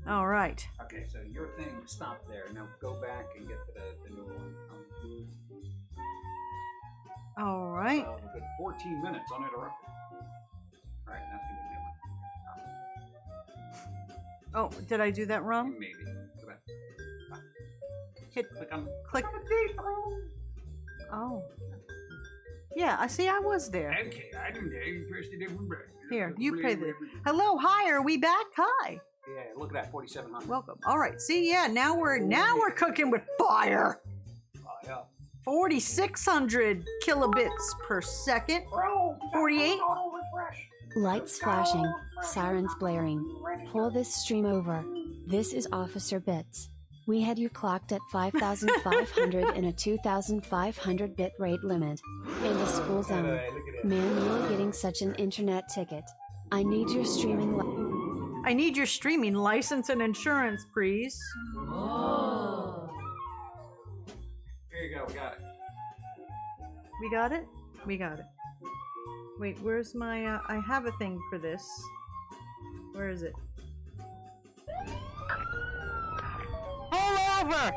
All right. Okay, so your thing stopped there. Now go back and get to the new one. All right. Good 14 minutes uninterrupted. All right, that's gonna be the new one. Oh, did I do that wrong? Maybe. Go back. Hit. Click on. Click. Oh. Yeah, I see. I was there. Okay, I didn't interested in. Here, you pay the. Hello, hi. Are we back? Hi. Yeah, look at that, 4,700. Welcome. All right. See, yeah. Now we're cooking with fire. Yeah. 4,600 kilobits per second. 48. Lights flashing, sirens blaring. Pull this stream over. This is Officer Bits. We had you clocked at 5,500 and a 2,500 bit rate limit. And a school zone. Man, you're getting such an internet ticket. I need your streaming I need your streaming license and insurance, please. Oh. Here you go, we got it. We got it? We got it. Wait, where's my, I have a thing for this. Where is it? Pull over!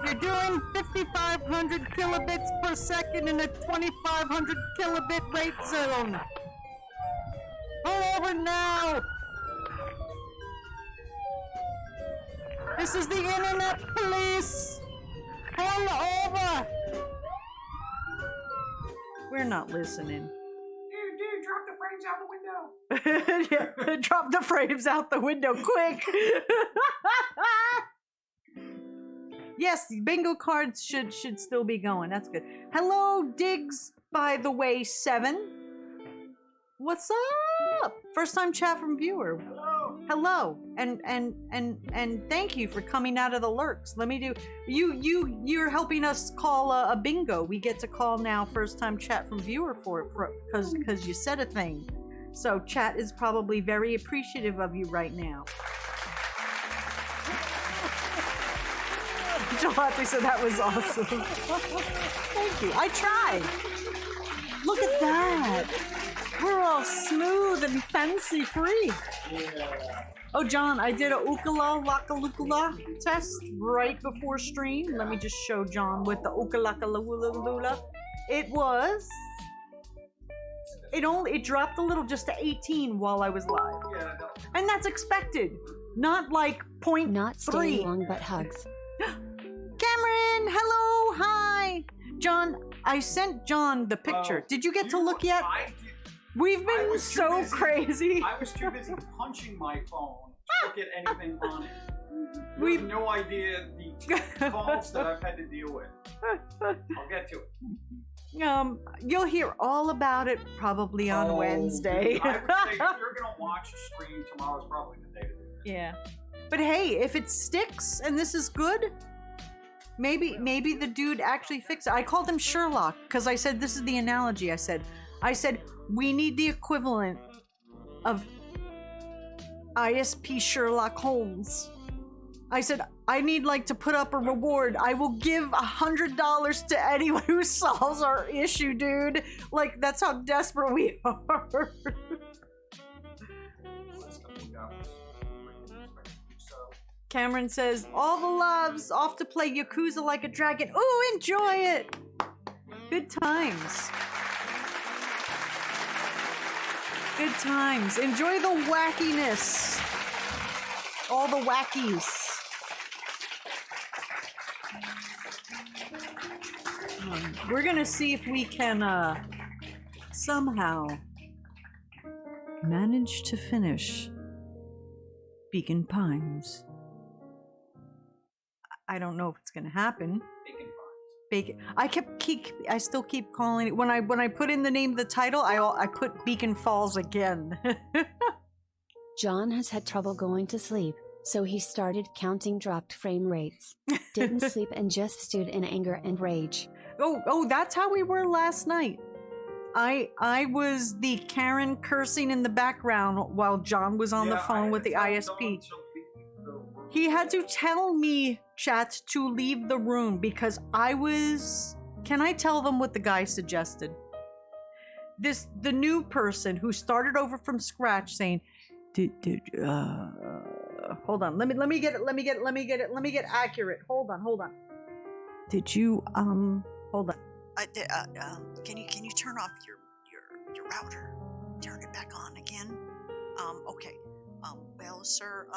You're doing 5,500 kilobits per second in a 2,500 kilobit rate zone. Pull over now! This is the internet police! Pull over! We're not listening. Dude, drop the frames out the window. Yeah, drop the frames out the window, quick! Yes, bingo cards should still be going. That's good. Hello, Diggs, by the way, 7. What's up? First time chat from viewer. Hello. And thank you for coming out of the lurks. Let me do you're helping us call a bingo. We get to call now first time chat from viewer for because you said a thing. So chat is probably very appreciative of you right now. Jalati said that was awesome. Thank you. I tried. Look at that. We're all smooth and fancy free. Yeah. Oh, John, I did a Laka test right before stream. Let me just show John with the Lula. It was. It dropped a little just to 18 while I was live. Yeah, no. And that's expected. Not like point Not staying long, but hugs. Cameron, hello, hi. John, I sent John the picture. Did you get to look yet? We've been so crazy. I was too busy punching my phone to look at anything on it. You have no idea the calls that I've had to deal with. I'll get to it. You'll hear all about it probably on Wednesday. I would say if you're gonna watch a stream, tomorrow's probably the day to do it. Yeah. But hey, if it sticks and this is good, maybe the dude actually fixed it. I called him Sherlock because I said this is the analogy. I said we need the equivalent of ISP Sherlock Holmes. I said I need like to put up a reward. I will give $100 to anyone who solves our issue, dude. Like that's how desperate we are. Cameron says, all the loves, off to play Yakuza like a dragon. Ooh, enjoy it! Good times. Good times. Enjoy the wackiness. All the wackies. We're gonna see if we can, somehow manage to finish Beacon Pines. I don't know if it's gonna happen. Bacon. I still keep calling it when I put in the name of the title. I put Beacon Falls again. John has had trouble going to sleep, so he started counting dropped frame rates. Didn't sleep and just stewed in anger and rage. Oh, that's how we were last night. I was the Karen cursing in the background while John was on the phone with the ISP. He had to tell me, chat, to leave the room because I was... Can I tell them what the guy suggested? The new person who started over from scratch saying, Hold on. Let me get it accurate. Hold on. Did you hold on. Can you turn off your router? Turn it back on again. Okay. Well, sir,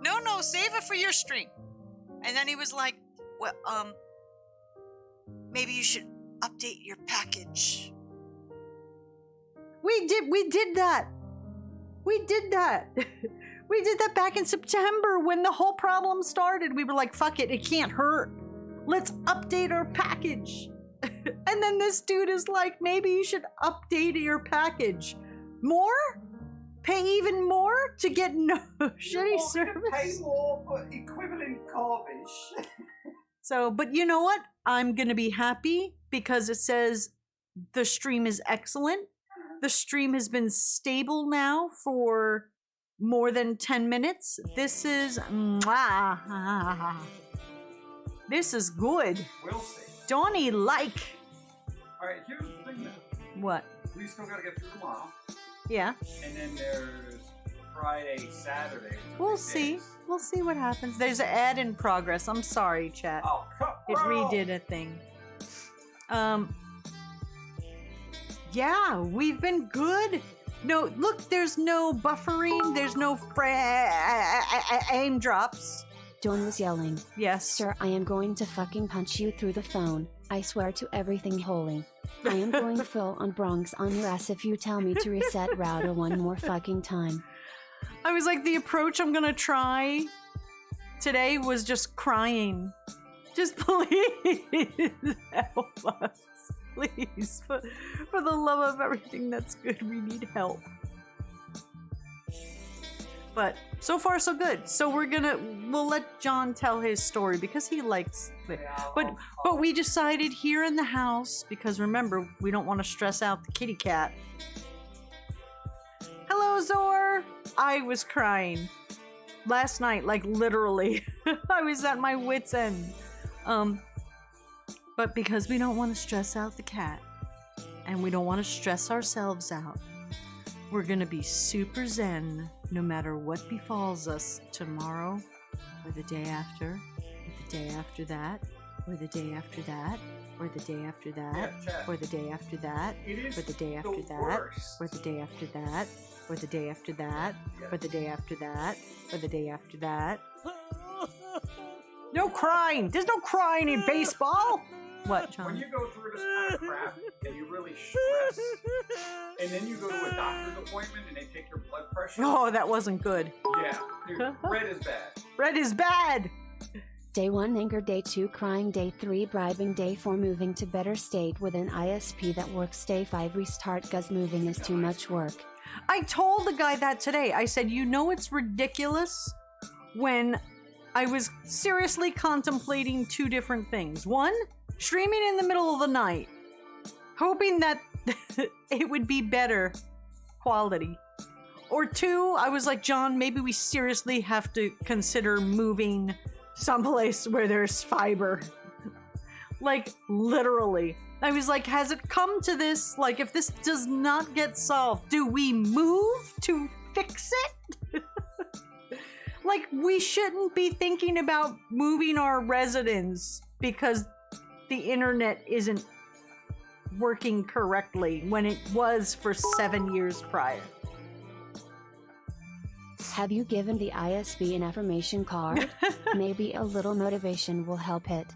no, save it for your stream. And then he was like, well, maybe you should update your package. We did that. We did that. We did that back in September when the whole problem started. We were like, fuck it can't hurt. Let's update our package. And then this dude is like, maybe you should update your package. More? Pay even more to get no shitty service? Pay more for equivalent garbage. So, but you know what? I'm gonna be happy because it says the stream is excellent. The stream has been stable now for more than 10 minutes. This is this is good. We'll see. Donnie like. Alright, here's the thing though. What? We still gotta get through tomorrow. Yeah. And then there's Friday, Saturday. We'll see. Days. We'll see what happens. There's an ad in progress. I'm sorry, chat. Oh, It redid a thing. Yeah, we've been good. No, look, there's no buffering. There's no aim drops. Dawn was yelling. Yes. Sir, I am going to fucking punch you through the phone. I swear to everything holy. I am going full on Bronx on your ass if you tell me to reset router one more fucking time. I was like, the approach I'm gonna try today was just crying. Just please help us. Please. For the love of everything that's good, we need help. But so far so good. So we'll let John tell his story because he likes it. Yeah, But we decided here in the house, because remember, we don't want to stress out the kitty cat. Hello, Zor! I was crying. Last night, like literally. I was at my wit's end. But because we don't want to stress out the cat, and we don't want to stress ourselves out, we're gonna be super zen no matter what befalls us tomorrow, or the day after, or the day after that, or the day after that, or the day after that, or the day after that, or the day after that, or the day after that, or the day after that, or the day after that, or the day after that. No crying! There's no crying in baseball! What, John? When you go through this kind of crap and you really stress, and then you go to a doctor's appointment and they take your blood pressure. Oh, that wasn't good. Yeah, dude, red is bad. Red is bad! Day 1 anger, day 2 crying, day 3 bribing, day 4 moving to better state with an ISP that works, day 5 restart cause moving is too much work. I told the guy that today. I said, you know it's ridiculous when I was seriously contemplating two different things. One, streaming in the middle of the night, hoping that it would be better quality. Or two, I was like, John, maybe we seriously have to consider moving someplace where there's fiber. Like, literally. I was like, has it come to this? Like, if this does not get solved, do we move to fix it? Like, we shouldn't be thinking about moving our residence because the internet isn't working correctly when it was for 7 years prior. Have you given the ISP an affirmation card? Maybe a little motivation will help it.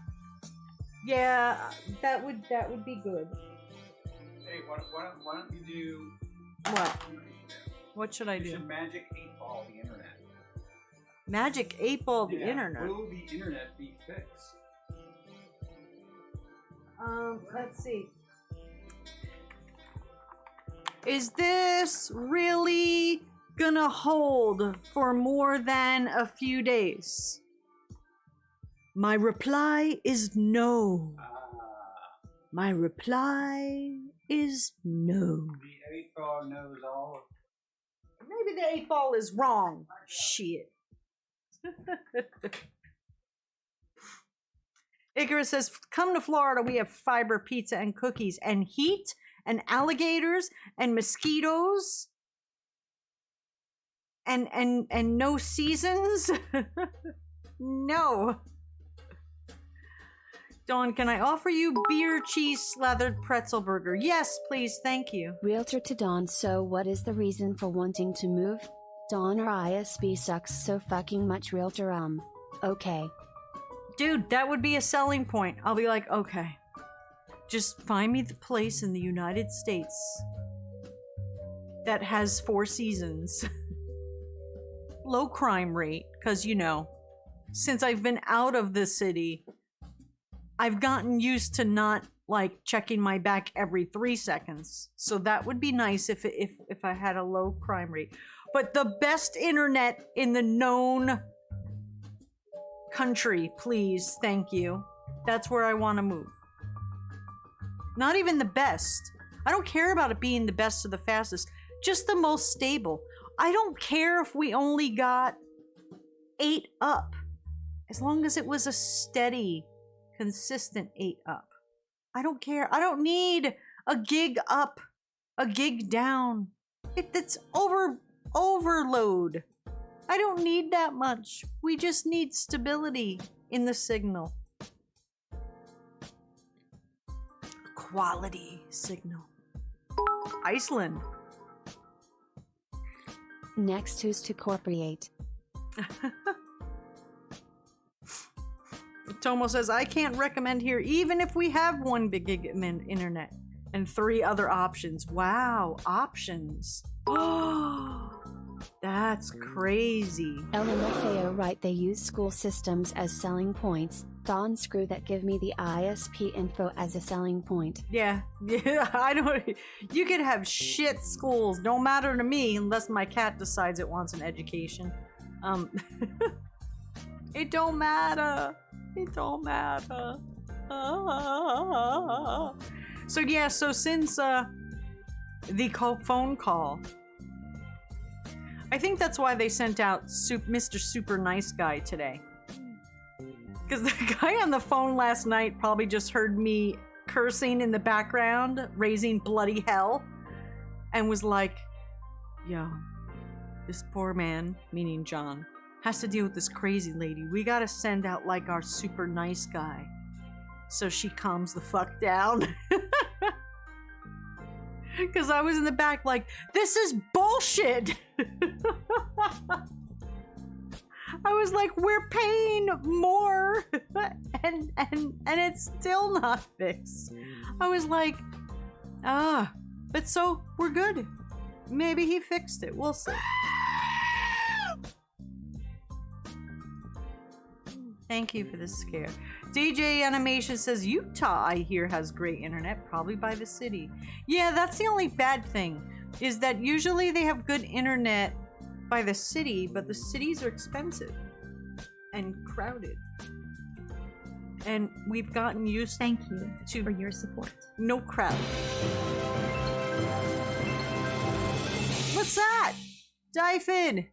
Yeah, that would be good. Hey, why don't you do... What? What should I You do? should magic 8-ball the internet. Magic 8-ball the Yeah, internet. Will the internet be fixed? Let's see. Is this really gonna hold for more than a few days? My reply is no. My reply is no. The 8-ball knows all of Maybe the 8-ball is wrong. Shit. Icarus says, come to Florida, we have fiber, pizza, and cookies, and heat, and alligators and mosquitoes and no seasons? No. Dawn, can I offer you beer, cheese, slathered pretzel burger? Yes, please, thank you. Realtor to Dawn. So what is the reason for wanting to move? Dawn, or ISB sucks so fucking much. Realtor, okay. Dude, that would be a selling point. I'll be like, okay, just find me the place in the United States that has 4 seasons. Low crime rate, because, you know, since I've been out of the city, I've gotten used to not, like, checking my back every 3 seconds. So that would be nice if I had a low crime rate. But the best internet in the known country, please, thank you. That's where I want to move. Not even the best. I don't care about it being the best or the fastest. Just the most stable. I don't care if we only got 8 up. As long as it was a steady, consistent 8 up. I don't care. I don't need a gig up, a gig down. It's overload. I don't need that much. We just need stability in the signal. Quality signal. Iceland. Next, who's to cooperate? Tomo says, I can't recommend here, even if we have 1 big gig internet and 3 other options. Wow, options. Oh, that's crazy. LMFAO right, they use school systems as selling points. Dawn, screw that, give me the ISP info as a selling point. Yeah, I don't. You could have shit schools, don't matter to me unless my cat decides it wants an education. It don't matter. It don't matter. So yeah, so since the phone call, I think that's why they sent out Mr. Super Nice Guy today. Because the guy on the phone last night probably just heard me cursing in the background, raising bloody hell, and was like, yo, this poor man, meaning John, has to deal with this crazy lady. We gotta send out like our super nice guy so she calms the fuck down. Because I was in the back like, this is bullshit. I was like, we're paying more and it's still not fixed. I was like, but so we're good. Maybe he fixed it. We'll see. Thank you for the scare. DJ Animation says Utah, I hear, has great internet, probably by the city. Yeah, that's the only bad thing, is that usually they have good internet by the city, but the cities are expensive and crowded. And we've gotten used Thank you for your support. no crowd. What's that? Dyphid!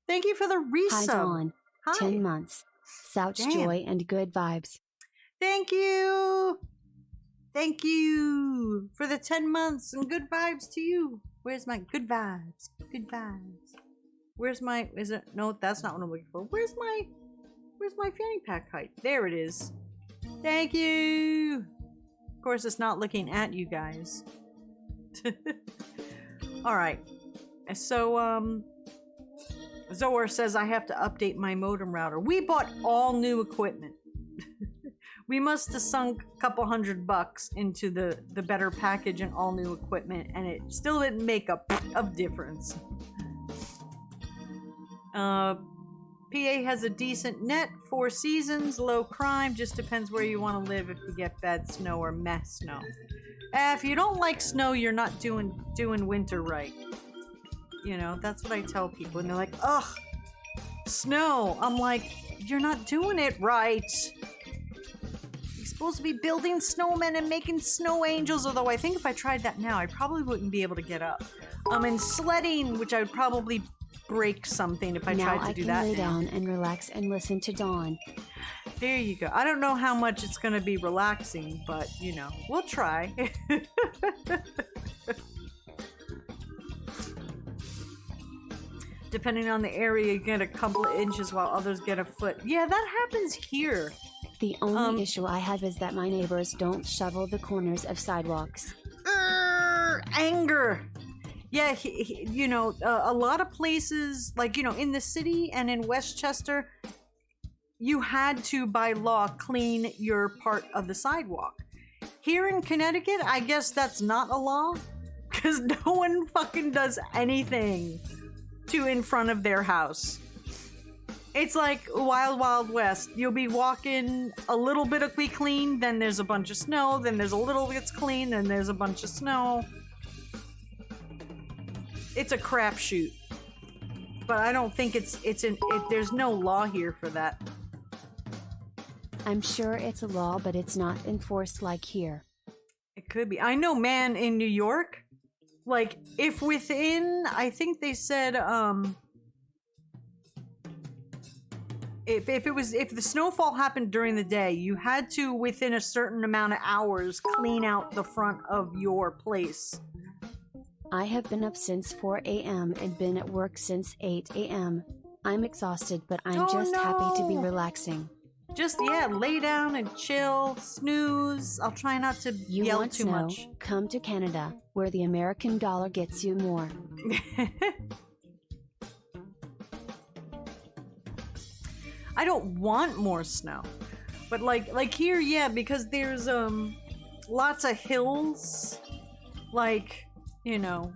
Thank you for the Hi, resub. Dawn. Hi. 10 months. Souch Damn. joy and good vibes. Thank you! Thank you for the 10 months and good vibes to you. Where's my good vibes? Good vibes. Where's my, is it, no, that's not what I'm looking for. Where's my fanny pack height? There it is. Thank you! Of course, it's not looking at you guys. Alright. So, Zoar says I have to update my modem router. We bought all new equipment. We must have sunk a couple $100 into the better package and all new equipment, and it still didn't make a of difference. PA has a decent net, 4 seasons, low crime, just depends where you want to live if you get bad snow or mess snow. If you don't like snow, you're not doing winter right. You know, that's what I tell people, and they're like, ugh, snow. I'm like, you're not doing it right. You're supposed to be building snowmen and making snow angels, although I think if I tried that now, I probably wouldn't be able to get up. And sledding, which I would probably break something if I now tried to I do can that lay now. down and relax and listen to Dawn. There you go. I don't know how much it's going to be relaxing, but, you know, we'll try. Depending on the area, you get a couple of inches while others get a foot. Yeah, that happens here. The only issue I have is that my neighbors don't shovel the corners of sidewalks. Anger. Yeah, you know, a lot of places, like, you know, in the city and in Westchester, you had to, by law, clean your part of the sidewalk. Here in Connecticut, I guess that's not a law, because no one fucking does anything to in front of their house. It's like Wild Wild West. You'll be walking, a little bit will be clean, then there's a bunch of snow, then there's a little bit's clean, then there's a bunch of snow. It's a crapshoot. But I don't think there's no law here for that. I'm sure it's a law, but it's not enforced like here. It could be. I know, man, in New York, like, if within, I think they said, if the snowfall happened during the day, you had to, within a certain amount of hours, clean out the front of your place. I have been up since 4 a.m. and been at work since 8 a.m. I'm exhausted, but I'm just happy to be relaxing. Just, yeah, lay down and chill, snooze. I'll try not to yell too much. Come to Canada, where the American dollar gets you more. I don't want more snow. But like here, yeah, because there's lots of hills. Like, you know,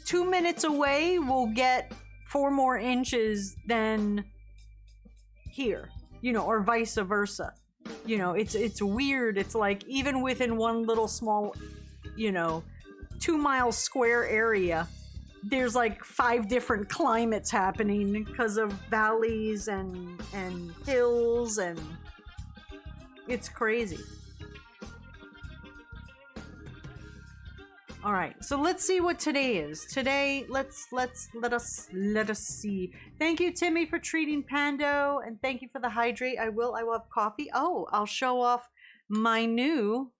2 minutes away we'll get 4 more inches than here, you know, or vice versa. You know, it's weird. It's like even within one little small, you know, 2 mile square area, there's like 5 different climates happening because of valleys and hills, and it's crazy. All right, so let's see what today is. Today, let us see. Thank you, Timmy, for treating Pando, and thank you for the hydrate. I will have coffee. Oh, I'll show off my new.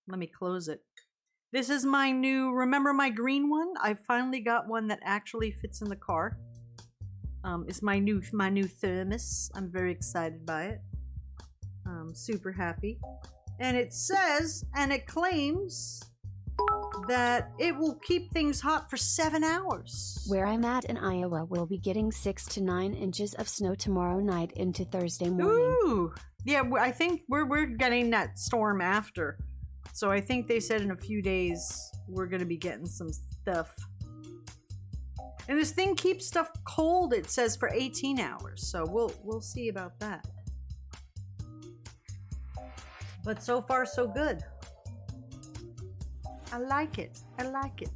Let me close it. This is my new. Remember my green one? I finally got one that actually fits in the car. It's my new thermos. I'm very excited by it. Super happy, and it says, and it claims that it will keep things hot for 7 hours. Where I'm at in Iowa, we'll be getting 6 to 9 inches of snow tomorrow night into Thursday morning. Ooh, yeah, I think we're getting that storm after. So I think they said in a few days we're gonna be getting some stuff. And this thing keeps stuff cold, it says, for 18 hours. So we'll see about that. But so far so good. I like it. I like it.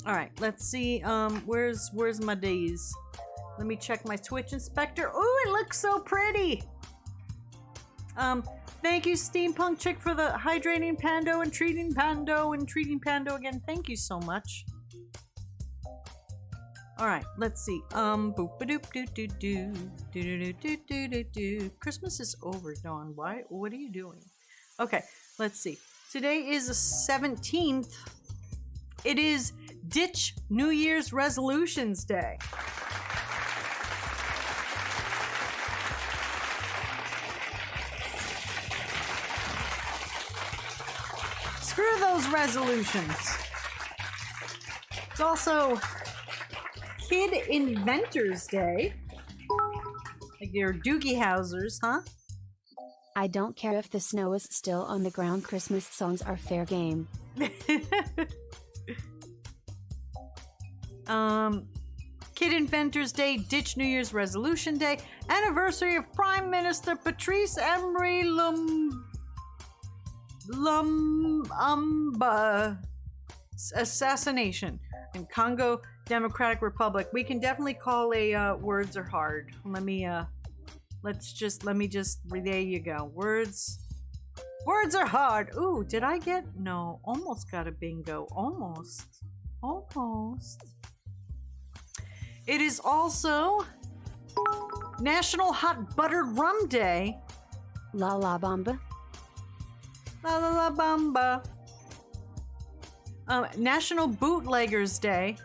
All right, let's see. Where's my days? Let me check my Twitch inspector. Ooh, it looks so pretty. Thank you, Steampunk Chick, for the hydrating Pando and treating Pando and treating Pando again. Thank you so much. All right, let's see. Boop ba doop doo doo doo doo doo doo doo doo doo. Christmas is over, Dawn. Why? What are you doing? Okay, let's see. Today is the 17th. It is Ditch New Year's Resolutions Day. Screw those resolutions. It's also Kid Inventors Day. Like your Doogie Housers, huh? I don't care if the snow is still on the ground. Christmas songs are fair game. Kid Inventors Day, Ditch New Year's Resolution Day, anniversary of Prime Minister Patrice Emery Lumumba assassination in Congo Democratic Republic. We can definitely call a words are hard. Let me just, there you go. Words are hard. Ooh, did I get, no, almost got a bingo. Almost. It is also National Hot Buttered Rum Day. La La Bamba. La la la bamba. National Bootleggers Day.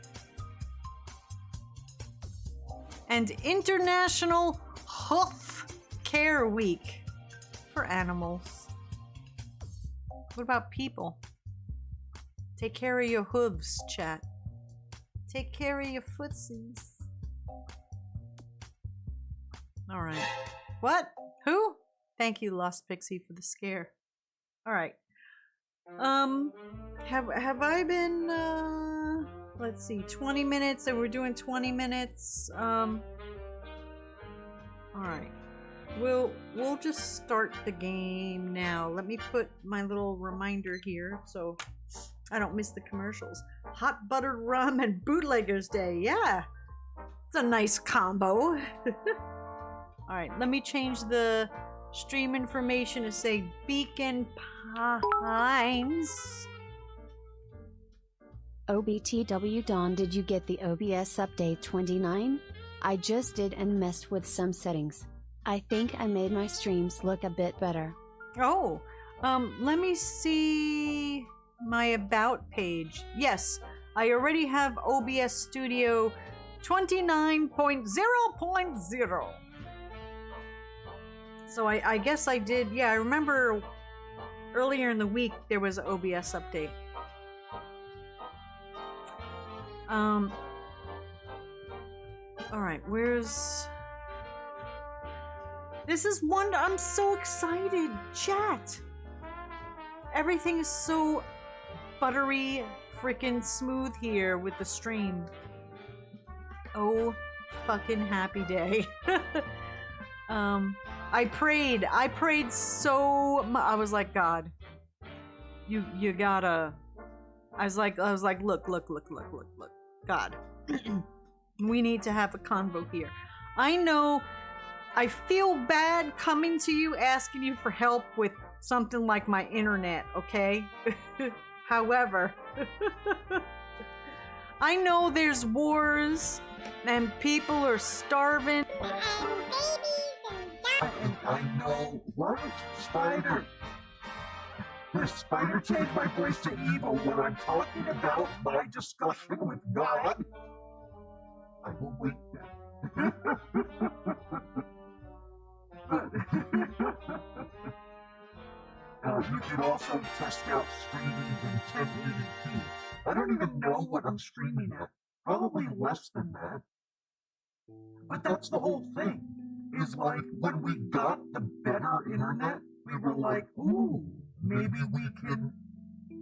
And International Hoof Care Week for animals. What about people? Take care of your hooves, chat. Take care of your footsies. All right. What? Who? Thank you, Lost Pixie, for the scare. All right. Have I been? Let's see, 20 minutes, and we're doing 20 minutes. All right. We'll just start the game now. Let me put my little reminder here so I don't miss the commercials. Hot buttered rum and bootleggers day. Yeah. It's a nice combo. All right, let me change the stream information to say Beacon Pines. OBTW Dawn, did you get the OBS update 29? I just did and messed with some settings. I think I made my streams look a bit better. Oh, let me see my about page. Yes, I already have OBS Studio 29.0.0. So I guess I did. Yeah, I remember earlier in the week there was an OBS update. All right, where's... This is one... I'm so excited, chat. Everything is so buttery, freaking smooth here with the stream. Oh, fucking happy day. I prayed so much. I was like, God, you gotta. I was like, look, God, we need to have a convo here. I know, I feel bad coming to you asking you for help with something like my internet, okay? However, I know there's wars and people are starving. And I know what? Spider. The spider changed my voice to evil when I'm talking about my discussion with God. I will wait then. You can also test out streaming in 1080p. I don't even know what I'm streaming at. Probably less than that. But that's the whole thing. Is like when we got the better internet, we were like, ooh, maybe we can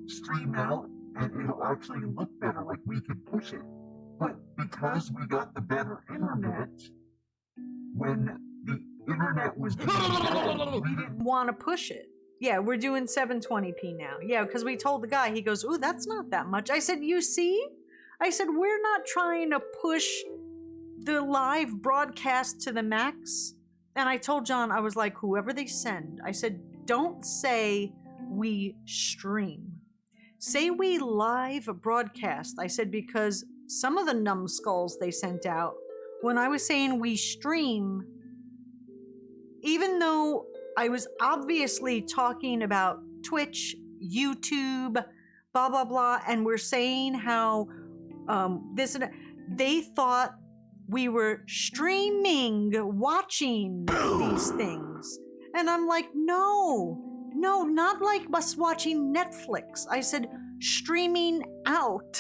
stream out and it'll actually look better, like we can push it. But because we got the better internet, when the internet was being bad, we didn't want to push it. Yeah, we're doing 720p now. Yeah, because we told the guy, he goes, ooh, that's not that much. I said, you see? I said, we're not trying to push the live broadcast to the max. And I told John, I was like, whoever they send, I said, don't say we stream. Say we live broadcast. I said, because some of the numbskulls they sent out, when I was saying we stream, even though I was obviously talking about Twitch, YouTube, blah, blah, blah, and we're saying how this and that, they thought we were streaming, watching these things. And I'm like, no, not like us watching Netflix. I said, streaming out.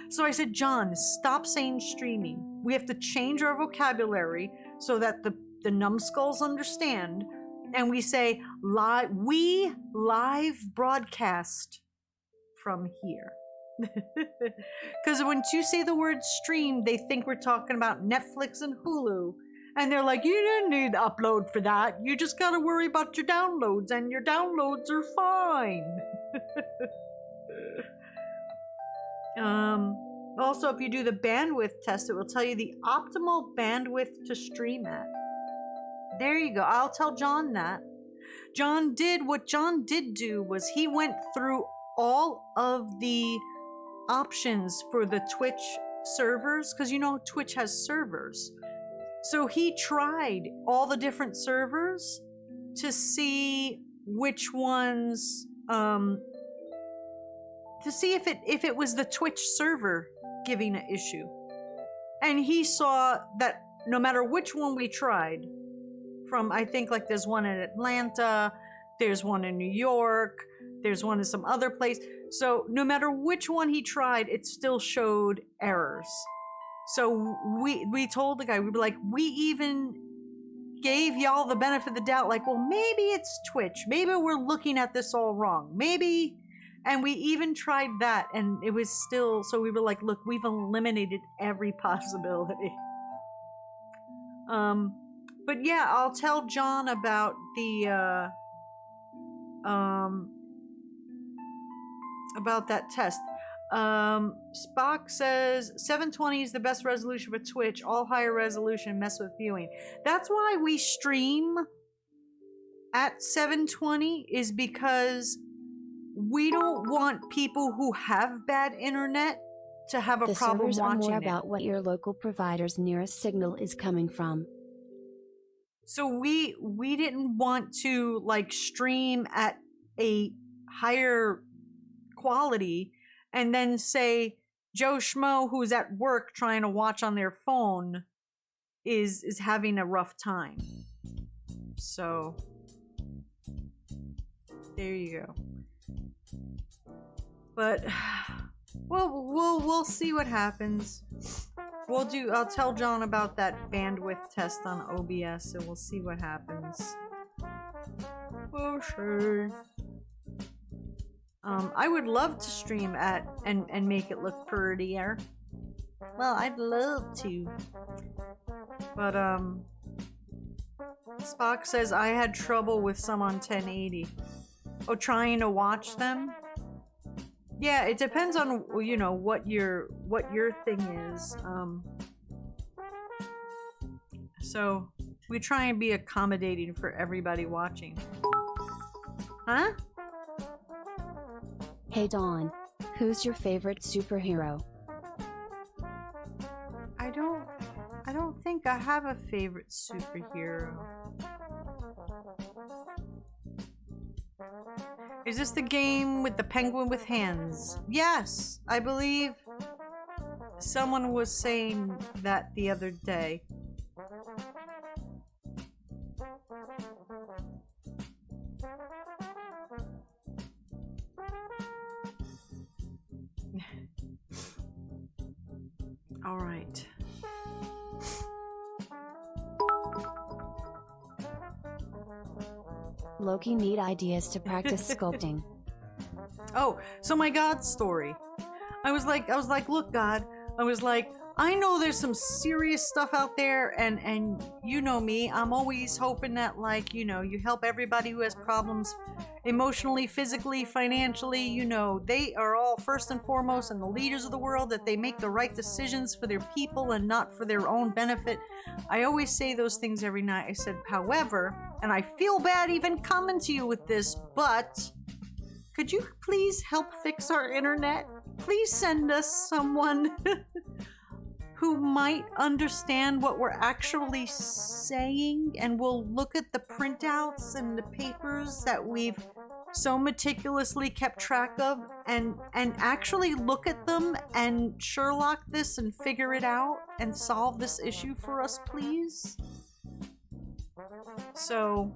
So I said, John, stop saying streaming. We have to change our vocabulary so that the numbskulls understand. And we say, we live broadcast from here. Because when you say the word stream, they think we're talking about Netflix and Hulu. And they're like, you didn't need to upload for that. You just got to worry about your downloads, and your downloads are fine. Also, if you do the bandwidth test, it will tell you the optimal bandwidth to stream at. There you go. I'll tell John that. What John did do was he went through all of the options for the Twitch servers, because you know Twitch has servers. So he tried all the different servers to see which ones, to see if it was the Twitch server giving an issue. And he saw that no matter which one we tried, from I think like there's one in Atlanta, there's one in New York, there's one in some other place. So no matter which one he tried, it still showed errors. So we told the guy, we were like, we even gave y'all the benefit of the doubt, like, well, maybe it's Twitch. Maybe we're looking at this all wrong. Maybe, and we even tried that, and it was still, so we were like, look, we've eliminated every possibility. But yeah, I'll tell John about the, about that test. Spock says 720 is the best resolution for Twitch. All higher resolution mess with viewing. That's why we stream at 720, is because we don't want people who have bad internet to have a The problem servers are watching more it. about what your local provider's nearest signal is coming from. So we didn't want to like stream at a higher quality and then say Joe Schmo who's at work trying to watch on their phone is having a rough time. So there you go. But we'll see what happens. I'll tell John about that bandwidth test on OBS and we'll see what happens. Oh, sure. I would love to stream at and make it look prettier. Well, I'd love to. But Spock says I had trouble with some on 1080. Oh, trying to watch them? Yeah, it depends on, you know, what your thing is. So we try and be accommodating for everybody watching. Huh? Hey Dawn, who's your favorite superhero? I don't think I have a favorite superhero. Is this the game with the penguin with hands? Yes, I believe someone was saying that the other day. All right. Loki need ideas to practice sculpting. Oh, so my God story. I was like, look, God, I was like, I know there's some serious stuff out there, and you know me, I'm always hoping that, like, you know, you help everybody who has problems emotionally, physically, financially, you know, they are all first and foremost and the leaders of the world, that they make the right decisions for their people and not for their own benefit. I always say those things every night. I said, however, and I feel bad even coming to you with this, but could you please help fix our internet? Please send us someone who might understand what we're actually saying, and will look at the printouts and the papers that we've so meticulously kept track of, and actually look at them and Sherlock this and figure it out and solve this issue for us, please. So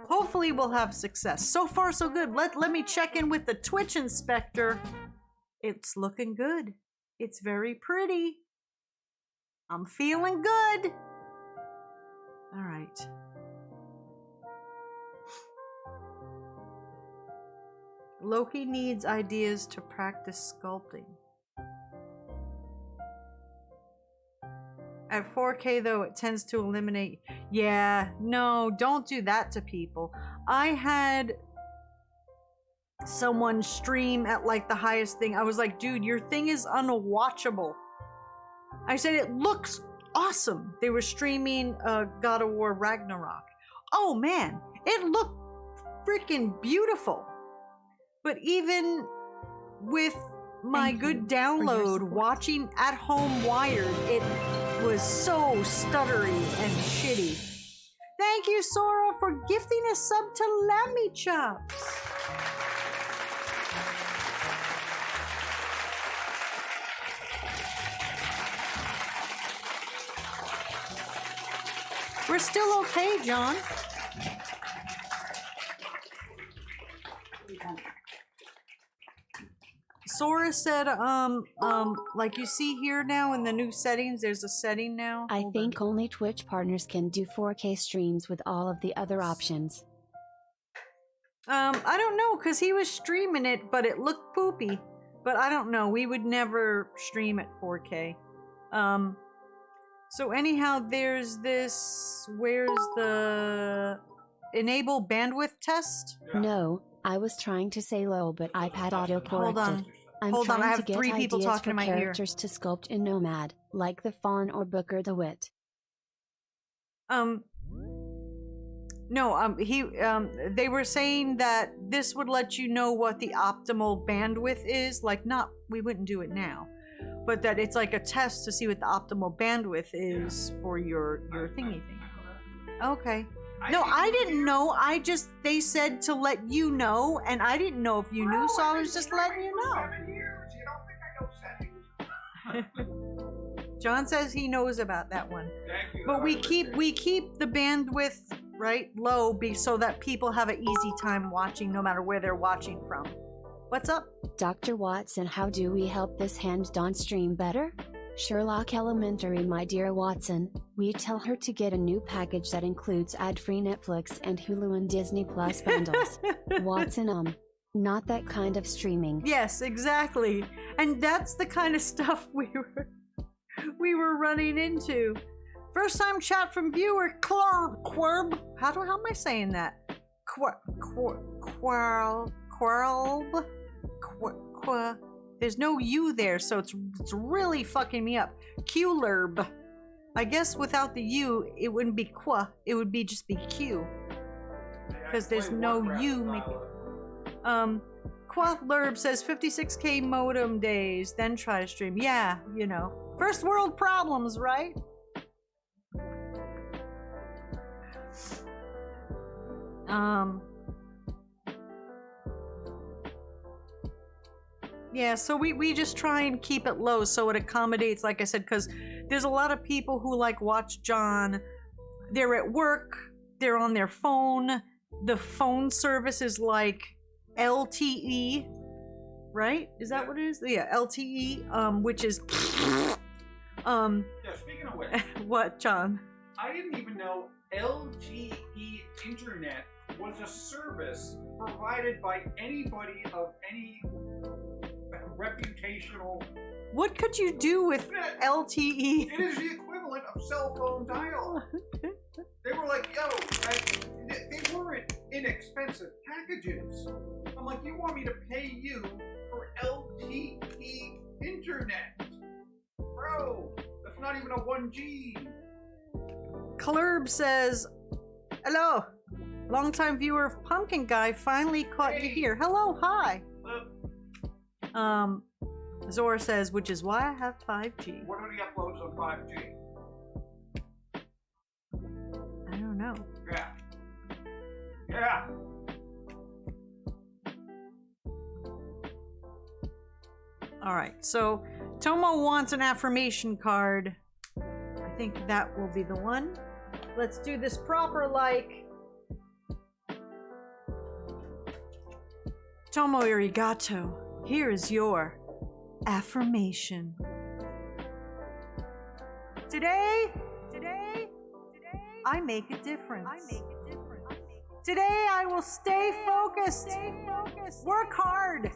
hopefully we'll have success. So far so good. Let me check in with the Twitch inspector. It's looking good. It's very pretty. I'm feeling good. All right. Loki needs ideas to practice sculpting. At 4K though, it tends to eliminate. Yeah, no, don't do that to people. I had someone stream at like the highest thing. I was like, dude, your thing is unwatchable. I said, it looks awesome. They were streaming God of War Ragnarok. Oh man, it looked freaking beautiful. But even with my Thank good you for your download support. watching at home Wired. It was so stuttery and shitty. Thank you, Sora, for gifting a sub to Lammy Chops. We're still okay, John. Sora said, like you see here now in the new settings, there's a setting now. I Hold think on. only Twitch partners can do 4K streams with all of the other options. I don't know, cause he was streaming it, but it looked poopy. But I don't know. We would never stream at 4K. So anyhow, there's this. Where's the enable bandwidth test? No, I was trying to say low, but iPad auto corrected. Hold on. I'm Hold on, trying I to have get 3 people ideas talking for in my ear. characters to sculpt in Nomad, like the Fawn or Booker the Wit. No, they were saying that this would let you know what the optimal bandwidth is. Like, we wouldn't do it now, but that it's like a test to see what the optimal bandwidth is for your thingy thing. Okay. No, I didn't know. They said to let you know, and I didn't know if you knew, so I was just letting you know. 7 years. You don't think I know settings? John says he knows about that one. Thank you. But we keep the bandwidth right low so that people have an easy time watching no matter where they're watching from. What's up? Dr. Watson, how do we help this hand-on stream better? Sherlock Elementary, my dear Watson, we tell her to get a new package that includes ad-free Netflix and Hulu and Disney Plus bundles. Watson, not that kind of streaming. Yes, exactly. And that's the kind of stuff we were running into. First time chat from viewer Quirb. How am I saying that? Quirb. There's no U there, so it's really fucking me up. Qlerb. I guess without the U, it wouldn't be Qua. It would be just be Q. Because there's no U making. Qualerb says 56K modem days, then try to stream. Yeah, you know. First world problems, right? Yeah, so we just try and keep it low so it accommodates, like I said, because there's a lot of people who like watch John. They're at work, they're on their phone. The phone service is like LTE, right? Is that what it is? Yeah, LTE, which is Yeah, speaking of which, what, John? I didn't even know LTE Internet was a service provided by anybody of any reputational. What could you do with LTE? It is the equivalent of cell phone dial. They were like, yo, they weren't inexpensive packages. I'm like, you want me to pay you for LTE Internet? Bro, that's not even a 1G. Clerb says, hello. Longtime viewer of Pumpkin Guy finally caught you here. Hello, hi. Zora says, which is why I have 5G. What are the uploads on 5G? I don't know. Yeah. Yeah. All right, so Tomo wants an affirmation card. I think that will be the one. Let's do this proper like. Tomo arigato. Here is your affirmation. Today, I make a difference. Today I will stay focused, work hard,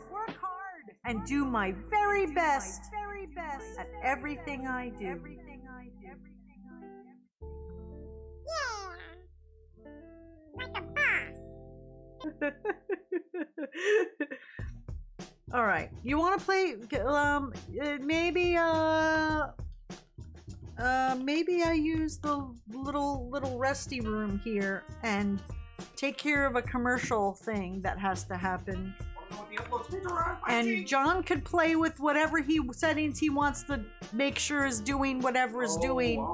and do my very best at everything I do. All right, you want to play? Maybe I use the little resty room here and take care of a commercial thing that has to happen. know what the upload speeds are. And John could play with whatever settings he wants to make sure is doing whatever is doing,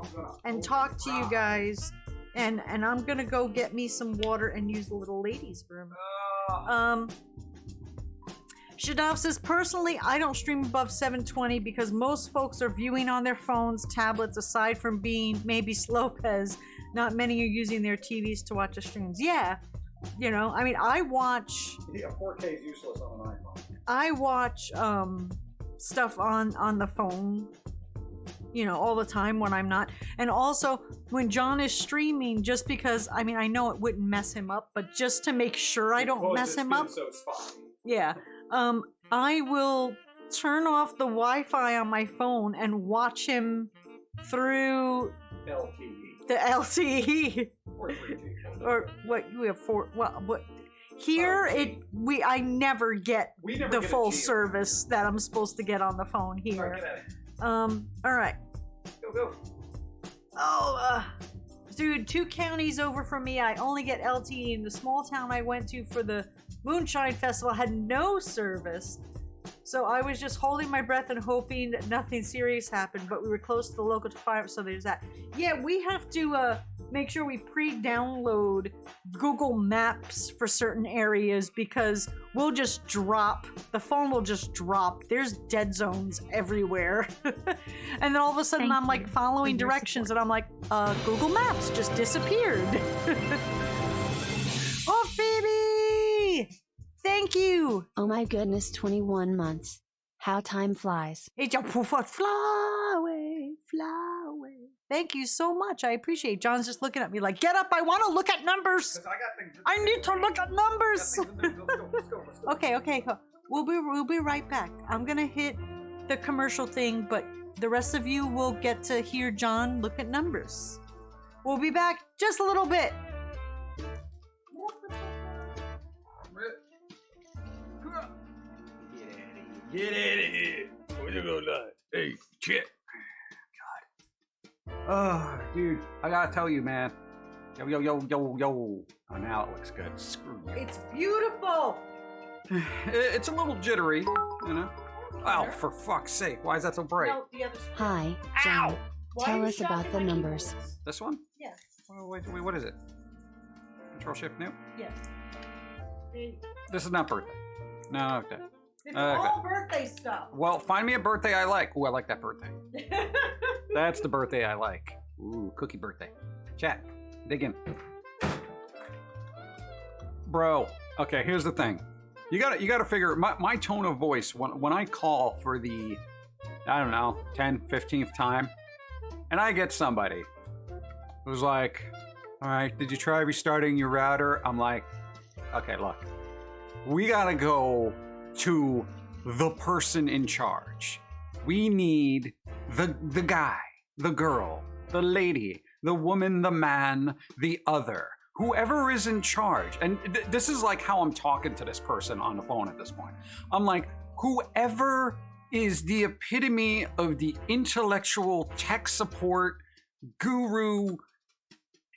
and talk to you guys. And I'm gonna go get me some water and use the little ladies' room. Shadov says, personally, I don't stream above 720 because most folks are viewing on their phones, tablets, aside from being maybe Slopez. Not many are using their TVs to watch the streams. Yeah, you know, I mean, I watch... Yeah, 4K is useless on an iPhone. I watch stuff on the phone, you know, all the time when I'm not. And also, when John is streaming, just because, I mean, I know it wouldn't mess him up, but just to make sure I don't mess him up. So spotty. Yeah. I will turn off the Wi-Fi on my phone and watch him through LTE. the LTE. Or 3G. Or what we have for what here I never get We never the get a full Geo. service that I'm supposed to get on the phone Alright, here. get at it. All right. Go. Oh, dude, 2 counties over from me, I only get LTE. In the small town I went to for the Moonshine Festival had no service. So I was just holding my breath and hoping that nothing serious happened, but we were close to the local fire, so there's that. Yeah, we have to make sure we pre-download Google Maps for certain areas because we'll just drop. The phone will just drop. There's dead zones everywhere. And then all of a sudden Thank I'm like you following for your directions and I'm like, Google Maps just disappeared. Oh, Phoebe! Thank you! Oh my goodness, 21 months. How time flies. It's a fly away, fly away. Thank you so much. I appreciate it. John's just looking at me like, get up, I want to look at numbers. Because I got things. I need to look at numbers. Let's go. Okay. We'll be right back. I'm gonna hit the commercial thing, but the rest of you will get to hear John look at numbers. We'll be back just a little bit. Get at it. What you gonna do? Hey, shit. God. Oh, dude, I gotta tell you, man. Yo. Oh, now it looks good. Screw you. It's beautiful. It's a little jittery, you know? Oh, for fuck's sake. Why is that so bright? No, the other side. Hi, John. Ow! Why Tell are you us about shouting the my numbers. keyboards? This one? Yeah. Wait, what is it? Control Shift New? Yes. This is not birthday. No, okay. It's Okay. all birthday stuff. Well, find me a birthday I like. Ooh, I like that birthday. That's the birthday I like. Ooh, cookie birthday. Chat, dig in. Bro, okay, here's the thing. You gotta figure, my tone of voice, when I call for the, I don't know, 10th, 15th time, and I get somebody who's like, all right, did you try restarting your router? I'm like, okay, look, we gotta go to the person in charge. We need the guy, the girl, the lady, the woman, the man, the other, whoever is in charge. And this is like how I'm talking to this person on the phone at this point. I'm like, whoever is the epitome of the intellectual tech support guru,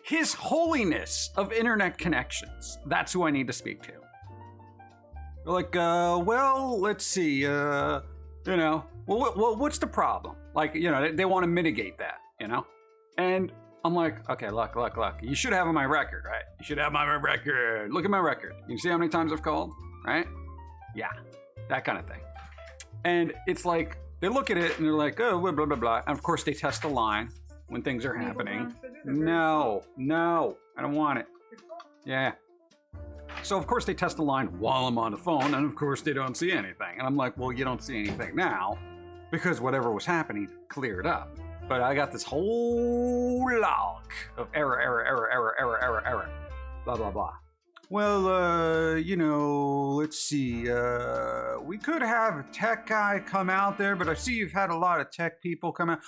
His Holiness of internet connections. That's who I need to speak to. They're like, well, let's see, you know, well, what's the problem? Like, you know, they want to mitigate that, you know? And I'm like, okay, look, you should have my record, right? You should have my record. Look at my record. You see how many times I've called, right? Yeah, that kind of thing. And it's like, they look at it and they're like, oh, blah, blah, blah, blah. And of course they test the line when things are happening. No, I don't want it. Yeah. So of course they test the line while I'm on the phone, and of course they don't see anything. And I'm like, well, you don't see anything now, because whatever was happening cleared up. But I got this whole log of error, blah, blah, blah. Well, you know, let's see, we could have a tech guy come out there, but I see you've had a lot of tech people come out.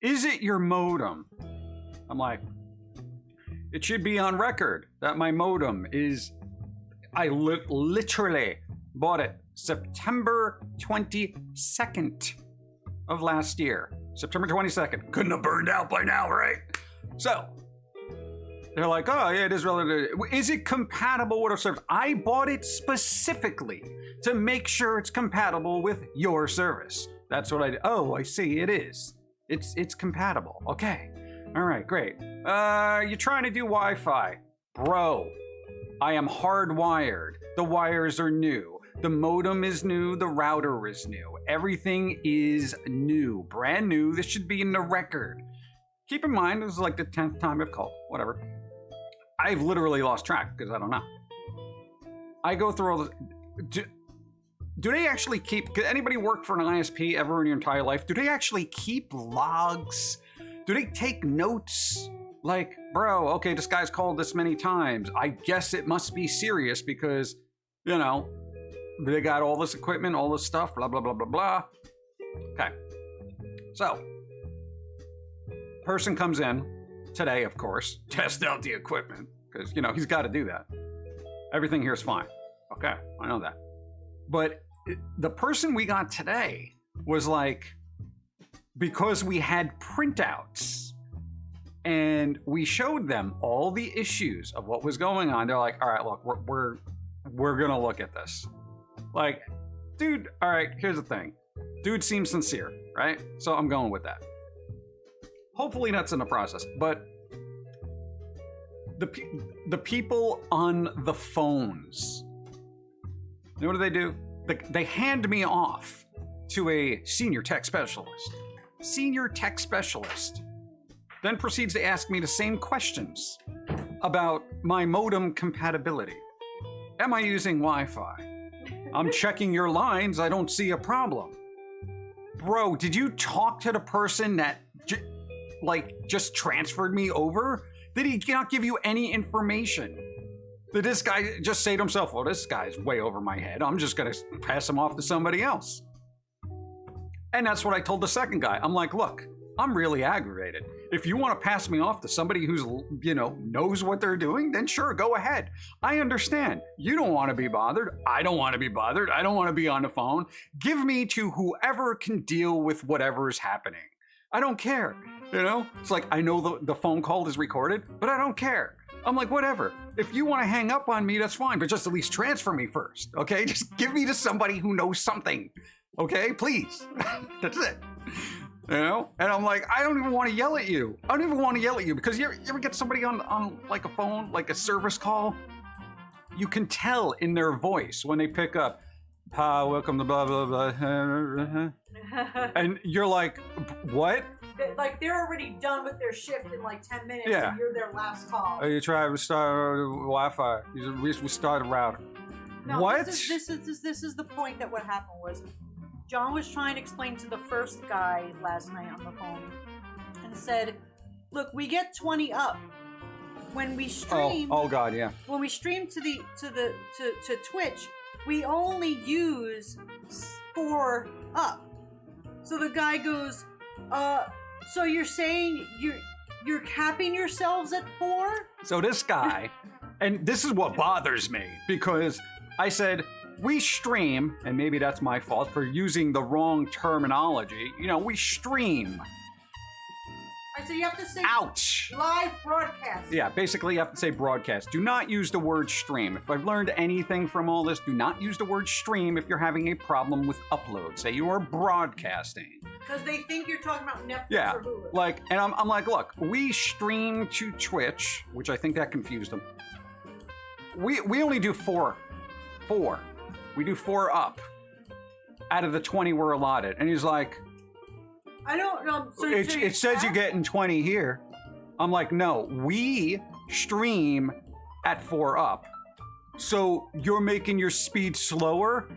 Is it your modem? I'm like, it should be on record that my modem is, I literally bought it September 22nd of last year. September 22nd. Couldn't have burned out by now, right? So, They're like, oh yeah, it is relative. Is it compatible with our service? I bought it specifically to make sure it's compatible with your service. That's what I did. Oh, I see, it is. It's compatible. Okay. All right, great. You're trying to do Wi-Fi. Bro, I am hardwired. The wires are new. The modem is new. The router is new. Everything is new. Brand new. This should be in the record. Keep in mind, this is like the 10th time I've called. Whatever. I've literally lost track because I don't know. I go through all the... Do they actually keep... Could anybody work for an ISP ever in your entire life? Do they actually keep logs? Do they take notes? Like, bro, okay, this guy's called this many times. I guess it must be serious because, you know, they got all this equipment, all this stuff, blah, blah, blah, blah, blah. Okay. So, person comes in today, of course, test out the equipment because, you know, he's got to do that. Everything here is fine. Okay, I know that. But the person we got today was like, because we had printouts and we showed them all the issues of what was going on, they're like, all right, look, we're gonna look at this. Like, dude, all right, here's the thing. Dude seems sincere, right? So I'm going with that. Hopefully that's in the process, but the people on the phones, you know what they do? They hand me off to a senior tech specialist. Senior tech specialist then proceeds to ask me the same questions about my modem compatibility. Am I using Wi-Fi? I'm checking your lines, I don't see a problem. Bro, did you talk to the person that just transferred me over? Did he not give you any information? Did this guy just say to himself, well, this guy's way over my head, I'm just gonna pass him off to somebody else? And that's what I told the second guy. I'm like, look, I'm really aggravated. If you want to pass me off to somebody who's, you know, knows what they're doing, then sure, go ahead. I understand. You don't want to be bothered. I don't want to be bothered. I don't want to be on the phone. Give me to whoever can deal with whatever is happening. I don't care. You know, it's like, I know the phone call is recorded, but I don't care. I'm like, whatever. If you want to hang up on me, that's fine, but just at least transfer me first, okay? Just give me to somebody who knows something, okay? Please. That's it. You know? And I'm like, I don't even want to yell at you. I don't even want to yell at you because you ever get somebody on like a phone, like a service call? You can tell in their voice when they pick up, hi, welcome to blah, blah, blah. And you're like, what? Like they're already done with their shift in like 10 minutes Yeah. and you're their last call. Oh, you try to restart Wi-Fi. We started a router. No, What? This is the point that what happened was John was trying to explain to the first guy last night on the phone and said, look, we get 20 up when we stream. Oh God, yeah. When we stream to Twitch, we only use 4 up. So the guy goes, so you're saying you're capping yourselves at 4? So this guy, and this is what bothers me, because I said, we stream, and maybe that's my fault for using the wrong terminology. You know, we stream. So you have to say Ouch! live broadcast. Yeah, basically you have to say broadcast. Do not use the word stream. If I've learned anything from all this, do not use the word stream if you're having a problem with upload. Say you are broadcasting. Because they think you're talking about Netflix Yeah, or Hulu. like, and I'm like, look, we stream to Twitch, which I think that confused them. We only do 4. We do 4 up out of the 20 we're allotted. And he's like, I don't know. So it says you're getting 20 here. I'm like, no, we stream at 4 up. So you're making your speed slower?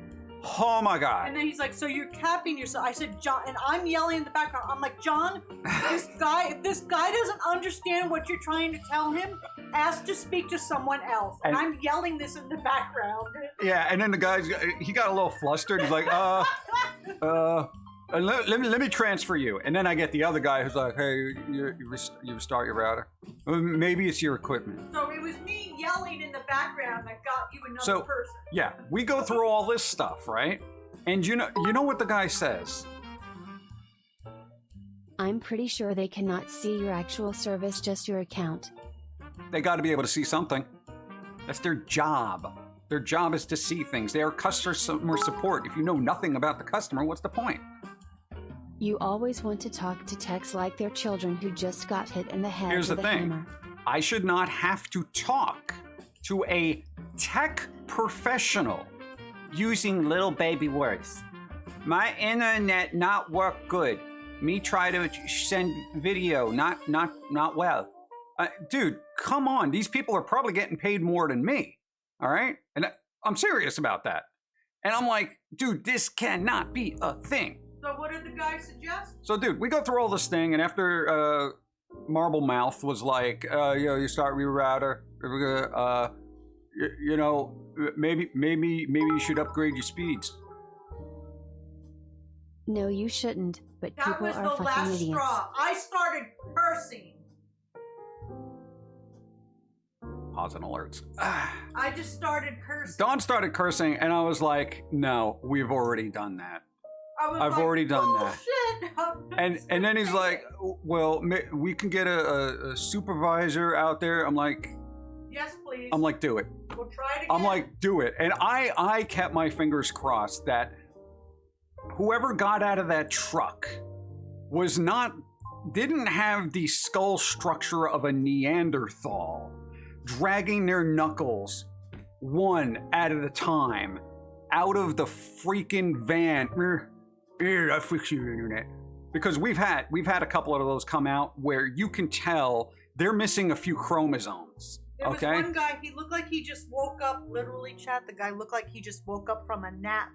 Oh my God. And then he's like, so you're capping yourself. I said, John, and I'm yelling in the background. I'm like, John, if this guy doesn't understand what you're trying to tell him, ask to speak to someone else. And I'm yelling this in the background. Yeah, and then the guy's, he got a little flustered. He's like, let me transfer you. And then I get the other guy who's like, hey, you restart your router. Maybe it's your equipment. So it was me yelling in the background that got you another person. Yeah, we go through all this stuff, right? And you know what the guy says? I'm pretty sure they cannot see your actual service, just your account. They got to be able to see something. That's their job. Their job is to see things. They are customer support. If you know nothing about the customer, what's the point? You always want to talk to techs like they're children who just got hit in the head Here's with the a thing. hammer. I should not have to talk to a tech professional using little baby words. My internet not work good. Me try to send video, not well. Dude, come on. These people are probably getting paid more than me. All right? And I'm serious about that. And I'm like, dude, this cannot be a thing. So what did the guy suggest? So, dude, we go through all this thing, and after Marble Mouth was like, you start rerouter, maybe you should upgrade your speeds. No, you shouldn't, but That people was are the fucking last idiots. straw. I started cursing. Pause and alerts. I just started cursing. Dawn started cursing, and I was like, no, we've already done that. I've already done that. that. And then he's like, well, we can get a supervisor out there. I'm like, yes, please. I'm like, do it. We'll try it again. I'm like, do it. And I kept my fingers crossed that whoever got out of that truck didn't have the skull structure of a Neanderthal, dragging their knuckles one at a time out of the freaking van. Here, I fix your internet. Because we've had a couple of those come out where you can tell they're missing a few chromosomes. There was Okay? one guy, he looked like he just woke up, literally, chat, the guy looked like he just woke up from a nap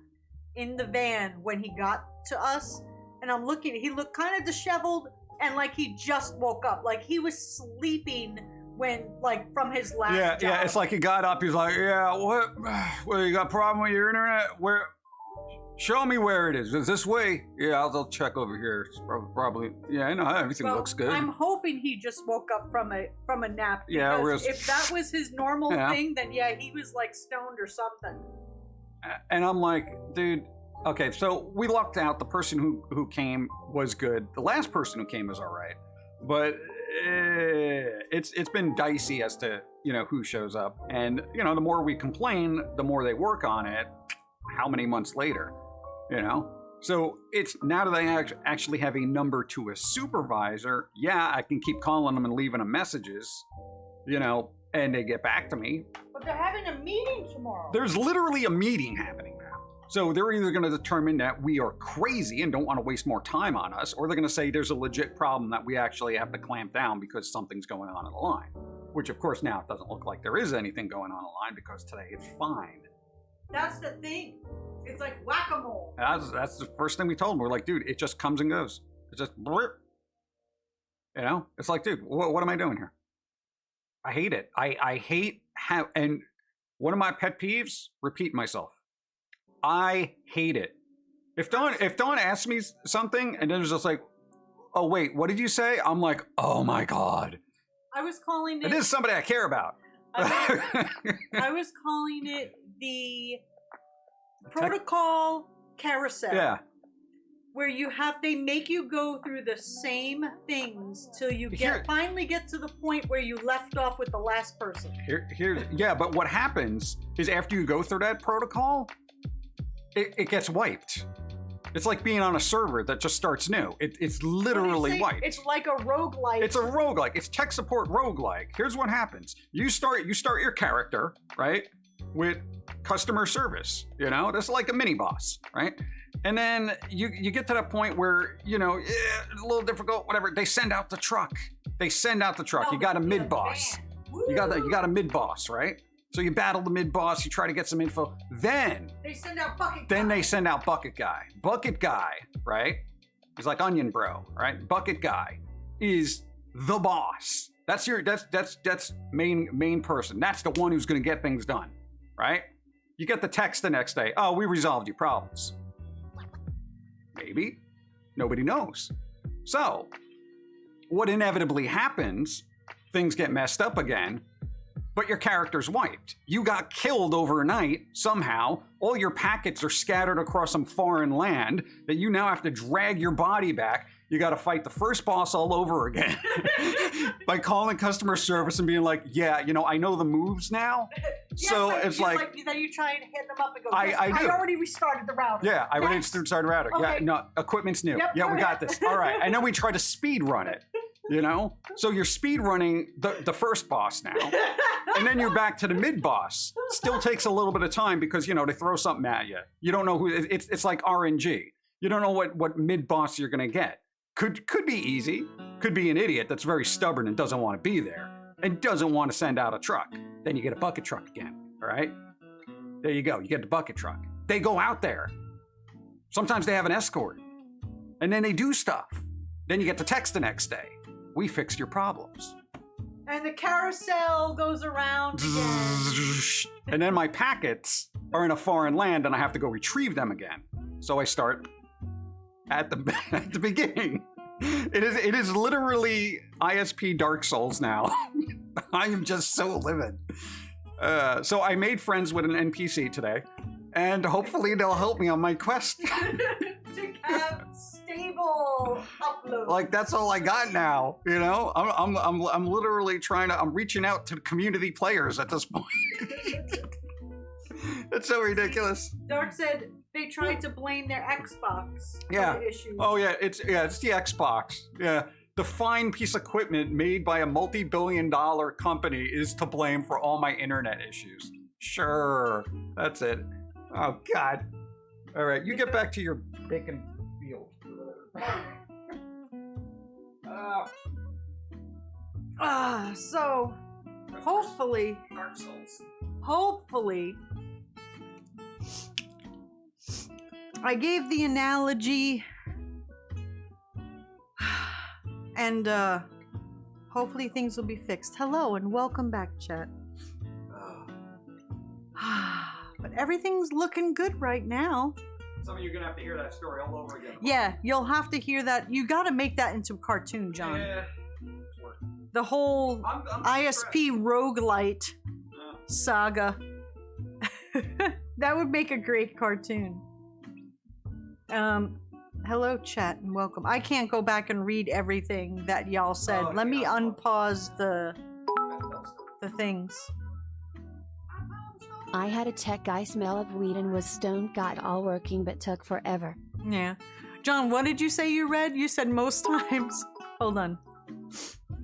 in the van when he got to us. And I'm looking, he looked kind of disheveled and like he just woke up. Like he was sleeping when, like, from his last job. Yeah, it's like he got up, he's like, yeah, what, you got a problem with your internet? Show me where it is. Is this way? Yeah, I'll check over here. It's probably, yeah, I know, everything Well, looks good. I'm hoping he just woke up from a nap. Yeah, because if that was his normal Yeah. thing, then yeah, he was like stoned or something. And I'm like, dude, okay, so we lucked out. The person who came was good. The last person who came was all right. But it's been dicey as to, who shows up. And, the more we complain, the more they work on it. How many months later, So it's now that I actually have a number to a supervisor, yeah, I can keep calling them and leaving them messages, and they get back to me. But they're having a meeting tomorrow. There's literally a meeting happening now. So they're either going to determine that we are crazy and don't want to waste more time on us, or they're going to say there's a legit problem that we actually have to clamp down because something's going on in the line. Which, of course, now it doesn't look like there is anything going on in the line because today it's fine. That's the thing. It's like whack-a-mole. That's the first thing we told them. We're like, dude, it just comes and goes. It's just, blurp. It's like, dude, what am I doing here? I hate it. I hate how, and one of my pet peeves, repeat myself. I hate it. If Dawn asks me something and then it's just like, oh wait, what did you say? I'm like, oh my God. I was calling it. It is somebody I care about. I was calling it the protocol carousel. Yeah. Where they make you go through the same things till you finally get to the point where you left off with the last person. Yeah, but what happens is after you go through that protocol, it gets wiped. It's like being on a server that just starts new. It's literally wiped. It's like a roguelike. It's a roguelike. It's tech support roguelike. Here's what happens. You start your character, right, with customer service, That's like a mini boss, right? And then you get to that point where, it's a little difficult, whatever. They send out the truck. You got a mid-boss. You got a mid-boss, right? So you battle the mid-boss, you try to get some info. Then they send out Bucket Guy. Then they send out Bucket Guy. Bucket Guy, right? He's like Onion Bro, right? Bucket Guy is the boss. That's main person. That's the one who's gonna get things done, right? You get the text the next day, oh, we resolved your problems. Maybe. Nobody knows. So, what inevitably happens, things get messed up again, but your character's wiped. You got killed overnight, somehow. All your packets are scattered across some foreign land that you now have to drag your body back. you got to fight the first boss all over again by calling customer service and being like, yeah, you know, I know the moves now. Yes, So like, it's you, like, then you try and hit them up and go, I- yes, I do. already restarted the router. yeah, I already Yes. started router. Yeah, Okay. no, equipment's new. Yep, Yeah, we go got ahead. this. All right. And then we try to speed run it, you know? So you're speed running the first boss now. And then you're back to the mid boss. Still takes a little bit of time because, you know, they throw something at you. You don't know who, it's like RNG. You don't know what mid boss you're going to get. Could be easy. Could be an idiot that's very stubborn and doesn't want to be there and doesn't want to send out a truck. Then you get a bucket truck again. All right. There you go. You get the bucket truck. They go out there. Sometimes they have an escort. And then they do stuff. Then you get the text the next day. We fixed your problems. And the carousel goes around again. And then my packets are in a foreign land and I have to go retrieve them again. So I start at the at the beginning. It is literally ISP Dark Souls now. I am just so livid. So I made friends with an NPC today, and hopefully they'll help me on my quest. To have stable upload. Like that's all I got now. You know, I'm literally I'm reaching out to community players at this point. It's so ridiculous. Dark said they tried to blame their Xbox Yeah. for the issues. Oh yeah, it's the Xbox. Yeah. The fine piece of equipment made by a multi-billion-dollar company is to blame for all my internet issues. Sure, that's it. Oh God. All right, you get back to your bacon field. So hopefully, Dark Souls. hopefully, I gave the analogy, and hopefully things will be fixed. Hello and welcome back, chat. But everything's looking good right now. Some of you are gonna have to hear that story all over again. Yeah, you'll have to hear that. You got to make that into a cartoon, John. Yeah. It's working. The whole I'm ISP roguelite saga. That would make a great cartoon. Hello chat and welcome. I can't go back and read everything that y'all said. Oh, Let me yeah. unpause the things. I had a tech guy smell of weed and was stoned, got all working but took forever. Yeah. John, what did you say you read? You said most times. Hold on.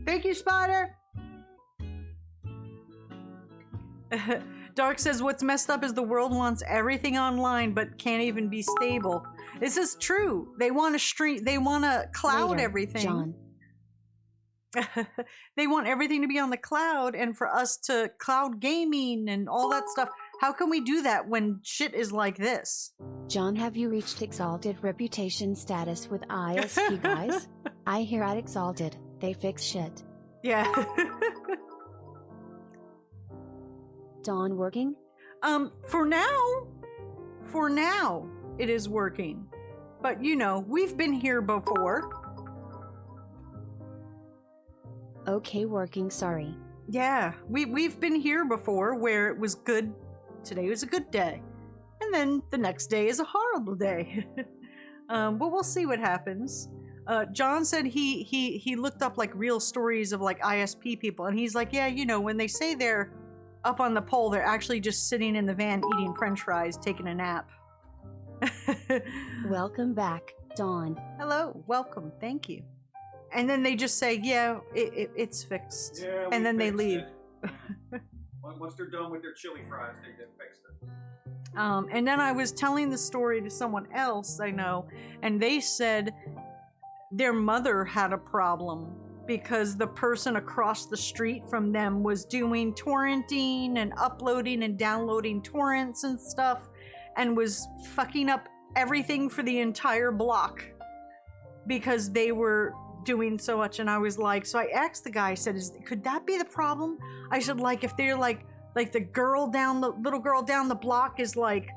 Thank you, Spider. Dark says what's messed up is the world wants everything online but can't even be stable. This is true. They want to stream, they want to cloud Later, everything. John. They want everything to be on the cloud and for us to cloud gaming and all that stuff. How can we do that when shit is like this? John, have you reached Exalted reputation status with ISP guys? I hear at Exalted, they fix shit. Yeah. Dawn working? For now, it is working. But you know, we've been here before. Okay, working, sorry. Yeah, we've been here before where it was good. Today was a good day. And then the next day is a horrible day. But we'll see what happens. John said he looked up like real stories of like ISP people, and he's like, yeah, you know, when they say they're up on the pole, they're actually just sitting in the van eating french fries, taking a nap. Welcome back, Dawn. Hello, welcome, thank you. And then they just say, yeah, it's fixed. Yeah, And then they leave. Once they're done with their chili fries, they fixed it. And then I was telling the story to someone else I know, and they said their mother had a problem because the person across the street from them was doing torrenting and uploading and downloading torrents and stuff and was fucking up everything for the entire block because they were doing so much. And I was like, so I asked the guy, I said, could that be the problem? I said, like, if they're like the little girl down the block is like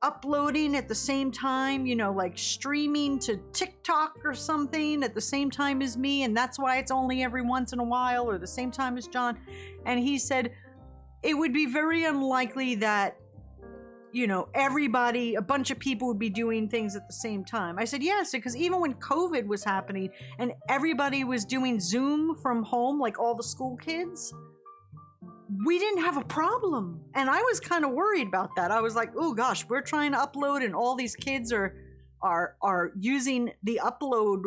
uploading at the same time, you know, like streaming to TikTok or something at the same time as me, and that's why it's only every once in a while, or the same time as John. And he said it would be very unlikely that you know, everybody, a bunch of people would be doing things at the same time. I said, yes, because even when COVID was happening and everybody was doing Zoom from home, like all the school kids, we didn't have a problem. And I was kind of worried about that. I was like, oh gosh, we're trying to upload and all these kids are using the upload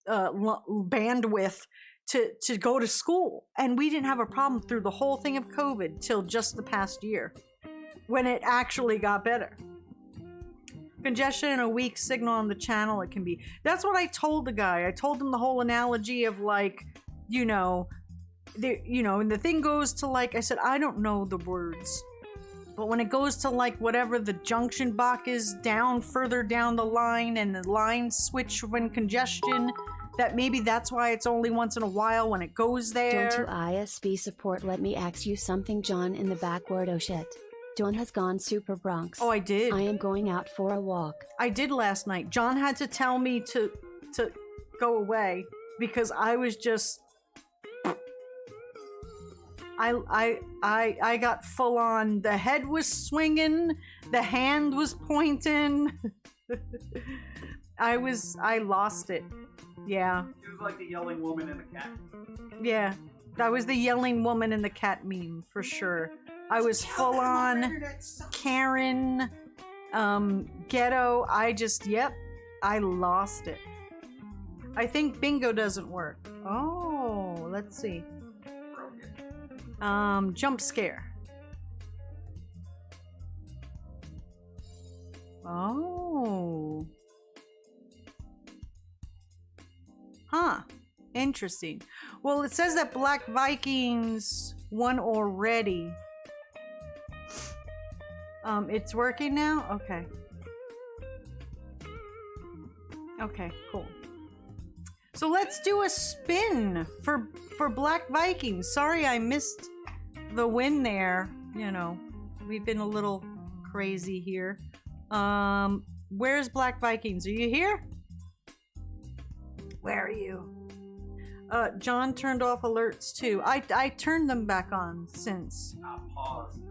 bandwidth to go to school. And we didn't have a problem through the whole thing of COVID till just the past year, when it actually got better. Congestion and a weak signal on the channel, it can be. That's what I told the guy. I told him the whole analogy of like, you know, and the thing goes to like, I said, I don't know the words, but when it goes to like whatever the junction box is down further down the line and the lines switch when congestion, that maybe that's why it's only once in a while when it goes there. Don't you ISP support, let me ask you something, John in the backward. Oh shit. John has gone super Bronx. Oh, I did. I am going out for a walk. I did last night. John had to tell me to go away because I was just I got full on. The head was swinging, the hand was pointing. I lost it. Yeah. It was like the yelling woman and the cat. Yeah. That was the yelling woman and the cat meme for sure. I was full on Karen, ghetto. I lost it. I think bingo doesn't work. Oh, let's see. Jump scare. Oh. Huh. Interesting. Well, it says that Black Vikings won already. It's working now? Okay. Okay, cool. So let's do a spin for Black Vikings. Sorry I missed the win there. You know, we've been a little crazy here. Where's Black Vikings? Are you here? Where are you? John turned off alerts too. I turned them back on since. I paused them.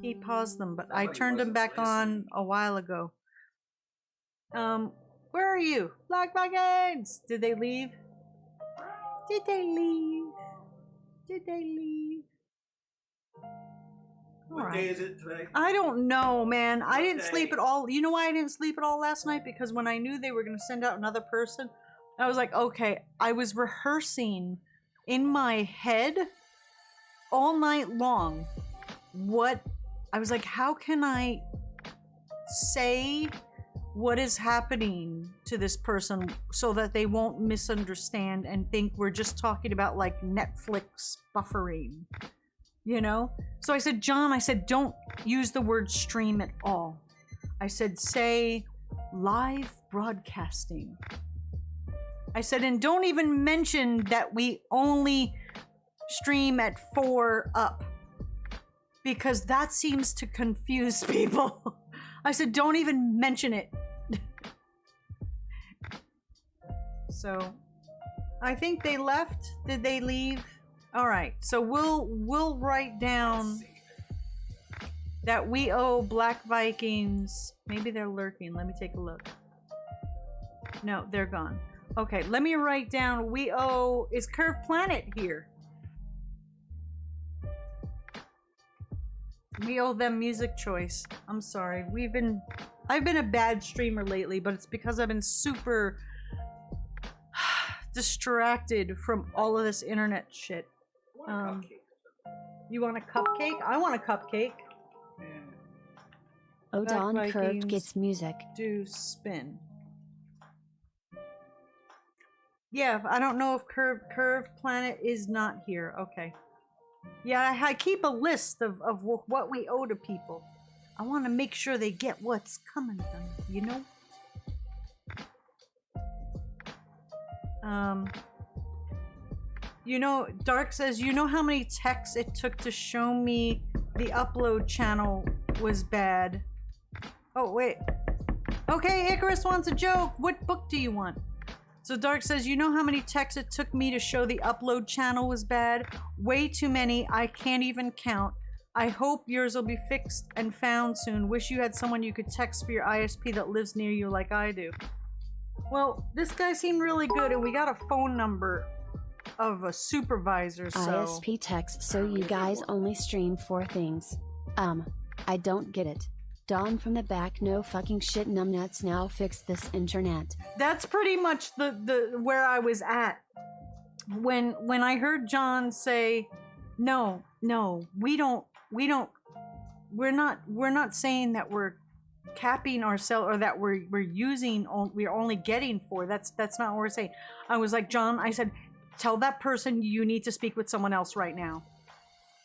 He paused them, but I turned them back on a while ago. Where are you? Black Vikings! Did they leave? Did they leave? Did they leave? What day is it today? I don't know, man. I didn't day? sleep at all. You know why I didn't sleep at all last night? Because when I knew they were going to send out another person, I was like, okay, I was rehearsing in my head all night long I was like, how can I say what is happening to this person so that they won't misunderstand and think we're just talking about like Netflix buffering, you know? So I said, John, don't use the word stream at all. I said, say live broadcasting. I said, and don't even mention that we only stream at 4 up, because that seems to confuse people. I said, don't even mention it. So, I think they left. Did they leave? All right. So we'll write down that we owe Black Vikings. Maybe they're lurking. Let me take a look. No, they're gone. Okay, let me write down we owe. Is Curved Planet here? We owe them music choice. I'm sorry. I've been a bad streamer lately, but it's because I've been super distracted from all of this internet shit. You want a cupcake? I want a cupcake. Odon Black Curved Vikings. gets music. Do spin. Yeah, I don't know if Curved Planet is not here. Okay. Yeah, I keep a list of what we owe to people. I want to make sure they get what's coming to them, you know? You know, Dark says, you know how many texts it took to show me the upload channel was bad? Oh, wait. Okay, Icarus wants a joke. What book do you want? So Dark says, you know how many texts it took me to show the upload channel was bad? Way too many. I can't even count. I hope yours will be fixed and found soon. Wish you had someone you could text for your ISP that lives near you like I do. Well, this guy seemed really good, and we got a phone number of a supervisor, so... ISP text, so you guys only stream 4 things. I don't get it. Dawn from the back, no fucking shit, numbnuts, now fix this internet. That's pretty much the where I was at. When I heard John say, no, we're not saying that we're capping ourselves or that we're only getting 4. That's not what we're saying. I was like, John, I said, tell that person you need to speak with someone else right now.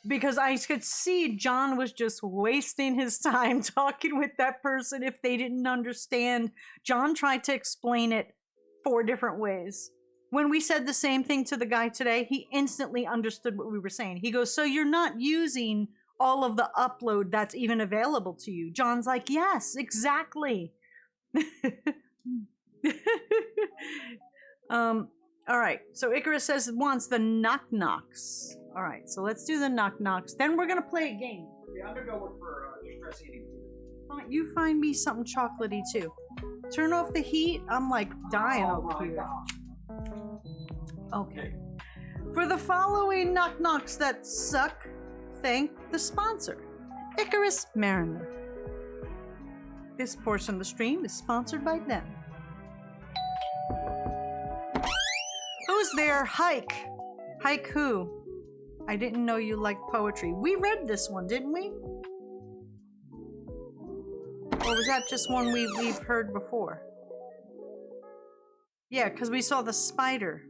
Because I could see John was just wasting his time talking with that person if they didn't understand. John tried to explain it 4 different ways. When we said the same thing to the guy today, he instantly understood what we were saying. He goes, so you're not using all of the upload that's even available to you? John's like, yes, exactly. All right, so Icarus says it wants the knock-knocks. All right, so let's do the knock-knocks. Then we're going to play a game. Yeah, I'm gonna go look for distress eating. You find me something chocolatey, too. Turn off the heat. I'm, like, dying over here. Okay. For the following knock-knocks that suck, thank the sponsor, Icarus Mariner. This portion of the stream is sponsored by them. Who's there? Hike. Hike who? I didn't know you liked poetry. We read this one, didn't we? Or was that just one we've heard before? Yeah, because we saw the spider.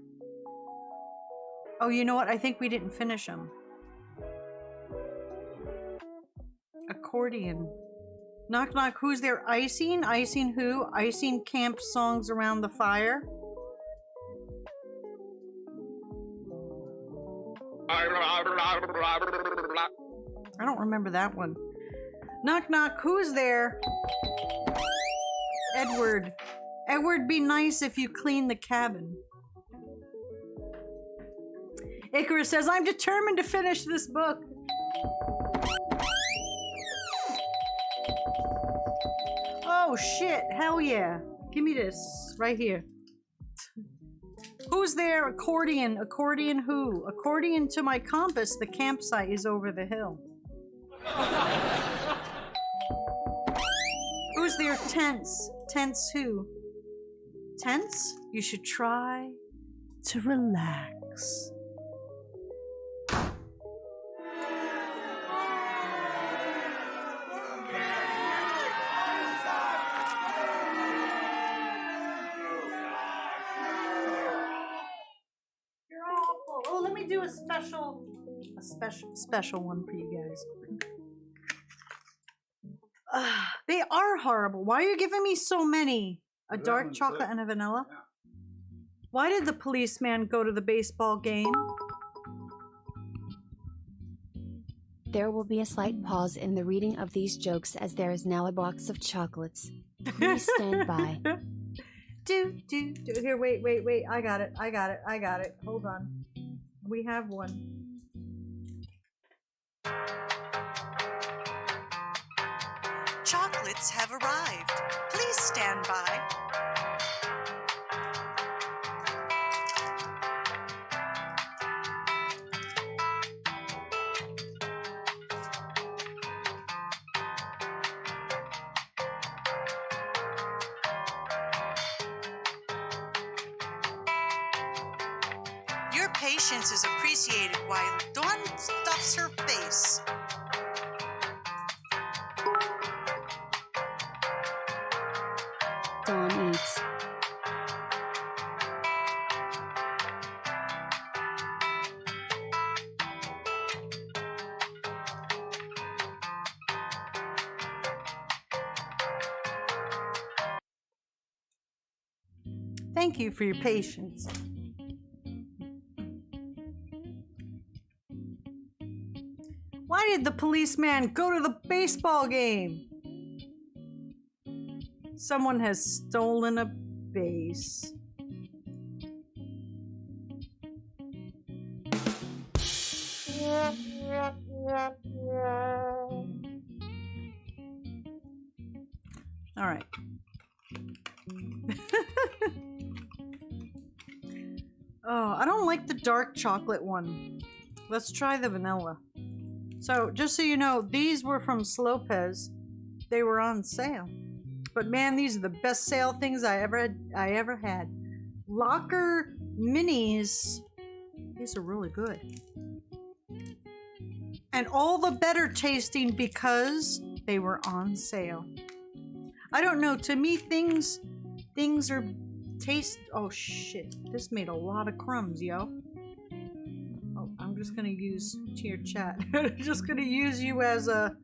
Oh, you know what? I think we didn't finish them. Accordion. Knock knock, who's there? Icing? Icing who? Icing camp songs around the fire? I don't remember that one. Knock knock, who's there? Edward. Edward, be nice if you clean the cabin. Icarus says, I'm determined to finish this book. Oh shit, hell yeah. Give me this, right here. Who's there? Accordion. Accordion who? Accordion to my compass, the campsite is over the hill. Who's there? Tense. Tense who? Tense? You should try to relax. Oh, let me do a special one for you guys. They are horrible. Why are you giving me so many? A dark chocolate and a vanilla? Yeah. Why did the policeman go to the baseball game? There will be a slight pause in the reading of these jokes as there is now a box of chocolates. Please stand by. Do. Here, wait. I got it. Hold on. We have one. Chocolates have arrived. Please stand by. Your patience is appreciated while Dawn stuffs her face. Dawn eats. Thank you for your patience. Why did the policeman go to the baseball game? Someone has stolen a base. All right. Oh, I don't like the dark chocolate one. Let's try the vanilla. So, just so you know, these were from Slopez. They were on sale. But man, these are the best sale things I ever had. Locker Minis. These are really good. And all the better tasting because they were on sale. I don't know, to me things are taste. Oh shit, this made a lot of crumbs, yo. Oh, I'm just gonna use cheer chat. I'm just gonna use you as a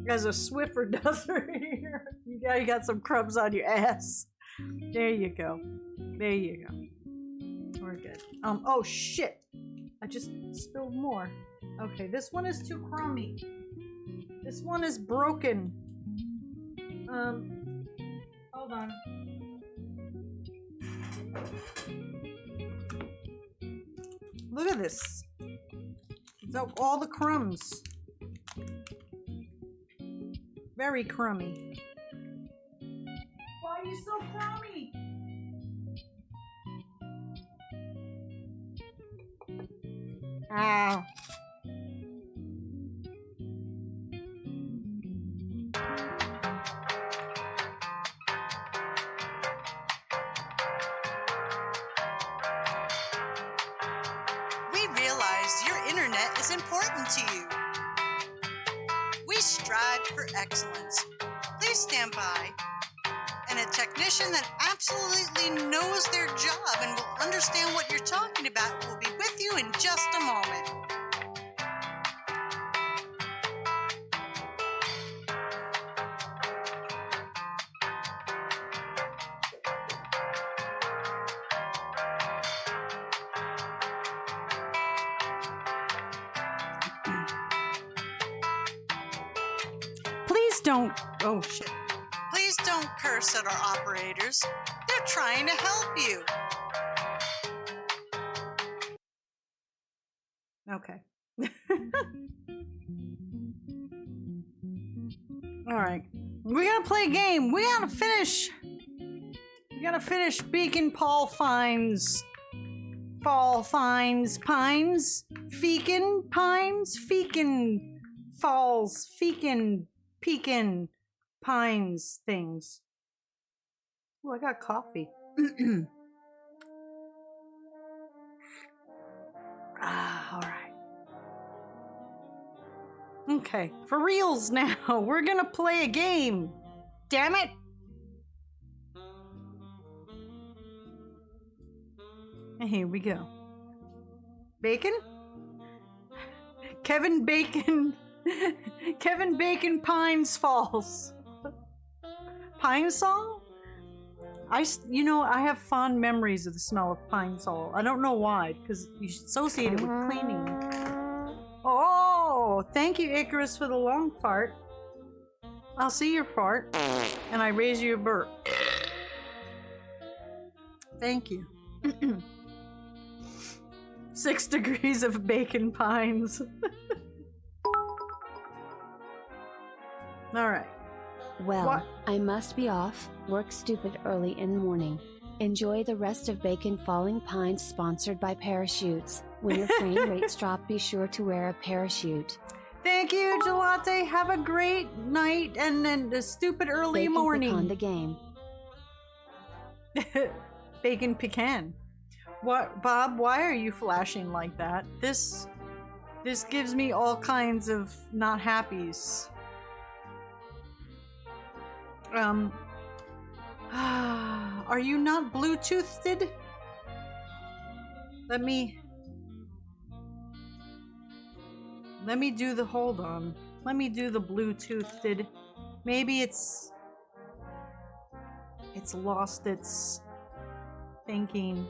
Swiffer does right here. You got some crumbs on your ass. There you go. There you go. We're good. Oh shit. I just spilled more. Okay, this one is too crummy. This one is broken. Hold on. Look at this. All the crumbs. Very crummy. Why are you so crummy? Ow. We realize your internet is important to you. We strive for excellence. Please stand by. And a technician that absolutely knows their job and will understand what you're talking about will be with you in just a moment. Please don't. Oh shit. Please don't curse at our operators. They're trying to help you. Okay. All right. We gotta play a game. We gotta finish. We gotta finish Beacon Paul Fines. Fall Fines Pines. Feekin Pines. Feekin Falls. Feekin Pekin Pines things. Oh, I got coffee. All right. Okay, for reals now. We're gonna play a game. Damn it. And here we go. Bacon? Kevin Bacon. Kevin Bacon Pines Falls. Pine Sol? I have fond memories of the smell of Pine Sol. I don't know why, because you associate it with cleaning. Oh, thank you, Icarus, for the long fart. I'll see your fart, and I raise you a burp. Thank you. 6 degrees of bacon pines. All right. Well, What? I must be off, work stupid early in the morning. Enjoy the rest of Bacon Falling Pines, sponsored by Parachutes. When your frame rates drop, be sure to wear a parachute. Thank you, Gelate. Have a great night and then a stupid early Bacon morning. Pecan the game. Bacon pecan. What, Bob? Why are you flashing like that? This gives me all kinds of not happies. Are you not Bluetoothed? Let me do the, hold on. Let me do the Bluetoothed. Maybe it's lost its thinking.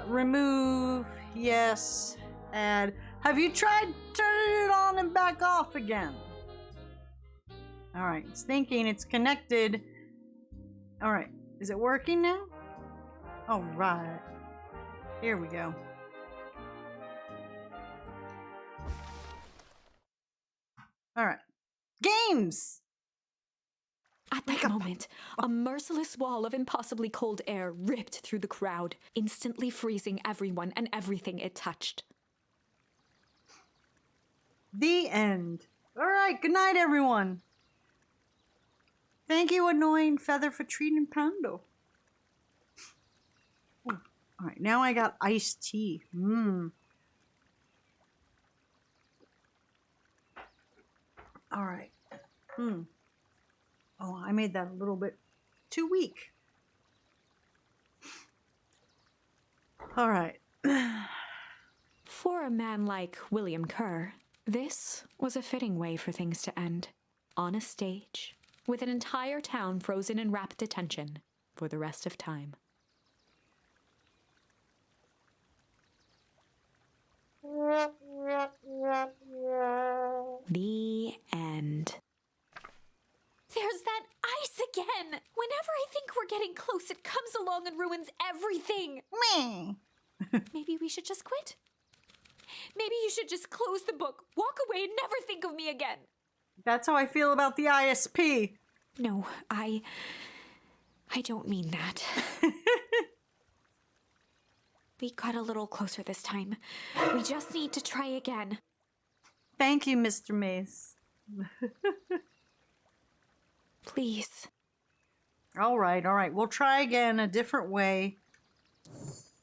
Remove, yes, add. Have you tried turning it on and back off again? Alright, it's thinking, it's connected. Alright, is it working now? Alright. Here we go. All right. Games! At that moment, a merciless wall of impossibly cold air ripped through the crowd, instantly freezing everyone and everything it touched. The end. All right. Good night, everyone. Thank you, Annoying Feather, for treating Pando. Ooh. All right. Now I got iced tea. All right. Oh, I made that a little bit too weak. All right. For a man like William Kerr, this was a fitting way for things to end. On a stage, with an entire town frozen in rapt attention for the rest of time. The end. There's that ice again! Whenever I think we're getting close, it comes along and ruins everything! Meh. Maybe we should just quit? Maybe you should just close the book, walk away, and never think of me again. That's how I feel about the ISP. No, I don't mean that. We got a little closer this time. We just need to try again. Thank you, Mr. Mace. Please. All right. We'll try again a different way.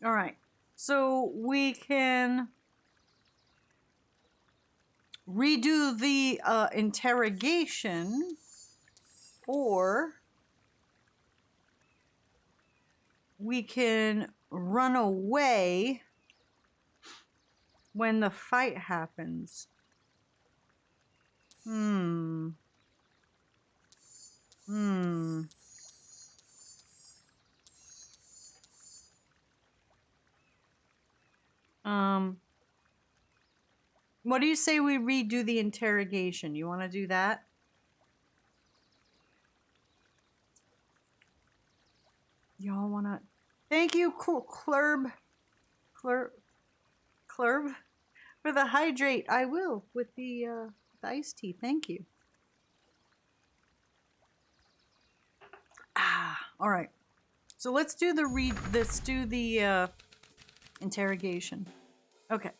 All right. So we can redo the interrogation, or we can run away when the fight happens. What do you say we redo the interrogation? You want to do that? Y'all want to... Thank you, Clurb, for the hydrate. I will, with the iced tea. Thank you. All right. So let's do the interrogation. Okay.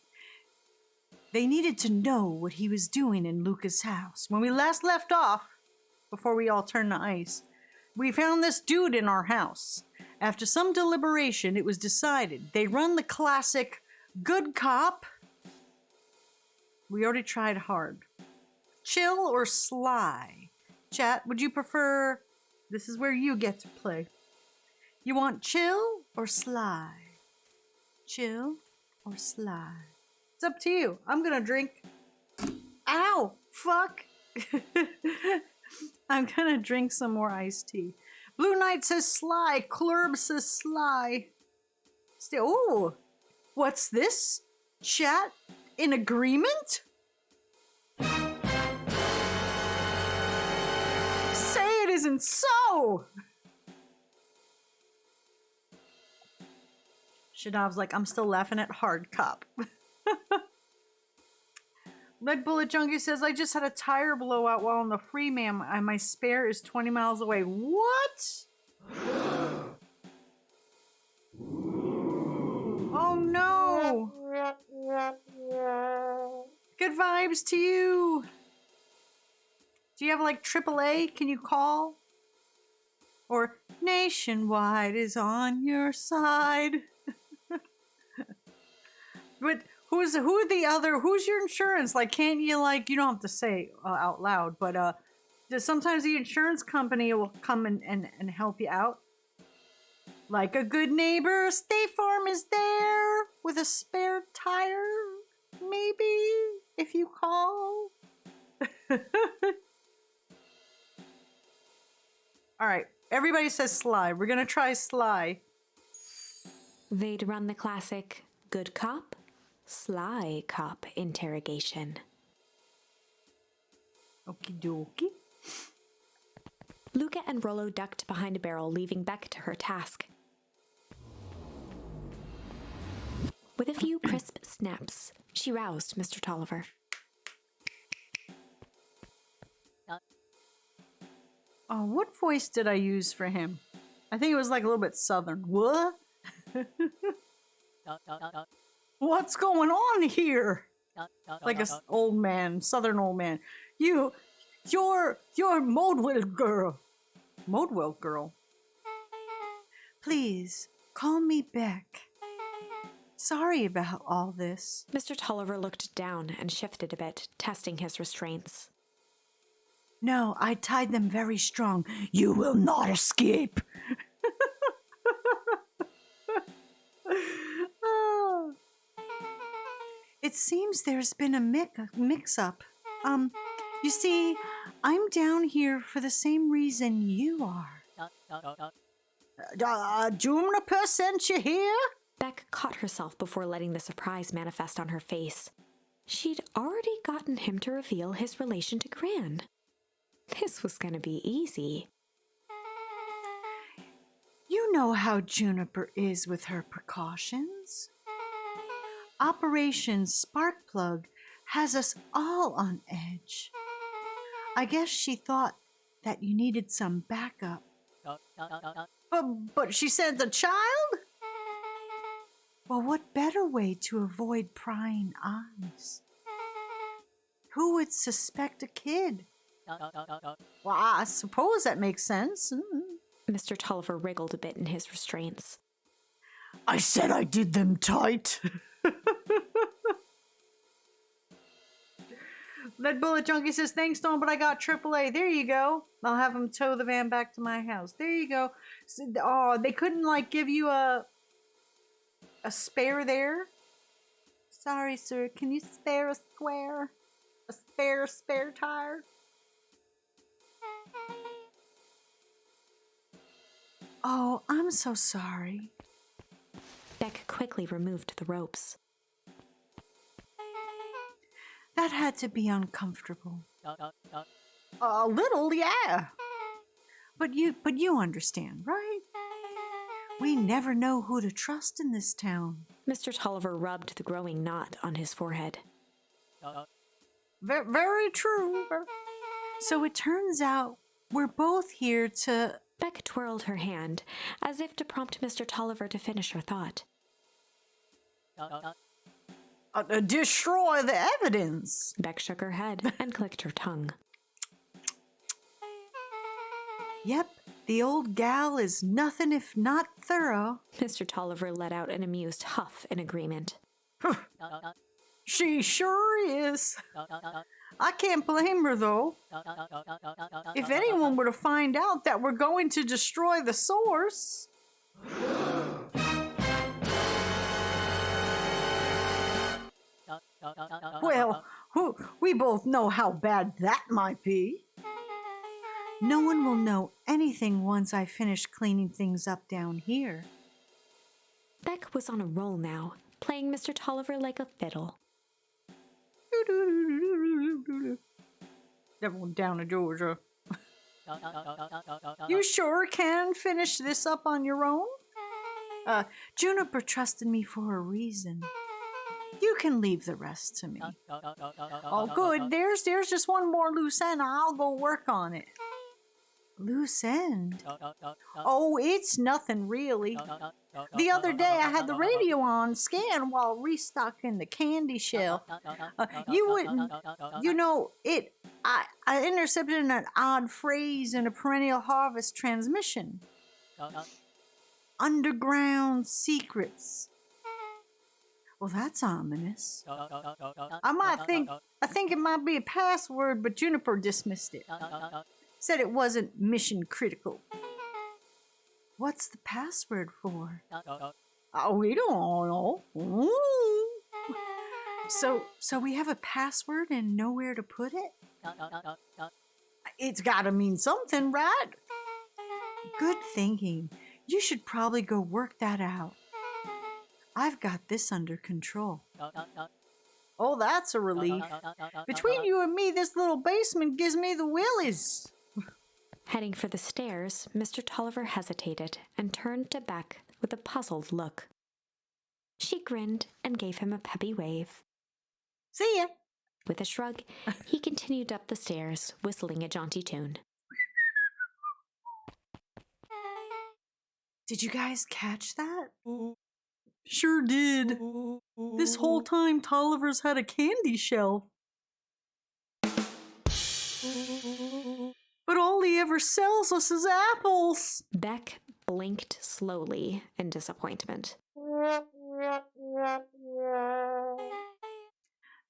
They needed to know what he was doing in Luca's house. When we last left off, before we all turned to ice, we found this dude in our house. After some deliberation, it was decided they'd run the classic good cop. We already tried hard. Chill or sly? Chat, would you prefer... This is where you get to play. You want chill or sly? Chill or sly? It's up to you. I'm gonna drink... Ow! Fuck! I'm gonna drink some more iced tea. Blue Knight says sly. Clurb says sly. Still, ooh! What's this? Chat? In agreement? Say it isn't so! Shadav's like, I'm still laughing at Hard Cop. Red Bullet Junkie says, I just had a tire blowout while on the Freeman and my spare is 20 miles away. What? Oh no! Good vibes to you! Do you have like AAA? Can you call? Or Nationwide is on your side. But who's your insurance? Like, can't you, like, you don't have to say out loud, but sometimes the insurance company will come and help you out. Like a good neighbor, State Farm is there with a spare tire, maybe, if you call. All right, everybody says sly. We're gonna try sly. They'd run the classic good cop, sly cop interrogation. Okie dokie. Luca and Rollo ducked behind a barrel, leaving Beck to her task. With a few crisp snaps, she roused Mr. Tolliver. Oh, what voice did I use for him? I think it was like a little bit southern. What? What's going on here? Like a old man, southern old man. You're Modwell girl. Modwell girl. Please, call me Beck. Sorry about all this. Mr. Tolliver looked down and shifted a bit, testing his restraints. No, I tied them very strong. You will not escape. Oh. It seems there's been a mix-up. You see, I'm down here for the same reason you are. Juniper sent you here? Beck caught herself before letting the surprise manifest on her face. She'd already gotten him to reveal his relation to Gran. This was going to be easy. You know how Juniper is with her precautions. Operation Sparkplug has us all on edge. I guess she thought that you needed some backup. But she sent a child? Well, what better way to avoid prying eyes? Who would suspect a kid? Well, I suppose that makes sense. Mr. Tolliver wriggled a bit in his restraints. I said I did them tight. Lead Bullet Junkie says, thanks, Dawn, but I got AAA. There you go. I'll have them tow the van back to my house. There you go. Oh, they couldn't, like, give you a spare there? Sorry, sir. Can you spare a square? A spare tire? Oh, I'm so sorry. Beck quickly removed the ropes. That had to be uncomfortable. A little, yeah. But you understand, right? We never know who to trust in this town. Mr. Tolliver rubbed the growing knot on his forehead. Very true. So it turns out we're both here to... Beck twirled her hand, as if to prompt Mr. Tolliver to finish her thought. Destroy the evidence. Beck shook her head and clicked her tongue. Yep, the old gal is nothing if not thorough. Mr. Tolliver let out an amused huff in agreement. She sure is. I can't blame her, though. If anyone were to find out that we're going to destroy the source... Well, we both know how bad that might be. No one will know anything once I finish cleaning things up down here. Beck was on a roll now, playing Mr. Tolliver like a fiddle. Everyone down to Georgia. You sure can finish this up on your own? Juniper trusted me for a reason. You can leave the rest to me. Oh, good. There's just one more loose end. I'll go work on it. Loose end? Oh, it's nothing really. The other day I had the radio on scan while restocking the candy shell. You wouldn't, you know, I intercepted an odd phrase in a Perennial Harvest transmission. Underground secrets. Well, that's ominous. I think it might be a password, but Juniper dismissed it. Said it wasn't mission critical. What's the password for? Oh, we don't know. Ooh. So we have a password and nowhere to put it? It's gotta mean something, right? Good thinking. You should probably go work that out. I've got this under control. Oh, that's a relief. Between you and me, this little basement gives me the willies. Heading for the stairs, Mr. Tolliver hesitated and turned to Beck with a puzzled look. She grinned and gave him a peppy wave. See ya. With a shrug, he continued up the stairs, whistling a jaunty tune. Did you guys catch that? Sure did. This whole time, Tolliver's had a candy shelf. But all he ever sells us is apples. Beck blinked slowly in disappointment.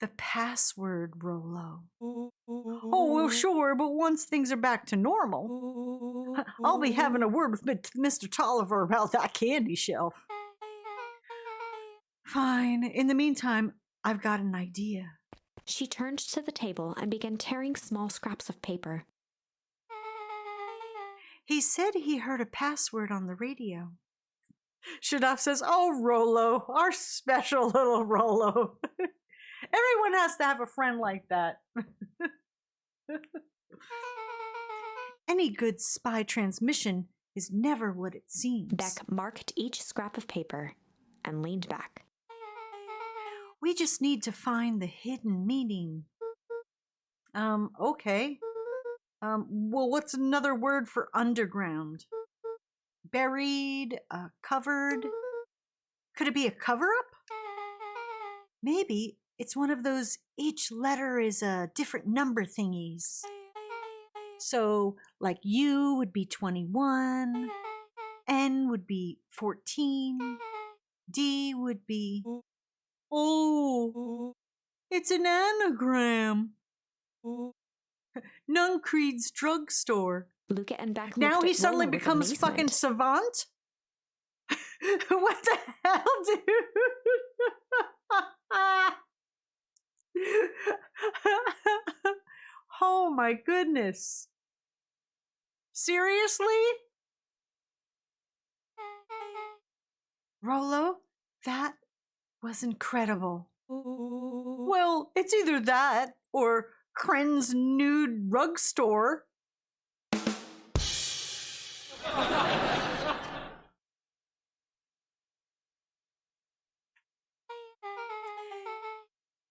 The password, Rolo. Oh, well, sure, but once things are back to normal, I'll be having a word with Mr. Tolliver about that candy shelf. Fine. In the meantime, I've got an idea. She turned to the table and began tearing small scraps of paper. He said he heard a password on the radio. Shadaf says, "Oh, Rolo, our special little Rolo." Everyone has to have a friend like that. Any good spy transmission is never what it seems. Beck marked each scrap of paper and leaned back. We just need to find the hidden meaning. Okay. Well, what's another word for underground? Buried, covered. Could it be a cover-up? Maybe it's one of those each letter is a different number thingies. So, like U would be 21, N would be 14, D would be... Oh, it's an anagram. Nuncreed's drugstore. Luca and Beck Now looked he at suddenly Rolo with becomes amazement. fucking savant? What the hell, dude? Oh my goodness. Seriously? Rolo, that was incredible. Well, it's either that or Kren's nude rug store.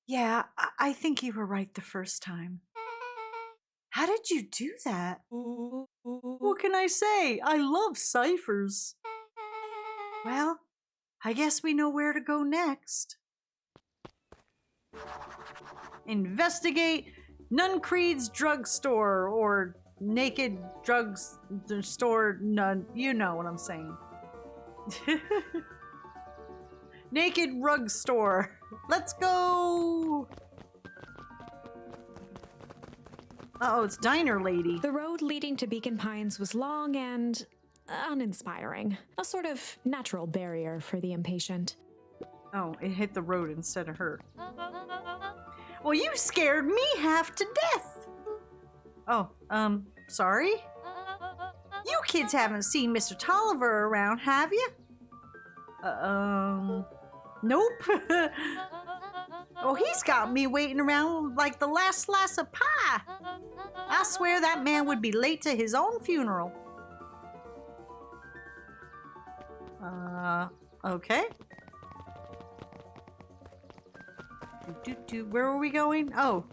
Yeah, I think you were right the first time. How did you do that? What can I say? I love ciphers. Well, I guess we know where to go next. Investigate Nuncreed's drugstore or Naked Drugs Store. None, you know what I'm saying. Naked Rug Store. Let's go. Uh-oh, it's Diner Lady. The road leading to Beacon Pines was long and uninspiring, a sort of natural barrier for the impatient. Oh, it hit the road instead of her. Well, you scared me half to death. Oh, sorry? You kids haven't seen Mr. Tolliver around, have you? Nope. Oh, he's got me waiting around like the last slice of pie. I swear that man would be late to his own funeral. Okay. Where are we going? Oh,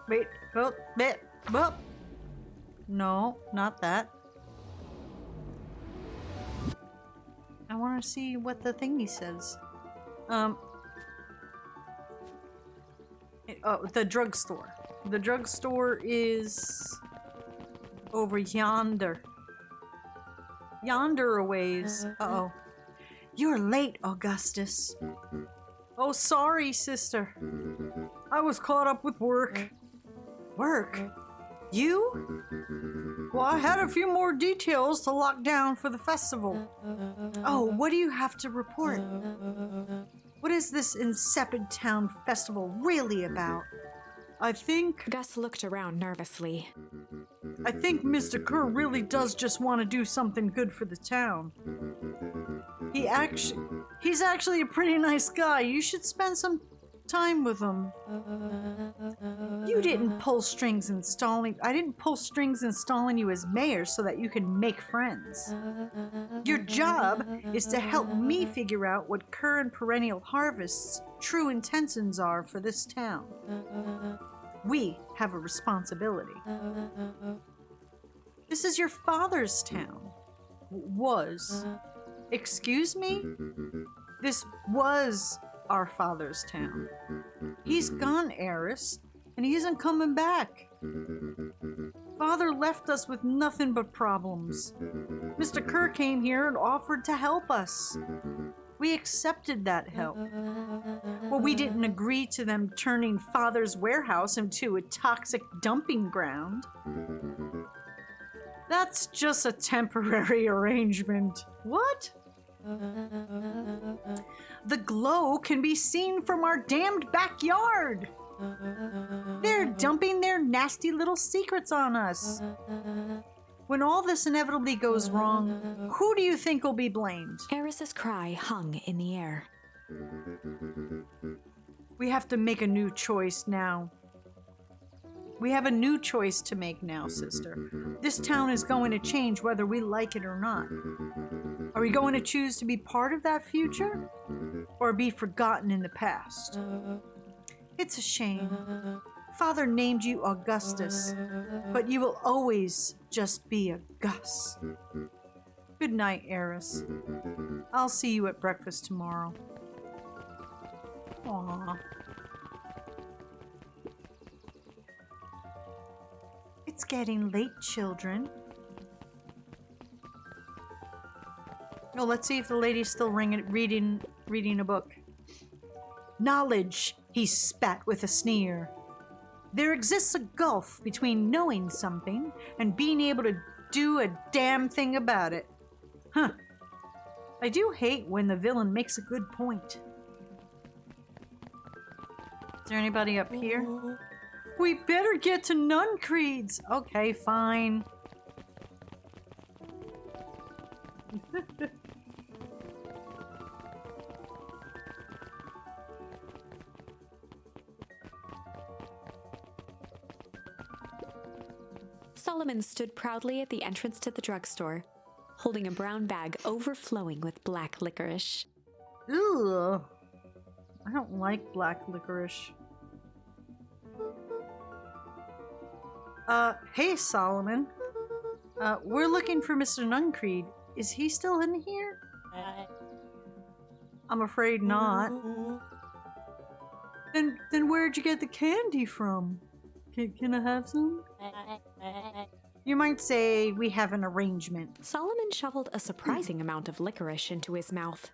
wait, oh, no, not that. I want to see what the thingy says. The drugstore. The drugstore is over yonder. Yonder a ways. Uh-oh. You're late, Augustus. Oh, sorry, sister. I was caught up with work. Work? You? Well, I had a few more details to lock down for the festival. Oh, what do you have to report? What is this Insipid Town Festival really about? I think Gus looked around nervously. Mr. Kerr really does just want to do something good for the town. He's actually a pretty nice guy. You should spend some time with him. You didn't pull strings installing. I didn't pull strings installing you as mayor so that you can make friends. Your job is to help me figure out what Kerr and Perennial Harvest's true intentions are for this town. We have a responsibility. This is your father's town. Was. Excuse me? This was our father's town. He's gone, Eris, and he isn't coming back. Father left us with nothing but problems. Mr. Kerr came here and offered to help us. We accepted that help. Well, we didn't agree to them turning Father's warehouse into a toxic dumping ground. That's just a temporary arrangement. What? The glow can be seen from our damned backyard. They're dumping their nasty little secrets on us. When all this inevitably goes wrong, who do you think will be blamed? Eris's cry hung in the air. We have to make a new choice now. We have a new choice to make now, sister. This town is going to change whether we like it or not. Are we going to choose to be part of that future or be forgotten in the past? It's a shame. Father named you Augustus, but you will always just be a Gus. Good night, Eris. I'll see you at breakfast tomorrow. Aww. It's getting late, children. Oh, let's see if the lady's still reading a book. Knowledge, he spat with a sneer. There exists a gulf between knowing something and being able to do a damn thing about it. Huh. I do hate when the villain makes a good point. Is there anybody up here? We better get to Nuncreed's. Okay, fine. Solomon stood proudly at the entrance to the drugstore, holding a brown bag overflowing with black licorice. Ugh. I don't like black licorice. Hey, Solomon. We're looking for Mr. Nuncreed. Is he still in here? I'm afraid not. Then where'd you get the candy from? Can I have some? You might say we have an arrangement. Solomon shoveled a surprising amount of licorice into his mouth.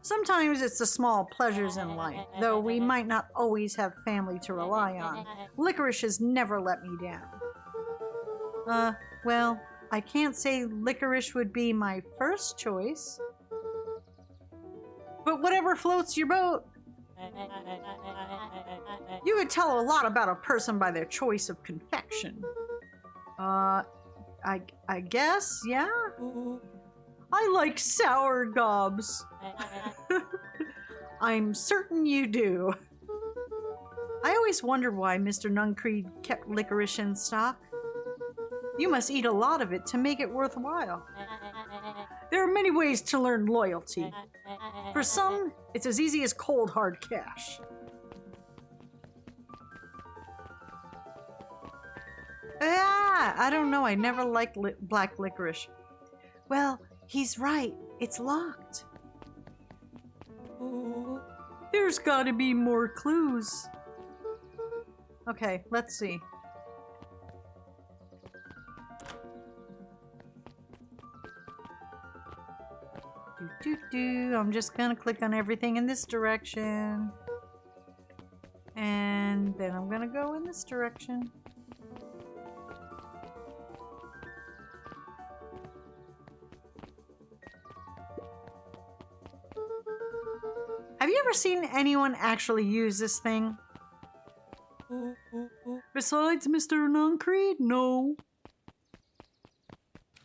Sometimes it's the small pleasures in life, though we might not always have family to rely on. Licorice has never let me down. Well, I can't say licorice would be my first choice. But whatever floats your boat. You could tell a lot about a person by their choice of confection. I guess, yeah? I like sour gobs. I'm certain you do. I always wondered why Mr. Nuncreed kept licorice in stock. You must eat a lot of it to make it worthwhile. There are many ways to learn loyalty. For some, it's as easy as cold hard cash. I don't know. I never liked black licorice. Well, he's right. It's locked. There's gotta be more clues. Okay, let's see. I'm just gonna click on everything in this direction. And then I'm gonna go in this direction. Have you ever seen anyone actually use this thing? Besides Mr. Nuncreed? No.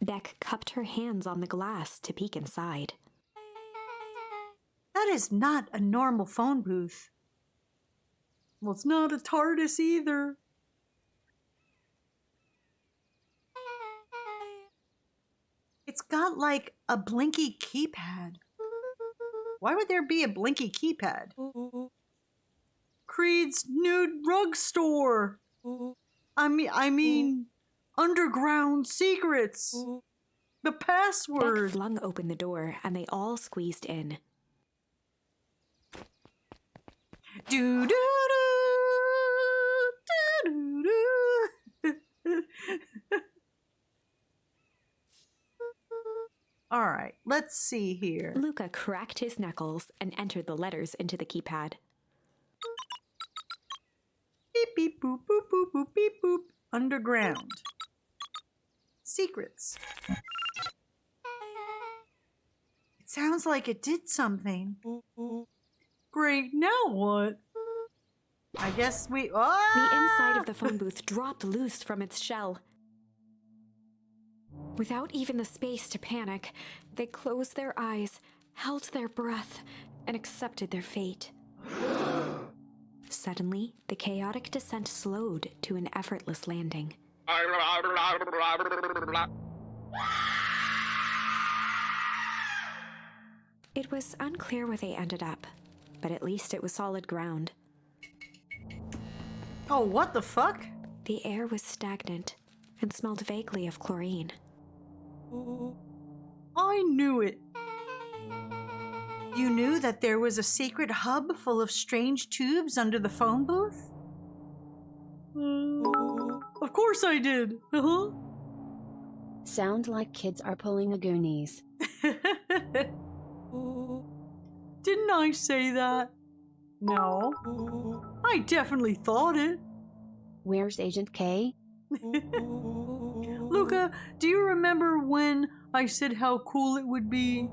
Beck cupped her hands on the glass to peek inside. That is not a normal phone booth. Well, it's not a TARDIS either. It's got like a blinky keypad. Why would there be a blinky keypad? Creed's nude rug store. I mean, underground secrets. The Beck password. flung open the door and they all squeezed in. Do do do do do. All right, let's see here. Luca cracked his knuckles and entered the letters into the keypad. Beep beep boop boop boop boop beep boop. Underground. Secrets. It sounds like it did something. Great, now what? I guess we. Ah! The inside of the phone booth dropped loose from its shell. Without even the space to panic, they closed their eyes, held their breath, and accepted their fate. Suddenly, the chaotic descent slowed to an effortless landing. It was unclear where they ended up, but at least it was solid ground. Oh, what the fuck? The air was stagnant and smelled vaguely of chlorine. I knew it. You knew that there was a secret hub full of strange tubes under the phone booth? Of course I did. Uh-huh. Sound like kids are pulling a Goonies. Didn't I say that? No. I definitely thought it. Where's Agent K? Luca, do you remember when I said how cool it would be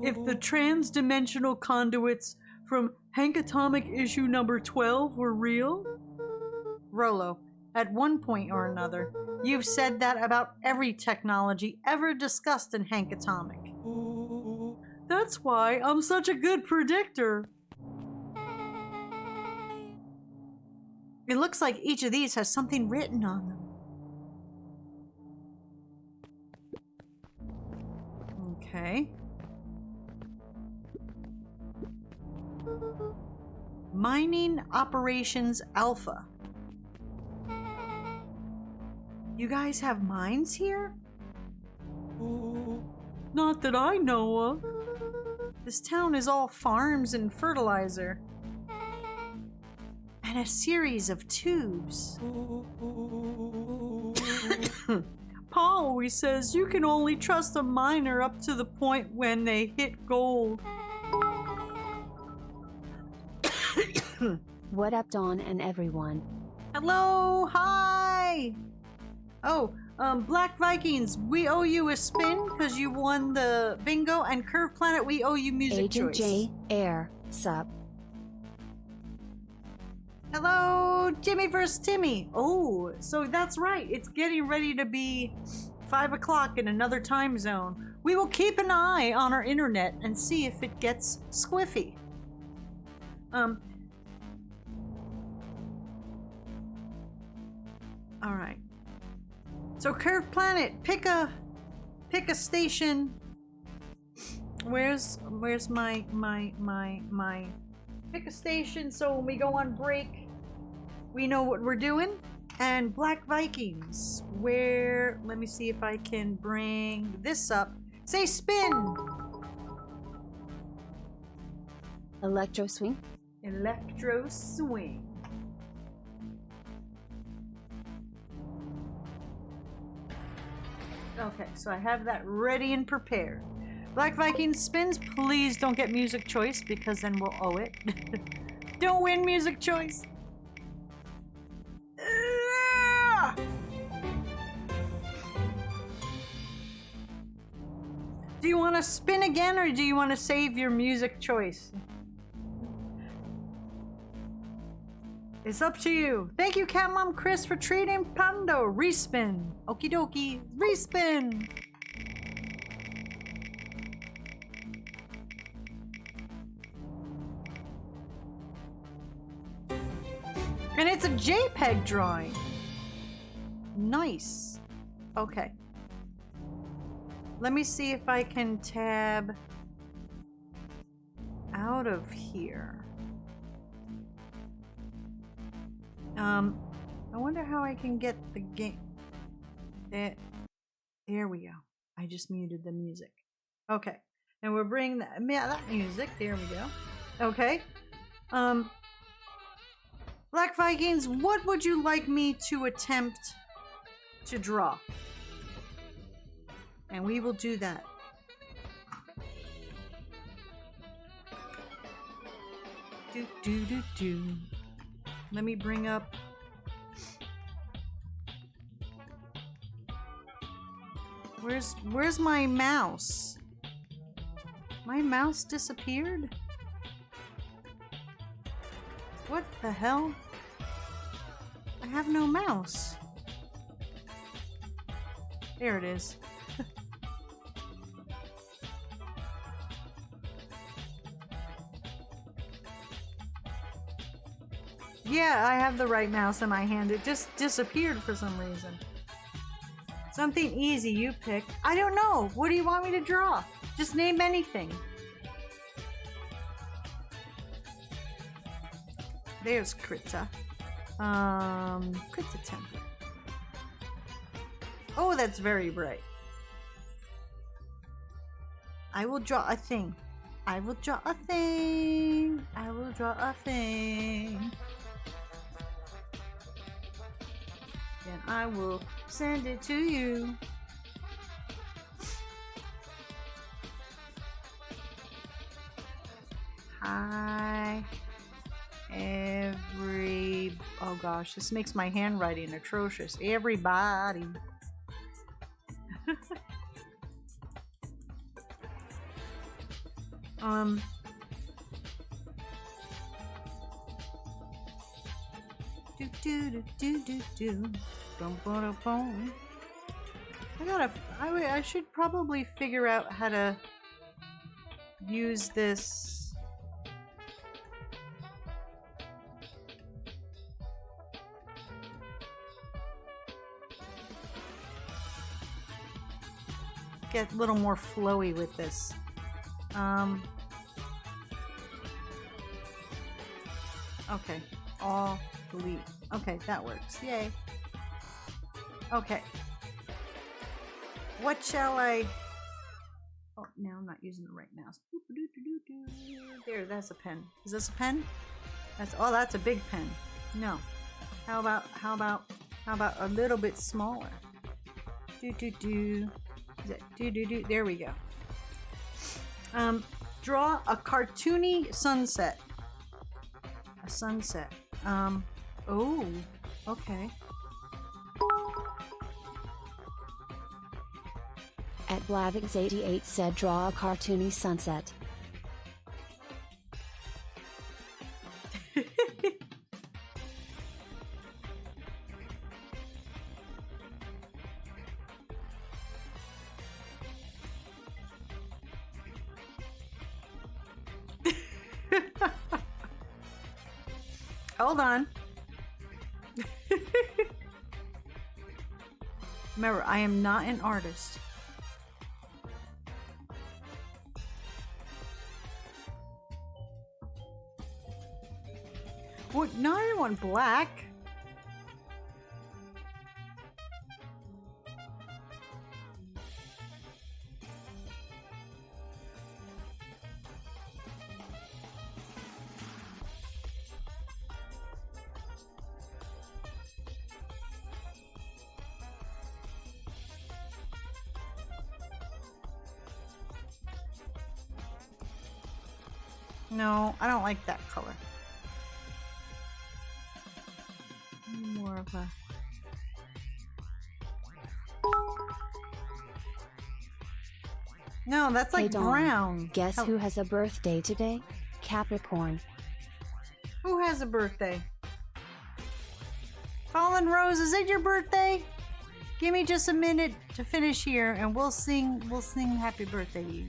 if the trans-dimensional conduits from Hank Atomic issue number 12 were real? Rolo, at one point or another, you've said that about every technology ever discussed in Hank Atomic. That's why I'm such a good predictor. It looks like each of these has something written on them. Okay. Mining Operations Alpha. You guys have mines here? Not that I know of. This town is all farms and fertilizer. And a series of tubes. Pa always says you can only trust a miner up to the point when they hit gold. What up, Dawn and everyone? Hello, hi. Oh, Black Vikings, we owe you a spin because you won the bingo, and Curve Planet, we owe you music Agent choice. J, Air, sup? Hello, Jimmy vs. Timmy. Oh, so that's right. It's getting ready to be 5 o'clock in another time zone. We will keep an eye on our internet and see if it gets squiffy. All right. So Curve Planet, pick a station. Where's my pick a station so when we go on break, we know what we're doing. And Black Vikings, where, let me see if I can bring this up. Say spin. Electro Swing? Electro Swing. Okay, so I have that ready and prepared. Black Viking spins, please don't get music choice because then we'll owe it. Don't win music choice. Do you want to spin again or do you want to save your music choice? It's up to you. Thank you, Cat Mom Chris, for treating Pando. Respin. Okie dokie. Respin. And it's a JPEG drawing. Nice. Okay. Let me see if I can tab out of here. I wonder how I can get the game. There we go. I just muted the music. Okay. And we're bringing that music. There we go. Okay. Black Vikings, what would you like me to attempt to draw? And we will do that. Do do do do. Let me bring up. Where's my mouse? My mouse disappeared? What the hell? I have no mouse. There it is. Yeah, I have the right mouse in my hand. It just disappeared for some reason. Something easy you pick. I don't know. What do you want me to draw? Just name anything. There's Krita. Krita template. Oh, that's very bright. I will draw a thing. I will draw a thing. I will draw a thing. Then I will send it to you. Hi, oh gosh, this makes my handwriting atrocious. Everybody. Do. Boom, boom, boom. I should probably figure out how to use this. Get a little more flowy with this. Okay, all delete. Okay, that works. Yay. Okay. What shall I... Oh, now I'm not using the right mouse. There, that's a pen. Is this a pen? That's a big pen. No. How about a little bit smaller? There we go. Draw a cartoony sunset. A sunset. Oh, okay. At Blavix88 said draw a cartoony sunset. Hold on. Remember, I am not an artist. What? No, I didn't want black. No, I don't like that color. More of a... No, that's like Hey, Dawn, brown. Guess Oh, who has a birthday today? Capricorn. who has a birthday? Fallen Rose, is it your birthday? Give me just a minute to finish here and we'll sing happy birthday to you.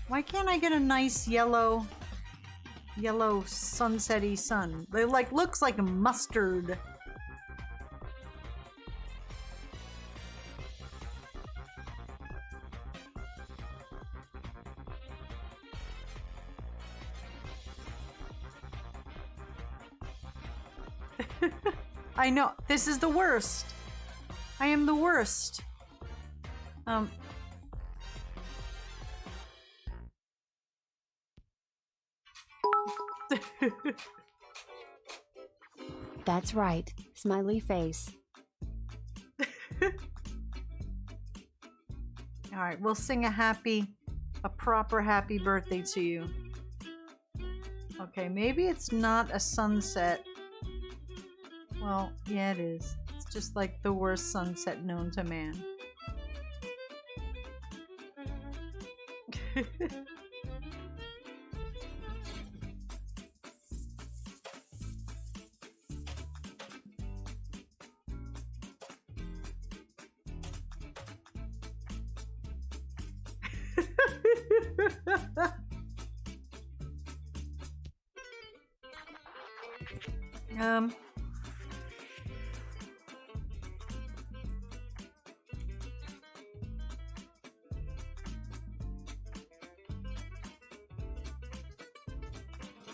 Why can't I get a nice yellow yellow sunsetty sun. It like looks like mustard. I know, this is the worst. I am the worst. That's right, smiley face. All right, we'll sing a proper happy birthday to you. Okay, maybe it's not a sunset. Well, yeah, it is. It's just like the worst sunset known to man.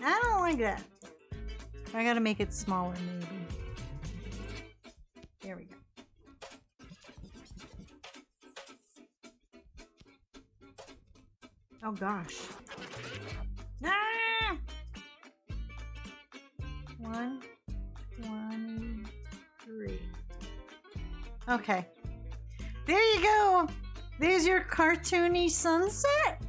I don't like that. I gotta make it smaller, maybe. There we go. Oh gosh. Ah! 123. Okay. There you go. There's your cartoony sunset.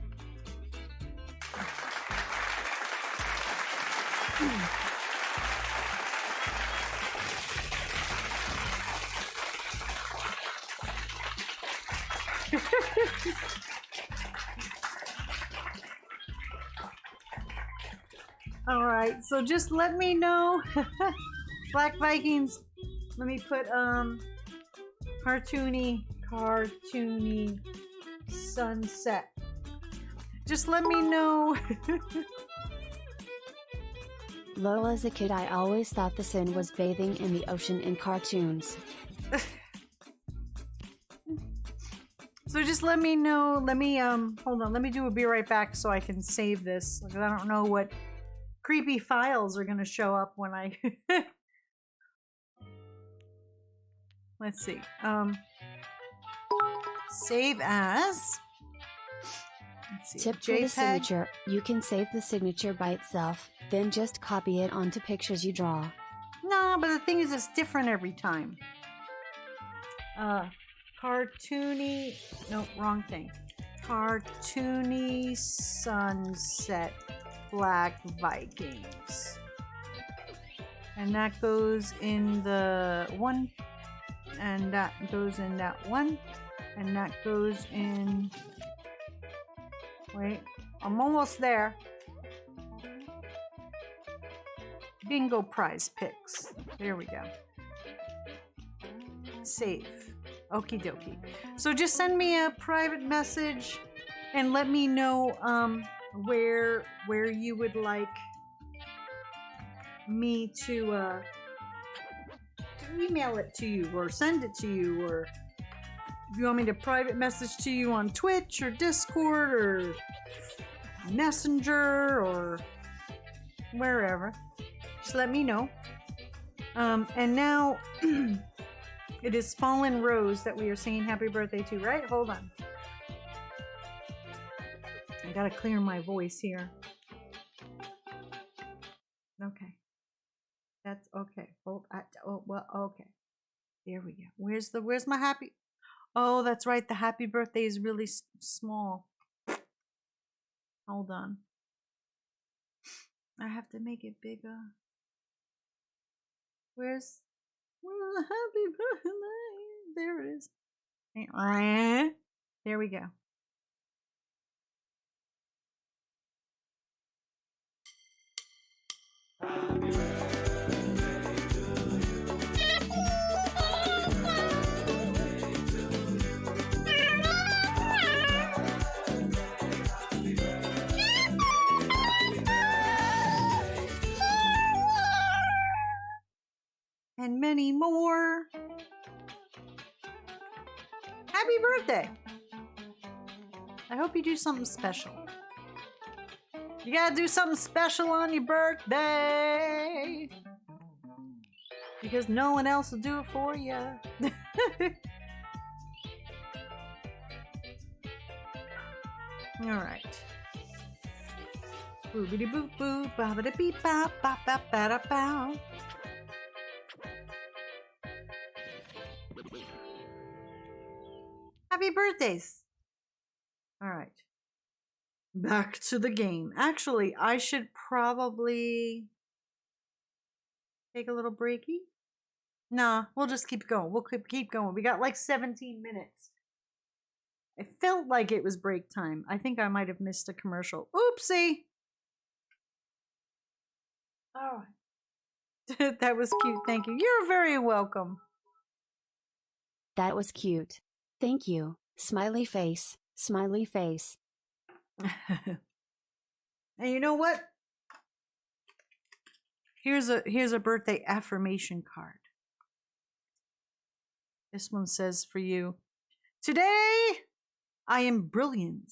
All right, so just let me know. Black Vikings, let me put cartoony sunset. Just let me know. Lol, as a kid I always thought the sun was bathing in the ocean in cartoons. So just let me know. Let me hold on, let me be right back so I can save this, because I don't know what creepy files are gonna show up when I let's see. Save as. Let's see. Tip for the signature: you can save the signature by itself, then just copy it onto pictures you draw. No, but the thing is, it's different every time. Cartoony. No, wrong thing. Cartoony sunset. Black Vikings. And that goes in the one. And that goes in that one. And that goes in. Wait, I'm almost there. Bingo prize picks. There we go. Save. Okie dokie. So just send me a private message and let me know where you would like me to email it to you or send it to you, or if you want me to private message to you on Twitch or Discord or Messenger or wherever. Just let me know. And now it is Fallen Rose that we are singing happy birthday to, right? Hold on. I gotta clear my voice here. Okay. That's okay. Hold. Oh, well, okay. There we go. Where's my happy? Oh, that's right. The happy birthday is really small. Hold on. I have to make it bigger. Where's the happy birthday? There it is. There we go. and many more. Happy birthday! I hope you do something special. You gotta do something special on your birthday! Because no one else will do it for you. Alright. Boobity boop boop, bobbity beep bop, bop bop bada bow. Happy birthdays! Alright. Back to the game. Actually, I should probably take a little breaky. Nah, we'll just keep going. We'll keep going. We got like 17 minutes. I felt like it was break time. I think I might have missed a commercial. Oopsie! Alright. That was cute. Thank you. You're very welcome. That was cute. Thank you. Smiley face. Smiley face. And you know what? Here's a birthday affirmation card. This one says for you, today I am brilliant.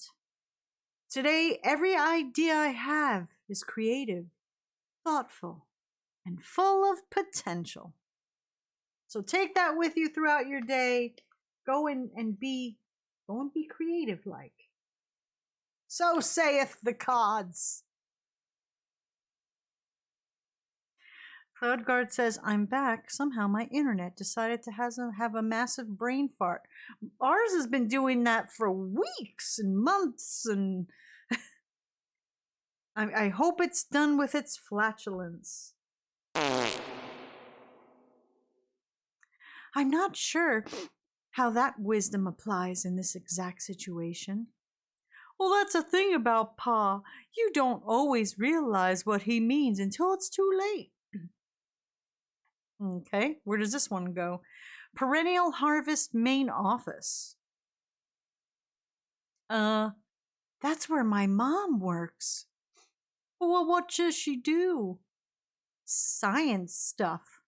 Today every idea I have is creative, thoughtful, and full of potential. So take that with you throughout your day. Go and be creative like. So saith the cards. Cloudguard says, I'm back. Somehow my internet decided to have a massive brain fart. Ours has been doing that for weeks and months, and I hope it's done with its flatulence. I'm not sure how that wisdom applies in this exact situation. Well, that's the thing about Pa. You don't always realize what he means until it's too late. Okay, where does this one go? Perennial Harvest main office. That's where my mom works. Well, what does she do? Science stuff.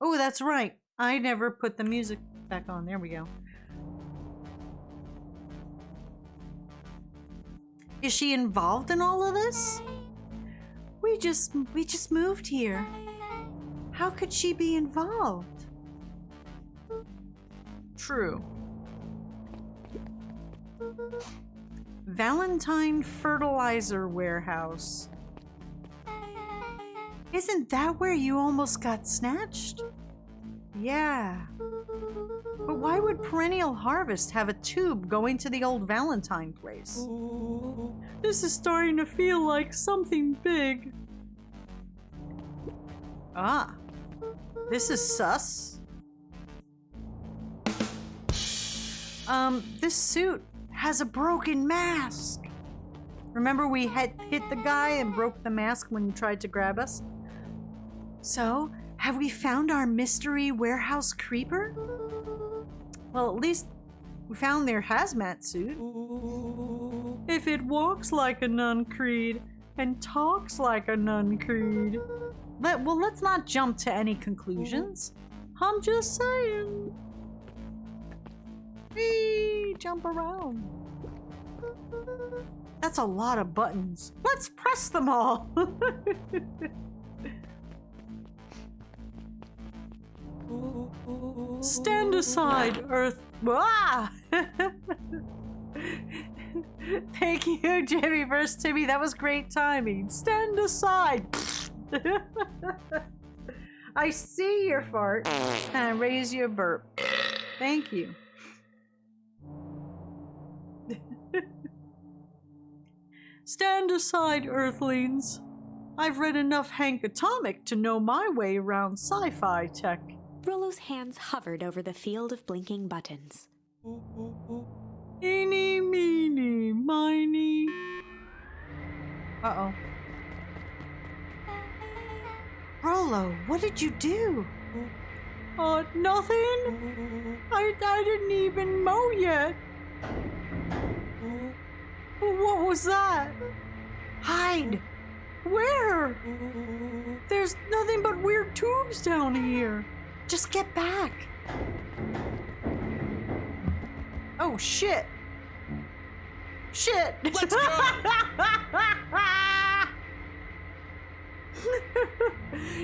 Oh, that's right. I never put the music back on. There we go. Is she involved in all of this? We just moved here. How could she be involved? True. Valentine Fertilizer Warehouse. Isn't that where you almost got snatched? Yeah. But why would Perennial Harvest have a tube going to the old Valentine place? This is starting to feel like something big. Ah. This is sus. This suit has a broken mask. Remember we had hit the guy and broke the mask when he tried to grab us? So, have we found our mystery warehouse creeper? Well, at least we found their hazmat suit. If it walks like a nun creed and talks like a nun creed. Well, let's not jump to any conclusions. I'm just saying. Whee, jump around. That's a lot of buttons. Let's press them all. Stand aside, Earth. Ah! Thank you, Jimmy vs. Timmy. That was great timing. Stand aside. I see your fart and I raise you a burp. Thank you. Stand aside, Earthlings. I've read enough Hank Atomic to know my way around sci-fi tech. Rollo's hands hovered over the field of blinking buttons. Eeny, meeny, miny. Uh-oh. Rollo, what did you do? Nothing. I didn't even mow yet. What was that? Hide! Where? There's nothing but weird tubes down here. Just get back. Oh, shit. Shit. Let's go.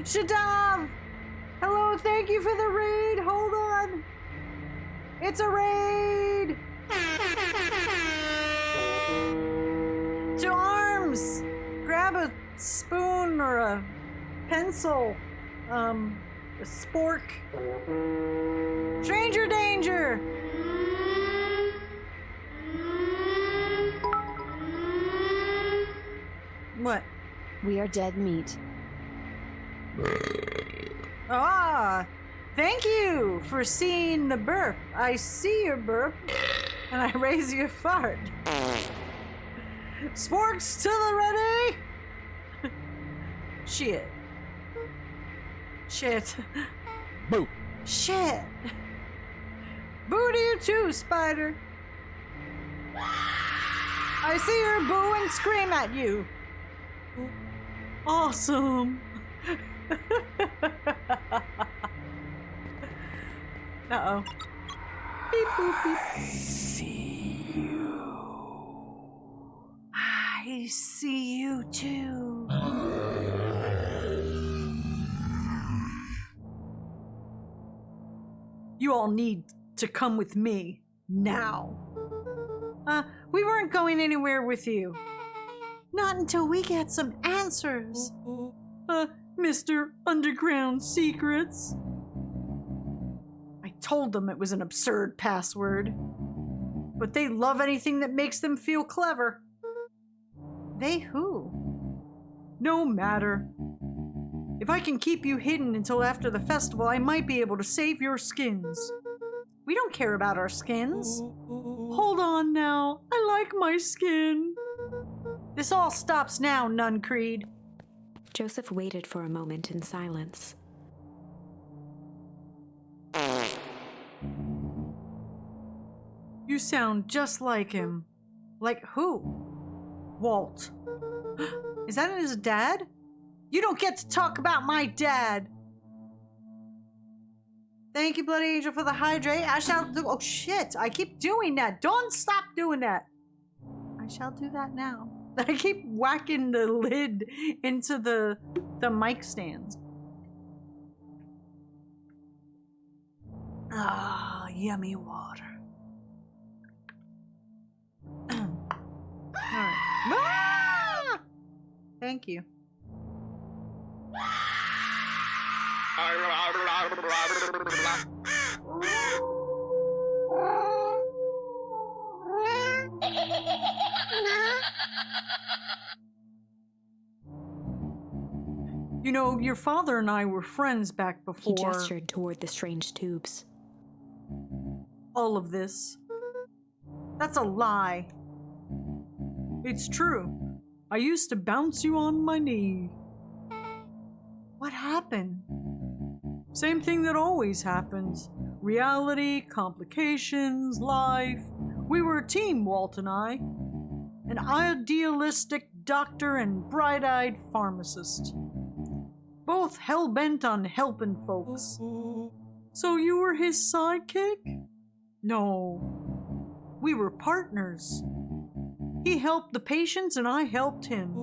Shadav! Hello, thank you for the raid. Hold on. It's a raid. To arms. Grab a spoon or a pencil. A spork. Stranger danger. What? We are dead meat. Ah, thank you for seeing the burp. I see your burp, and I raise your fart. Sporks to the ready. Shit. Shit. Boo. Shit. Boo to you too, Spider. I see her boo and scream at you. Awesome. Uh-oh. Beep boop beep. See you. I see you too. You all need to come with me now. We weren't going anywhere with you. Not until we get some answers. Mr. Underground Secrets. I told them it was an absurd password. But they love anything that makes them feel clever. They who? No matter. If I can keep you hidden until after the festival, I might be able to save your skins. We don't care about our skins. Hold on now. I like my skin. This all stops now, Nun Creed. Joseph waited for a moment in silence. You sound just like him. Like who? Walt. Is that his dad? You don't get to talk about my dad. Thank you, Bloody Angel, for the hydrate. I shall do. Oh shit! I keep doing that. Don't stop doing that. I shall do that now. I keep whacking the lid into the mic stands. Ah, yummy water. All right. Ah! Thank you. You know, your father and I were friends back before. He gestured toward the strange tubes. All of this. That's a lie. It's true. I used to bounce you on my knee. What happened? Same thing that always happens. Reality, complications, life. We were a team, Walt and I. An idealistic doctor and bright-eyed pharmacist. Both hell-bent on helping folks. So you were his sidekick? No. We were partners. He helped the patients and I helped him.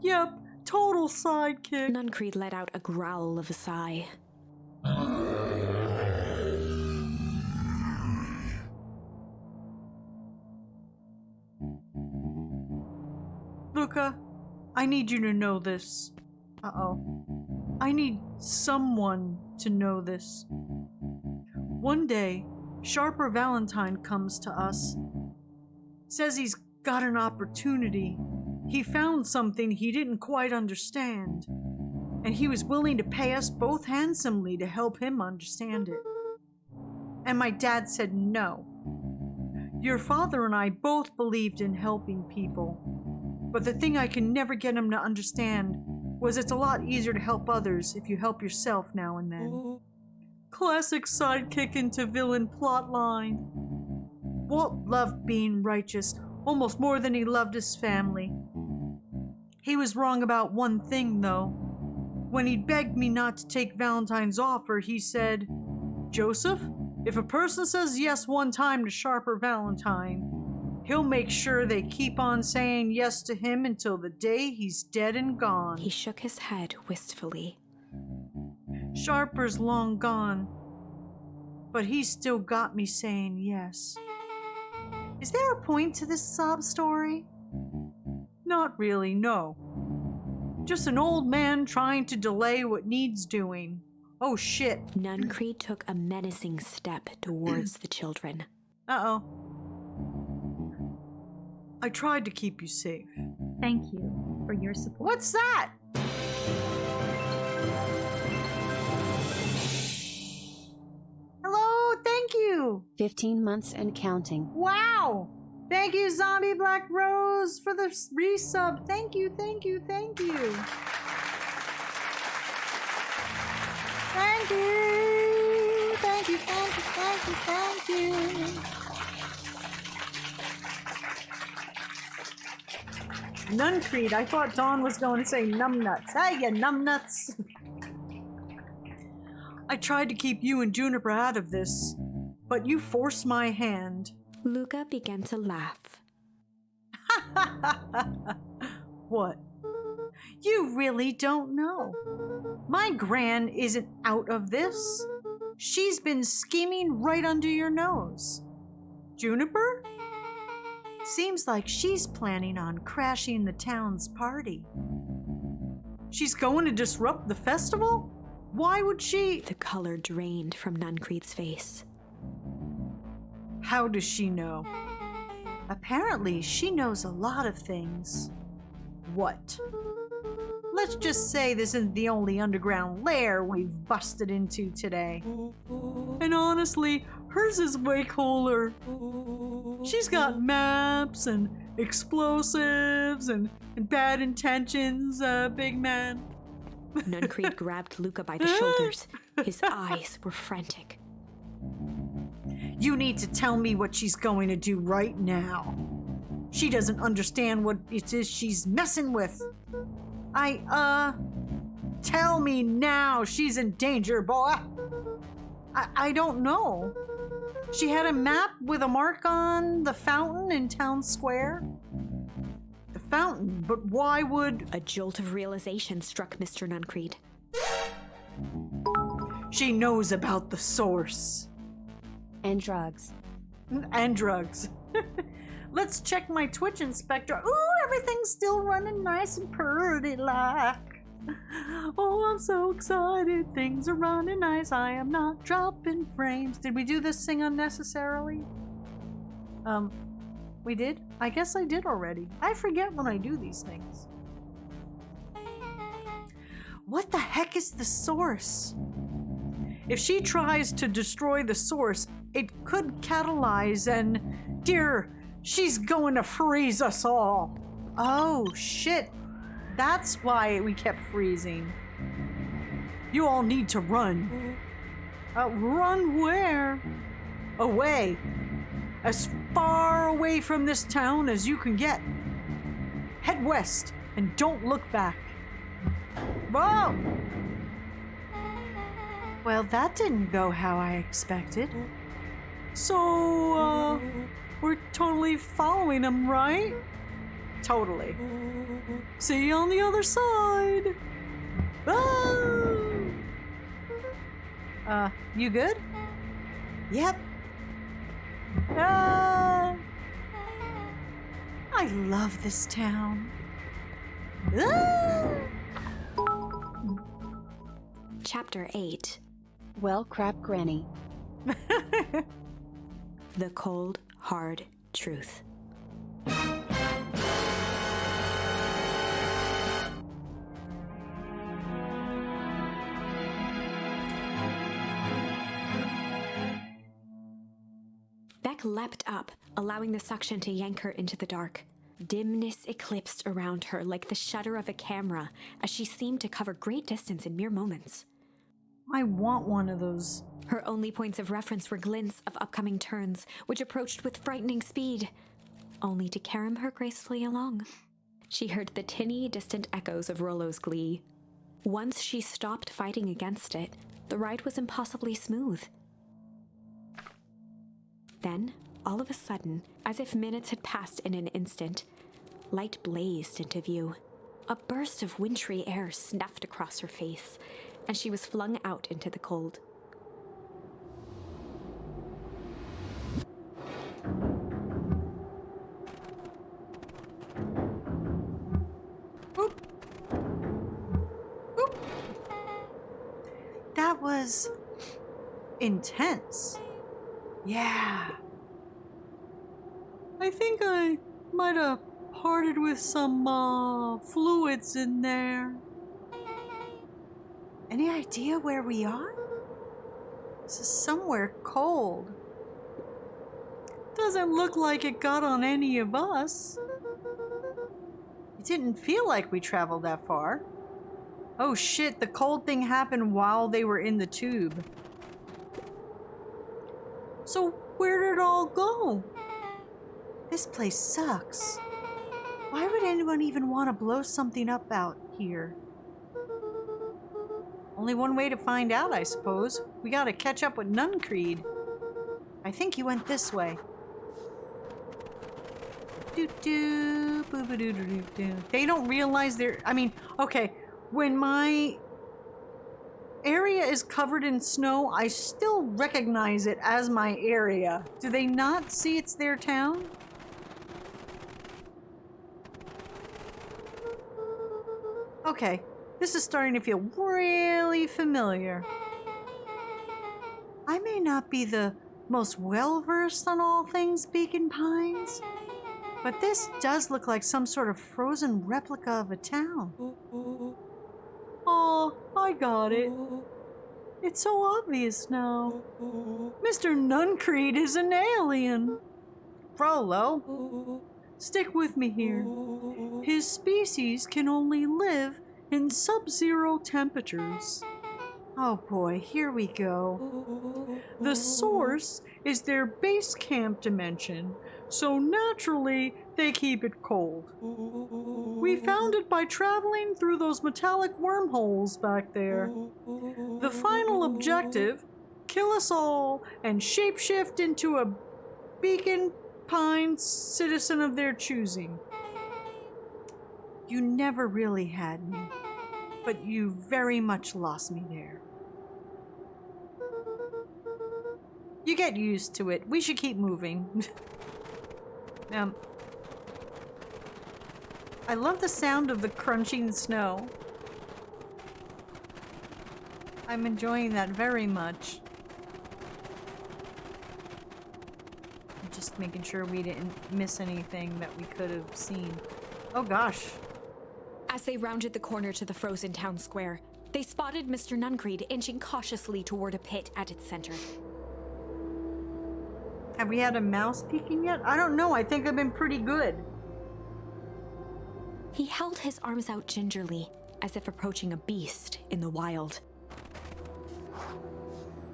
Yep, total sidekick. Nuncreed let out a growl of a sigh. Luca, I need you to know this. Uh-oh. I need someone to know this. One day, Sharper Valentine comes to us. Says he's got an opportunity. He found something he didn't quite understand. And he was willing to pay us both handsomely to help him understand it. And my dad said no. Your father and I both believed in helping people. But the thing I can never get him to understand was it's a lot easier to help others if you help yourself now and then. Classic sidekick into villain plotline. Walt loved being righteous almost more than he loved his family. He was wrong about one thing, though. When he begged me not to take Valentine's offer, he said, "Joseph, if a person says yes one time to Sharper Valentine, he'll make sure they keep on saying yes to him until the day he's dead and gone." He shook his head wistfully. Sharper's long gone, but he's still got me saying yes. Is there a point to this sob story? Not really, no. Just an old man trying to delay what needs doing. Oh shit. Nuncreed took a menacing step towards the children. Uh-oh. I tried to keep you safe. Thank you for your support. What's that? Hello, thank you. 15 months and counting. Wow. Thank you, Zombie Black Rose, for the resub. Thank you, thank you, thank you. Thank you. Thank you, thank you, thank you, thank you. Nuncreed, I thought Dawn was going to say numbnuts. Hey, you numbnuts. I tried to keep you and Juniper out of this, but you forced my hand. Luca began to laugh. What? You really don't know. My Gran isn't out of this. She's been scheming right under your nose. Juniper? Seems like she's planning on crashing the town's party. She's going to disrupt the festival? Why would she? The color drained from Nuncreed's face. How does she know? Apparently, she knows a lot of things. What? Let's just say this isn't the only underground lair we've busted into today. And honestly, hers is way cooler. She's got maps and explosives and bad intentions, big man. Nuncreed grabbed Luca by the shoulders. His eyes were frantic. You need to tell me what she's going to do right now. She doesn't understand what it is she's messing with. Tell me now. She's in danger, boy. I don't know. She had a map with a mark on the fountain in town square. The fountain, but why would... A jolt of realization struck Mr. Nuncreed. She knows about the source. And drugs. And drugs. Let's check my Twitch inspector. Ooh, everything's still running nice and purty like. Oh, I'm so excited. Things are running nice. I am not dropping frames. Did we do this thing unnecessarily? We did? I guess I did already. I forget when I do these things. What the heck is the source? If she tries to destroy the source, it could catalyze and... Dear, she's going to freeze us all. Oh, shit. That's why we kept freezing. You all need to run. Run where? Away. As far away from this town as you can get. Head west and don't look back. Whoa! Well, that didn't go how I expected. So, we're totally following him, right? Totally. See you on the other side. Ah! You good? Yep. I love this town. Chapter 8. Well, crap, Granny. The cold, hard truth. Beck leapt up, allowing the suction to yank her into the dark. Dimness eclipsed around her like the shutter of a camera as she seemed to cover great distance in mere moments. I want one of those. Her only points of reference were glints of upcoming turns, which approached with frightening speed, only to carom her gracefully along. She heard the tinny, distant echoes of Rollo's glee. Once she stopped fighting against it, the ride was impossibly smooth. Then, all of a sudden, as if minutes had passed in an instant, light blazed into view. A burst of wintry air snuffed across her face, and she was flung out into the cold. That was intense. Yeah. I think I might have parted with some fluids in there. Any idea where we are? This is somewhere cold. Doesn't look like it got on any of us. It didn't feel like we traveled that far. Oh shit, the cold thing happened while they were in the tube. So where did it all go? This place sucks. Why would anyone even want to blow something up out here? Only one way to find out, I suppose. We gotta catch up with Nuncreed. I think he went this way. Doo-doo, boo-ba-doo-doo-doo-doo. They don't realize they're... I mean, okay, when my area is covered in snow, I still recognize it as my area. Do they not see it's their town? Okay, this is starting to feel really familiar. I may not be the most well-versed on all things Beacon Pines, but this does look like some sort of frozen replica of a town. Oh, I got it. It's so obvious now. Mr. Nuncreed is an alien. Frollo, stick with me here. His species can only live in sub-zero temperatures. Oh boy, here we go. The source is their base camp dimension, so naturally they keep it cold. We found it by traveling through those metallic wormholes back there. The final objective, kill us all and shapeshift into a Beacon Pines citizen of their choosing. You never really had me, but you very much lost me there. You get used to it. We should keep moving. I love the sound of the crunching snow. I'm enjoying that very much. I'm just making sure we didn't miss anything that we could have seen. Oh gosh. As they rounded the corner to the frozen town square, they spotted Mr. Nuncreed inching cautiously toward a pit at its center. Have we had a mouse peeking yet? I don't know. I think I've been pretty good. He held his arms out gingerly, as if approaching a beast in the wild.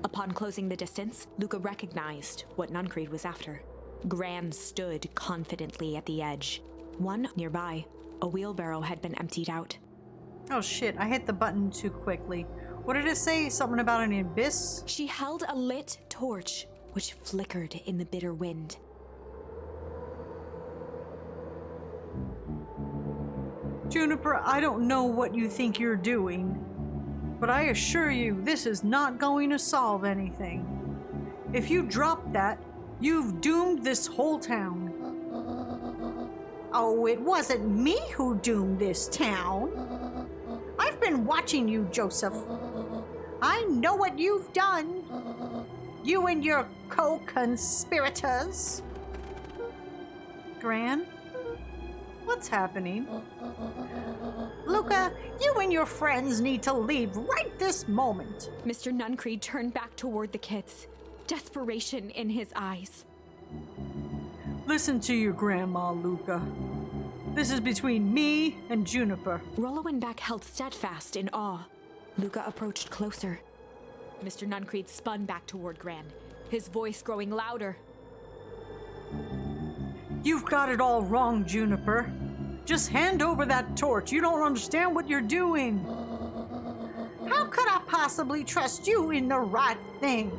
Upon closing the distance, Luca recognized what Nuncreed was after. Gran stood confidently at the edge. One nearby, a wheelbarrow had been emptied out. Oh shit, I hit the button too quickly. What did it say? Something about an abyss? She held a lit torch, which flickered in the bitter wind. Juniper, I don't know what you think you're doing, but I assure you this is not going to solve anything. If you drop that, you've doomed this whole town. Oh, it wasn't me who doomed this town. I've been watching you, Joseph. I know what you've done. You and your co-conspirators. Gran? What's happening? Luca, you and your friends need to leave right this moment. Mr. Nuncreed turned back toward the kids, desperation in his eyes. Listen to your grandma, Luca. This is between me and Juniper. Rollo and Beck held steadfast in awe. Luca approached closer. Mr. Nuncreed spun back toward Gran, his voice growing louder. You've got it all wrong, Juniper. Just hand over that torch. You don't understand what you're doing. How could I possibly trust you in the right thing?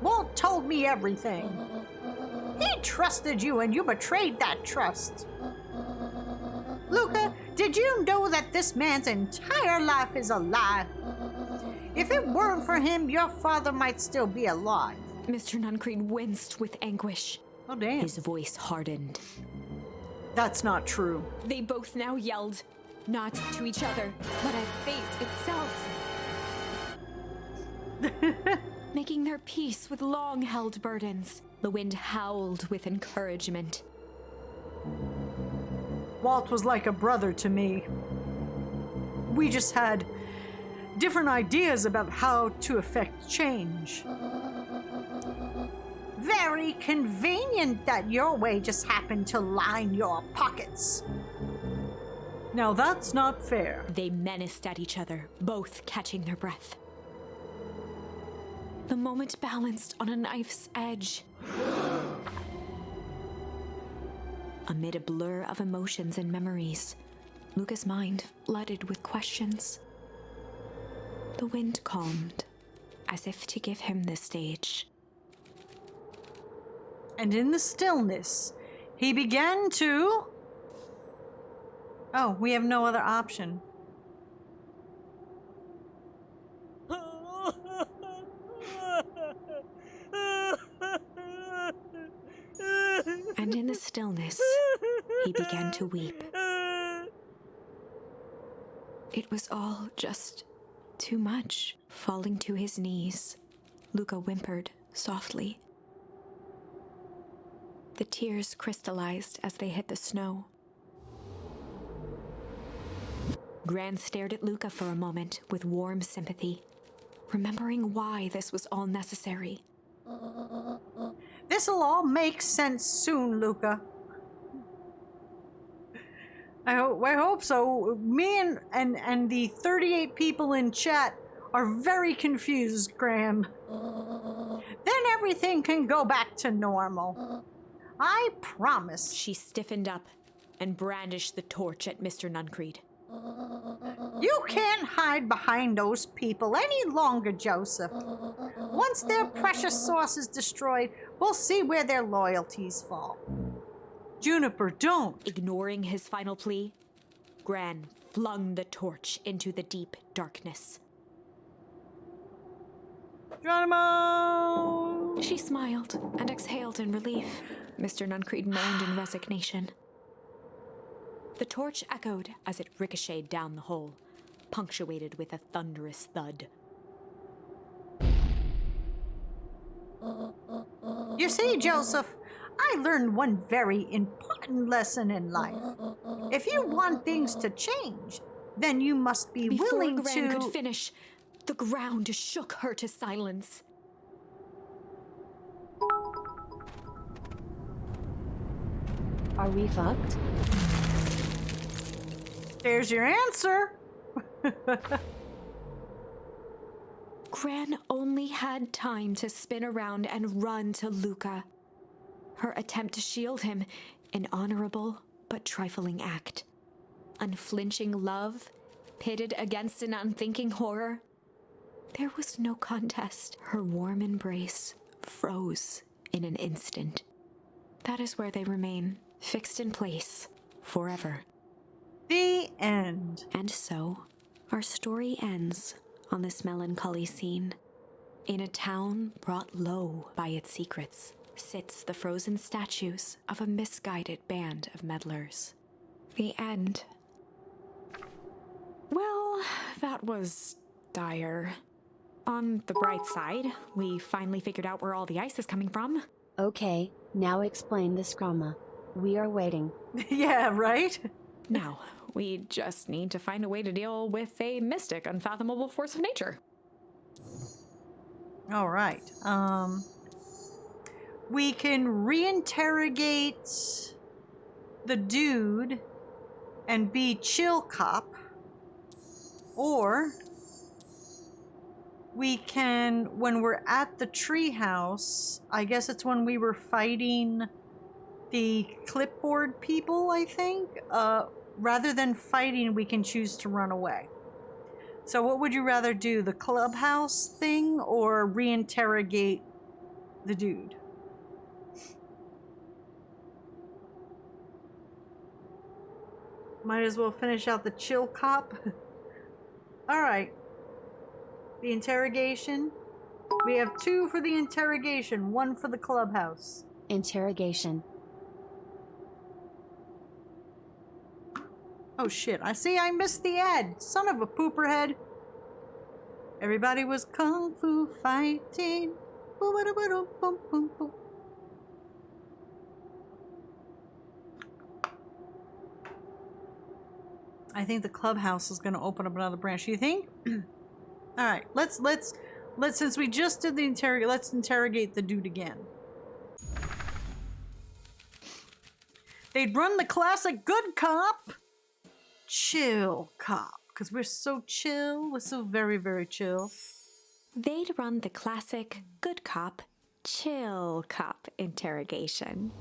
Walt told me everything. He trusted you and you betrayed that trust. Luca, did you know that this man's entire life is a lie? If it weren't for him, your father might still be alive. Mr. Nuncreed winced with anguish. Oh, damn. His voice hardened. That's not true. They both now yelled, not to each other, but at fate itself. Making their peace with long-held burdens. The wind howled with encouragement. Walt was like a brother to me. We just had different ideas about how to effect change. Very convenient that your way just happened to line your pockets. Now that's not fair. They menaced at each other, both catching their breath. The moment balanced on a knife's edge. Amid a blur of emotions and memories, Luca's mind flooded with questions. The wind calmed, as if to give him the stage. And in the stillness, he began to... Oh, we have no other option. And in the stillness, he began to weep. It was all just too much. Falling to his knees, Luca whimpered softly. The tears crystallized as they hit the snow. Gran stared at Luca for a moment with warm sympathy, remembering why this was all necessary. This'll all make sense soon, Luca. I hope so. Me and the 38 people in chat are very confused, Gran. Then everything can go back to normal. I promise. She stiffened up and brandished the torch at Mr. Nuncreed. You can't hide behind those people any longer, Joseph. Once their precious source is destroyed, we'll see where their loyalties fall. Juniper, don't. Ignoring his final plea, Gran flung the torch into the deep darkness. Geronimo! She smiled and exhaled in relief. Mr. Nuncreed moaned in resignation. The torch echoed as it ricocheted down the hole, punctuated with a thunderous thud. You see, Joseph, I learned one very important lesson in life. If you want things to change, then you must be Before willing Gran to... could finish, the ground shook her to silence. Are we fucked? There's your answer. Gran only had time to spin around and run to Luca. Her attempt to shield him, an honorable but trifling act. Unflinching love, pitted against an unthinking horror. There was no contest. Her warm embrace froze in an instant. That is where they remain, fixed in place, forever. The end. And so, our story ends on this melancholy scene. In a town brought low by its secrets, sits the frozen statues of a misguided band of meddlers. The end. Well, that was dire. On the bright side, we finally figured out where all the ice is coming from. Okay, now explain the Scrama. We are waiting. Yeah, right? Now, we just need to find a way to deal with a mystic, unfathomable force of nature. All right. We can reinterrogate the dude and be chill cop, or we can, when we're at the treehouse, I guess it's when we were fighting the clipboard people, I think. Rather than fighting, we can choose to run away. So what would you rather do, the clubhouse thing or reinterrogate the dude? Might as well finish out the chill cop. All right. The interrogation. We have 2 for the interrogation, 1 for the clubhouse. Interrogation. Oh shit, I see I missed the ad. Son of a pooper head. Everybody was kung fu fighting. Boom-a-da-ba-dum-bum-bum-bum. I think the clubhouse is going to open up another branch. You think? All right, let's since we just did the interrogate, let's interrogate the dude again. They'd run the classic good cop, chill cop, because we're so chill. We're so very, very chill. They'd run the classic good cop, chill cop interrogation.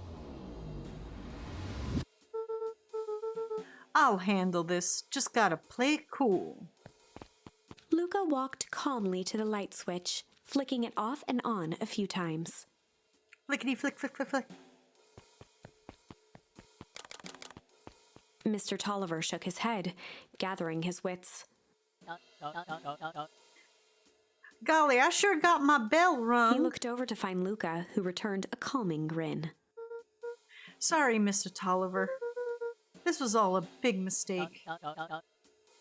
I'll handle this. Just gotta play it cool. Luca walked calmly to the light switch, flicking it off and on a few times. Flickety flick, flick, flick, flick. Mr. Tolliver shook his head, gathering his wits. Golly, I sure got my bell rung. He looked over to find Luca, who returned a calming grin. Sorry, Mr. Tolliver. This was all a big mistake.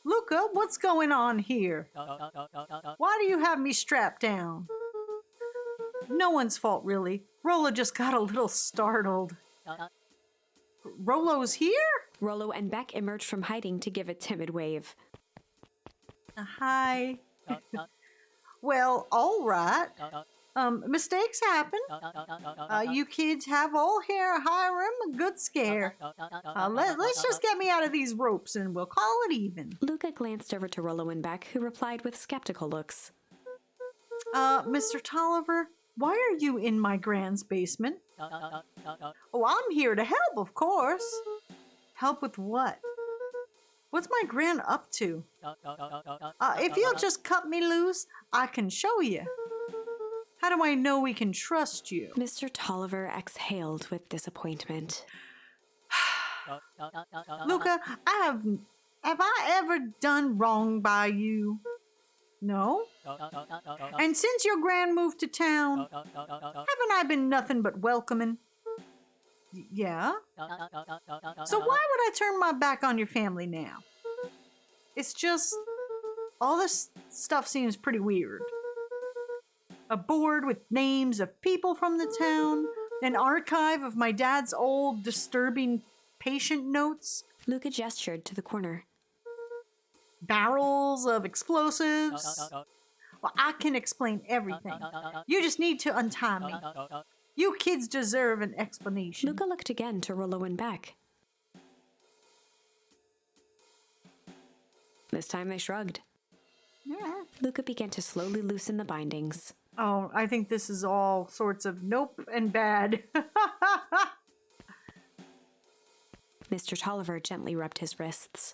Luca, what's going on here? Why do you have me strapped down? No one's fault, really. Rollo just got a little startled. Rollo's here? Rollo and Beck emerged from hiding to give a timid wave. Hi. Well, all right. Mistakes happen. You kids have all here Hiram a good scare. Let's just get me out of these ropes and we'll call it even. Luca glanced over to Rollo and Beck, who replied with skeptical looks. Mr. Tolliver, why are you in my grand's basement? Oh, I'm here to help, of course. Help with what? What's my gran up to? If you'll just cut me loose, I can show you. How do I know we can trust you? Mr. Tolliver exhaled with disappointment. Luca, have I ever done wrong by you? No? And since your gran moved to town, haven't I been nothing but welcoming? Yeah? So why would I turn my back on your family now? It's just, all this stuff seems pretty weird. A board with names of people from the town, an archive of my dad's old, disturbing patient notes. Luca gestured to the corner. Barrels of explosives. Well, I can explain everything. You just need to untie me. You kids deserve an explanation. Luca looked again to Rollo and Beck. This time they shrugged. Yeah. Luca began to slowly loosen the bindings. Oh, I think this is all sorts of nope and bad. Mr. Tolliver gently rubbed his wrists.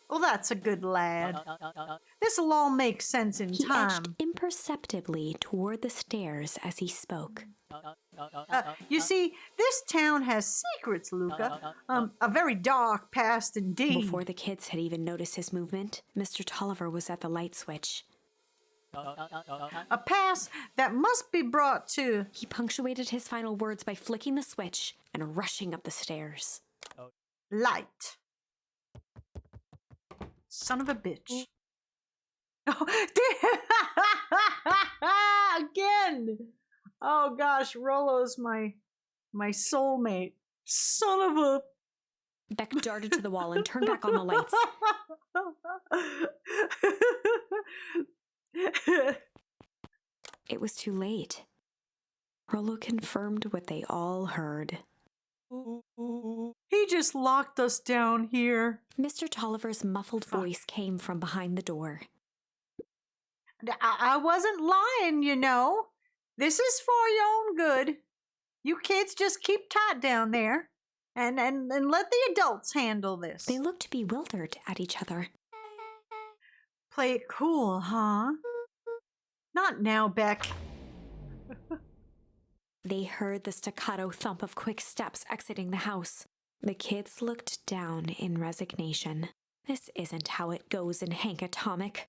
Well, that's a good lad. This'll all make sense in He time. edged imperceptibly toward the stairs as he spoke. You see, this town has secrets, Luca. A very dark past indeed. Before the kids had even noticed his movement, Mr. Tolliver was at the light switch. A past that must be brought to He punctuated his final words by flicking the switch and rushing up the stairs. light. Son of a bitch. Oh, again. Oh gosh, Rollo's my soulmate. Son of a. Beck darted to the wall and turned back on the lights. It was too late. Rollo confirmed what they all heard. He just locked us down here. Mr. Tolliver's muffled voice came from behind the door. I wasn't lying, you know. This is for your own good. You kids just keep tight down there and let the adults handle this. They looked bewildered at each other. Play it cool, huh? Not now, Beck. They heard the staccato thump of quick steps exiting the house. The kids looked down in resignation. This isn't how it goes in Hank Atomic.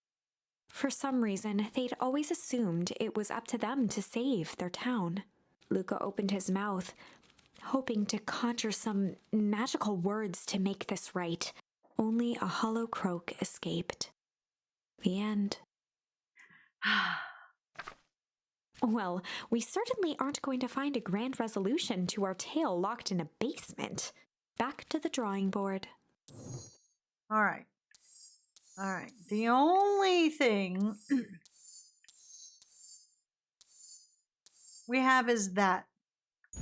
For some reason, they'd always assumed it was up to them to save their town. Luca opened his mouth, hoping to conjure some magical words to make this right. Only a hollow croak escaped. The end. Well, we certainly aren't going to find a grand resolution to our tale locked in a basement. Back to the drawing board. All right. The only thing we have is that.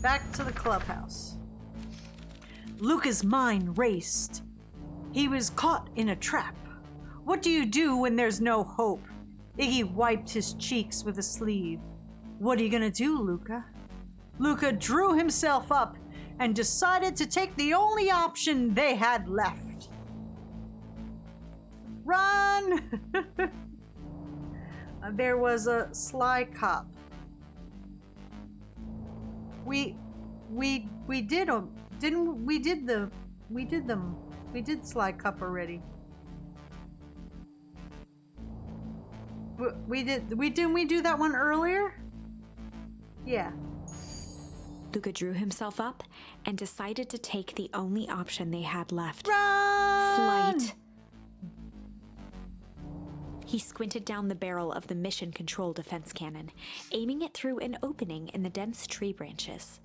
Back to the clubhouse. Luca's mind raced. He was caught in a trap. What do you do when there's no hope? Iggy wiped his cheeks with a sleeve. What are you gonna do, Luca? Luca drew himself up and decided to take the only option they had left. Run! There was a sly cop. We did them, didn't we? We did Sly Cup already. Didn't we do that one earlier? Yeah. Luca drew himself up and decided to take the only option they had left. Run! Flight. He squinted down the barrel of the mission control defense cannon, aiming it through an opening in the dense tree branches.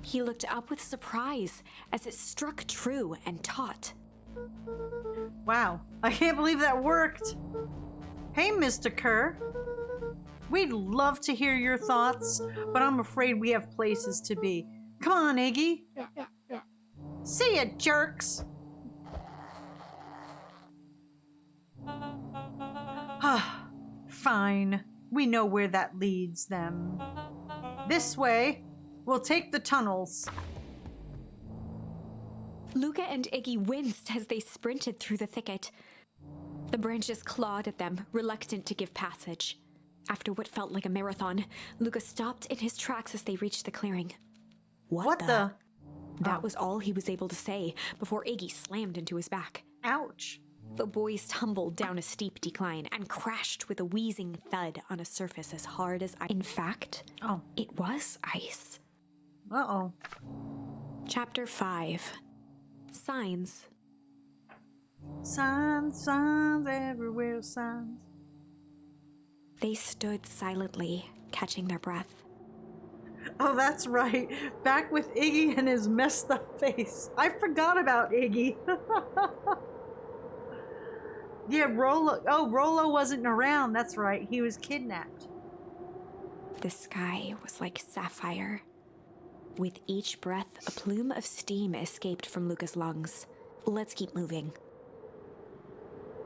He looked up with surprise as it struck true and taut. Wow, I can't believe that worked. Hey, Mr. Kerr. We'd love to hear your thoughts, but I'm afraid we have places to be. Come on, Iggy. See ya, jerks. Fine. We know where that leads them. This way. We'll take the tunnels. Luca and Iggy winced as they sprinted through the thicket. The branches clawed at them, reluctant to give passage. After what felt like a marathon, Luca stopped in his tracks as they reached the clearing. What the? That was all he was able to say before Iggy slammed into his back. Ouch. The boys tumbled down a steep decline and crashed with a wheezing thud on a surface as hard as ice. In fact, it was ice. Uh-oh. Chapter 5. Signs. Signs everywhere, signs. They stood silently, catching their breath. Oh, that's right. Back with Iggy and his messed up face. I forgot about Iggy. Yeah, Rolo. Oh, Rolo wasn't around. That's right. He was kidnapped. The sky was like sapphire. With each breath, a plume of steam escaped from Luca's lungs. Let's keep moving.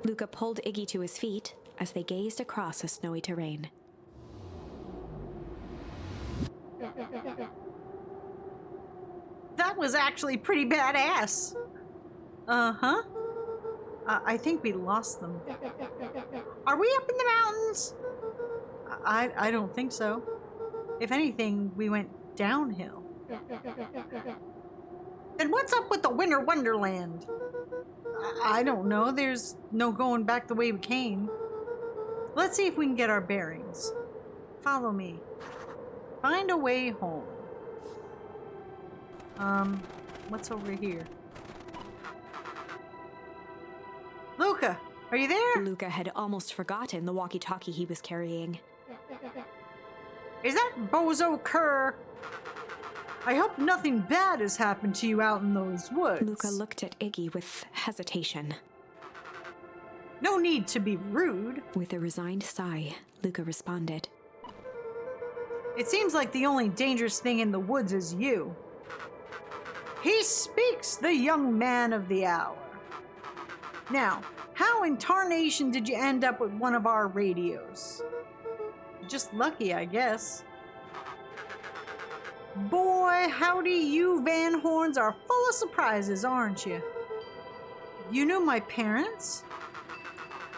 Luca pulled Iggy to his feet as they gazed across a snowy terrain. That was actually pretty badass. Uh-huh. I think we lost them. Are we up in the mountains? I don't think so. If anything, we went downhill. Then what's up with the Winter Wonderland? I don't know. There's no going back the way we came. Let's see if we can get our bearings. Follow me. Find a way home. What's over here? Luca, are you there? Luca had almost forgotten the walkie-talkie he was carrying. Is that Bozo Kerr? I hope nothing bad has happened to you out in those woods. Luca looked at Iggy with hesitation. No need to be rude. With a resigned sigh, Luca responded. It seems like the only dangerous thing in the woods is you. He speaks, the young man of the hour. Now, how in tarnation did you end up with one of our radios? Just lucky, I guess. Boy, howdy, you Van Horns are full of surprises, aren't you? You knew my parents?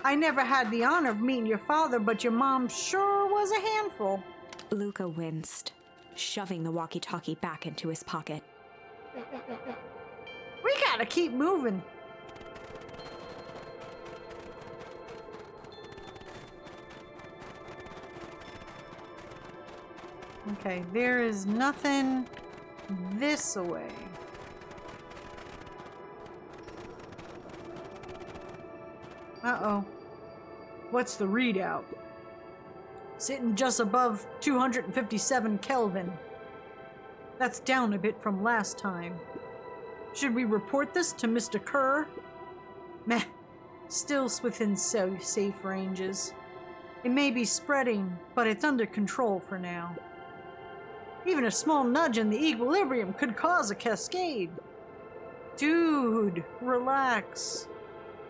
I never had the honor of meeting your father, but your mom sure was a handful. Luca winced, shoving the walkie-talkie back into his pocket. We gotta keep moving. Okay, there is nothing this way. Uh-oh. What's the readout? Sitting just above 257 Kelvin. That's down a bit from last time. Should we report this to Mr. Kerr? Meh. Still within safe ranges. It may be spreading, but it's under control for now. Even a small nudge in the equilibrium could cause a cascade. Dude, relax.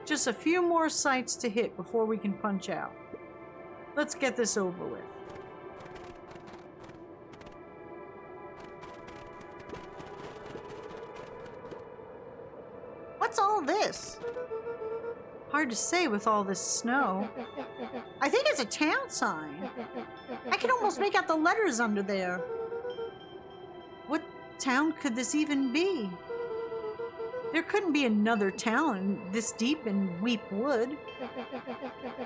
Just a few more sites to hit before we can punch out. Let's get this over with. What's all this? Hard to say with all this snow. I think it's a town sign. I can almost make out the letters under there. What town could this even be? There couldn't be another town this deep in Weep Wood.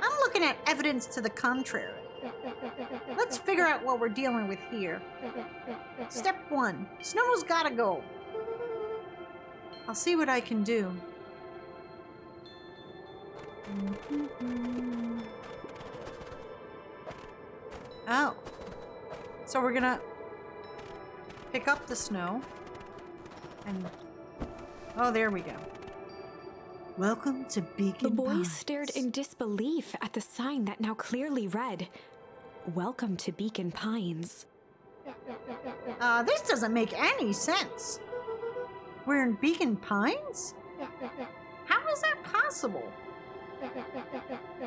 I'm looking at evidence to the contrary. Let's figure out what we're dealing with here. Step 1. Snow's gotta go. I'll see what I can do. Oh. So we're gonna pick up the snow and... Oh, there we go. Welcome to Beacon The boys Pines. stared in disbelief at the sign that now clearly read, "Welcome to Beacon Pines." This doesn't make any sense. We're in Beacon Pines? How is that possible?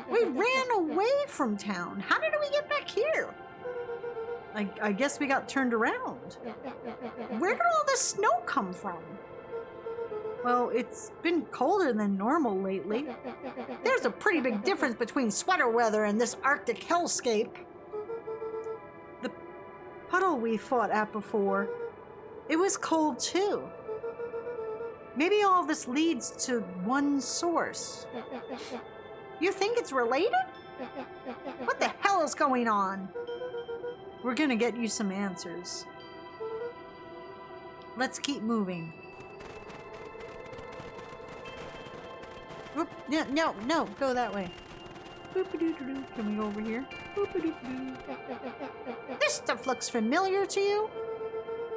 We ran away from town. How did we get back here? I guess we got turned around. Where did all this snow come from? Well, it's been colder than normal lately. There's a pretty big difference between sweater weather and this Arctic hellscape. The puddle we fought at before, it was cold too. Maybe all this leads to one source. You think it's related? What the hell is going on? We're gonna get you some answers. Let's keep moving. Whoop, no, go that way. Boop-a-doo-doo-doo. Can we go over here? Boop-a-doo-doo. This stuff looks familiar to you?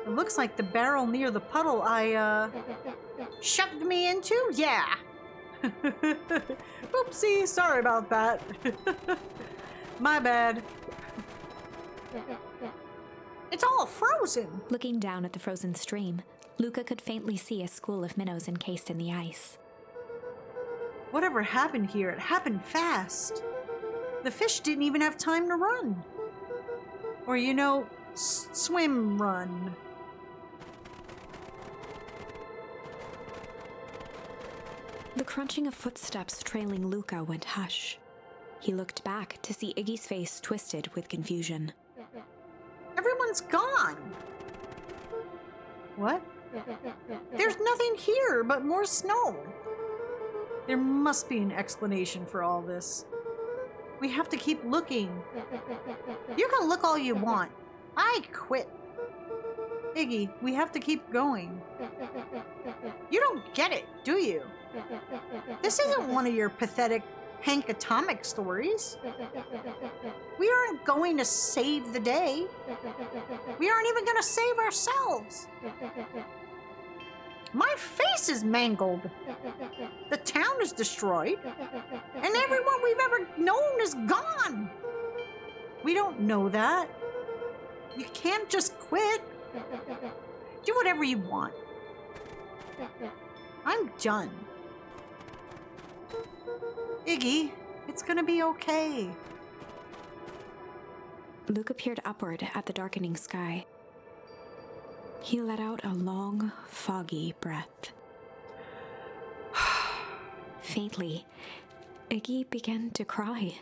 It looks like the barrel near the puddle I, shoved me into? Yeah. Oopsie, sorry about that. My bad. It's all frozen. Looking down at the frozen stream, Luca could faintly see a school of minnows encased in the ice. Whatever happened here, it happened fast. The fish didn't even have time to run. Or, you know, swim run. The crunching of footsteps trailing Luca went hush. He looked back to see Iggy's face twisted with confusion. Everyone's gone. What? There's nothing here but more snow. There must be an explanation for all this. We have to keep looking. You can look all you want. I quit. Iggy, we have to keep going. You don't get it, do you? This isn't one of your pathetic Hank Atomic stories. We aren't going to save the day. We aren't even going to save ourselves. My face is mangled. The town is destroyed. And everyone we've ever known is gone. We don't know that. You can't just quit. Do whatever you want. I'm done. Iggy, it's gonna be okay. Luca peered upward at the darkening sky. He let out a long, foggy breath. Faintly, Iggy began to cry.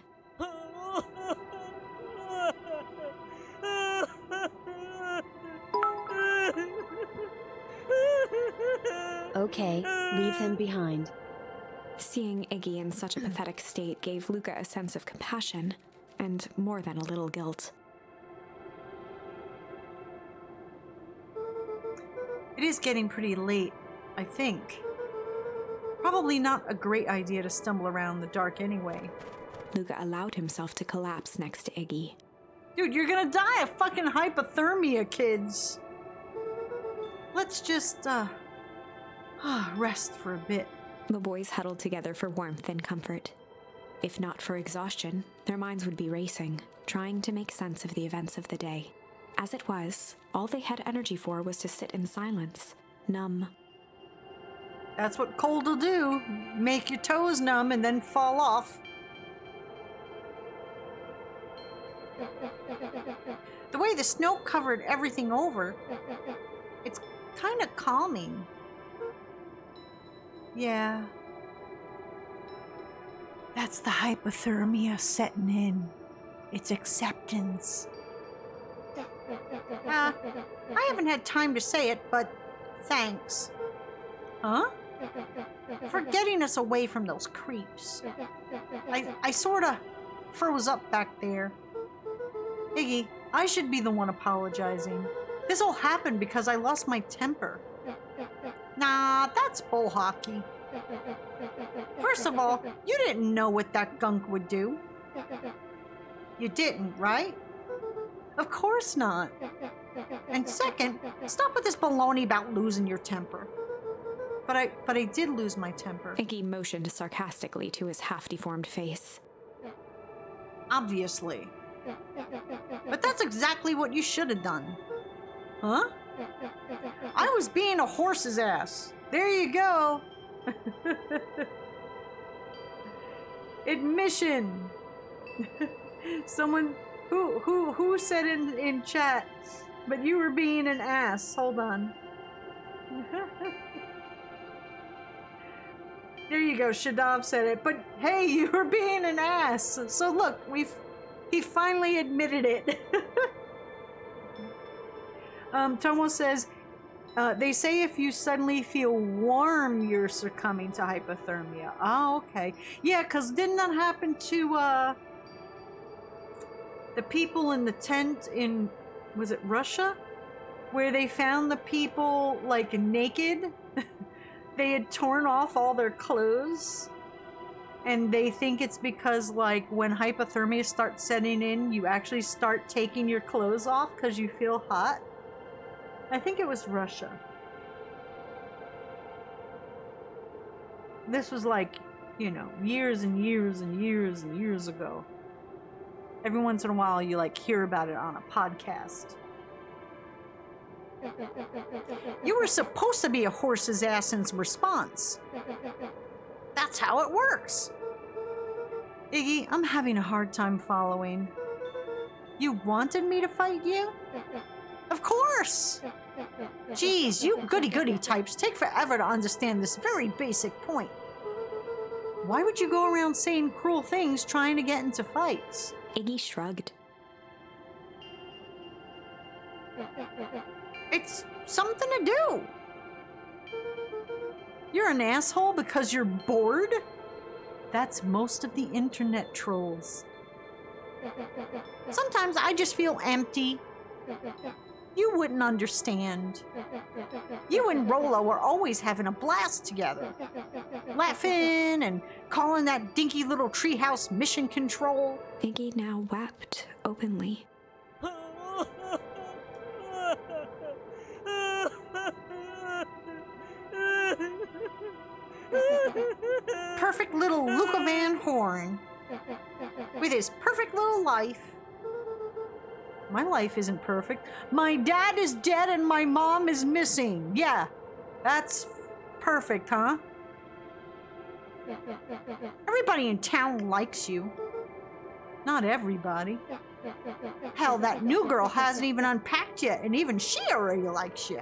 Okay, leave him behind. Seeing Iggy in such a pathetic state gave Luca a sense of compassion, and more than a little guilt. It is getting pretty late, I think. Probably not a great idea to stumble around in the dark anyway. Luca allowed himself to collapse next to Iggy. Dude, you're gonna die of fucking hypothermia, kids. Let's just, rest for a bit. The boys huddled together for warmth and comfort. If not for exhaustion, their minds would be racing, trying to make sense of the events of the day. As it was, all they had energy for was to sit in silence, numb. That's what cold will do. Make your toes numb and then fall off. The way the snow covered everything over, it's kind of calming. Yeah. That's the hypothermia setting in. It's acceptance. I haven't had time to say it, but thanks. Huh? For getting us away from those creeps. I sorta froze up back there. Iggy, I should be the one apologizing. This all happened because I lost my temper. Nah, that's bull hockey. First of all, you didn't know what that gunk would do. You didn't, right? Of course not. And second, stop with this baloney about losing your temper. But I did lose my temper. Iggy motioned sarcastically to his half-deformed face. Obviously. But that's exactly what you should have done. Huh? I was being a horse's ass. There you go. Admission. Someone who said in chat, but you were being an ass. Hold on. There you go. Shadav said it. But hey, you were being an ass. So look, he finally admitted it. Tomo says, they say if you suddenly feel warm, you're succumbing to hypothermia. Oh, okay. Yeah, because didn't that happen to the people in the tent in, was it Russia? Where they found the people, like, naked? They had torn off all their clothes. And they think it's because, like, when hypothermia starts setting in, you actually start taking your clothes off because you feel hot. I think it was Russia. This was like, you know, years and years and years and years ago. Every once in a while you like hear about it on a podcast. You were supposed to be a horse's ass in response. That's how it works. Iggy, I'm having a hard time following. You wanted me to fight you? Of course! Geez, you goody-goody types take forever to understand this very basic point. Why would you go around saying cruel things trying to get into fights? Iggy shrugged. It's something to do. You're an asshole because you're bored? That's most of the internet trolls. Sometimes I just feel empty. You wouldn't understand. You and Rolo are always having a blast together. Laughing and calling that dinky little treehouse mission control. Iggy now wept openly. Perfect little Luca Van Horn. With his perfect little life. My life isn't perfect. My dad is dead and my mom is missing. Yeah, that's perfect, huh? Everybody in town likes you. Not everybody. Hell, that new girl hasn't even unpacked yet, and even she already likes you.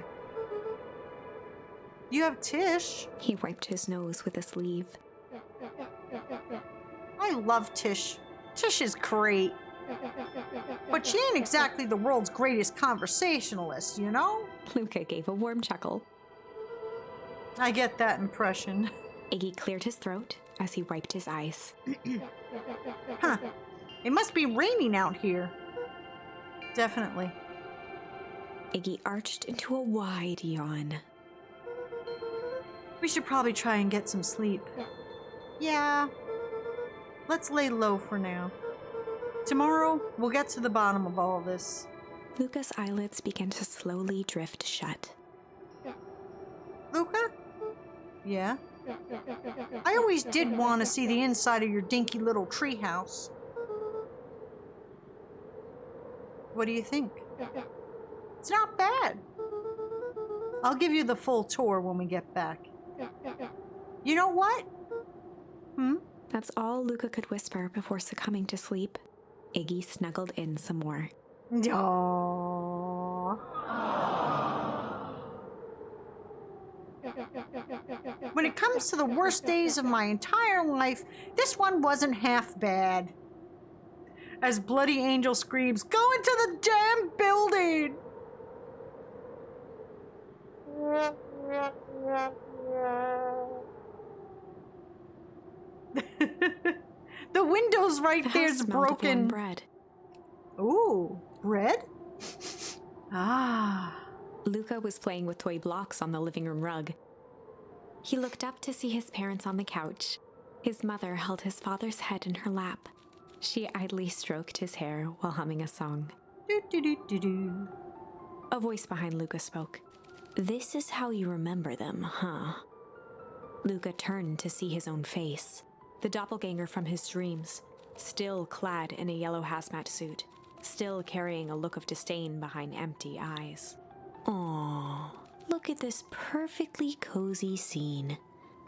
You have Tish. He wiped his nose with a sleeve. I love Tish. Tish is great. But she ain't exactly the world's greatest conversationalist, you know? Luca gave a warm chuckle. I get that impression. Iggy cleared his throat as he wiped his eyes. Huh. It must be raining out here. Definitely. Iggy arched into a wide yawn. We should probably try and get some sleep. Yeah. Let's lay low for now. Tomorrow, we'll get to the bottom of all this. Luca's eyelids began to slowly drift shut. Luca? Yeah? I always did want to see the inside of your dinky little treehouse. What do you think? It's not bad. I'll give you the full tour when we get back. You know what? That's all Luca could whisper before succumbing to sleep. Iggy snuggled in some more. Aww. When it comes to the worst days of my entire life, this one wasn't half bad. As Bloody Angel screams, "Go into the damn building!" The window's right The there's house smelled of warm broken. bread. Ooh, bread? Ah. Luca was playing with toy blocks on the living room rug. He looked up to see his parents on the couch. His mother held his father's head in her lap. She idly stroked his hair while humming a song. Do-do-do-do-do. A voice behind Luca spoke. "This is how you remember them, huh?" Luca turned to see his own face. The doppelganger from his dreams, still clad in a yellow hazmat suit, still carrying a look of disdain behind empty eyes. Aww, look at this perfectly cozy scene.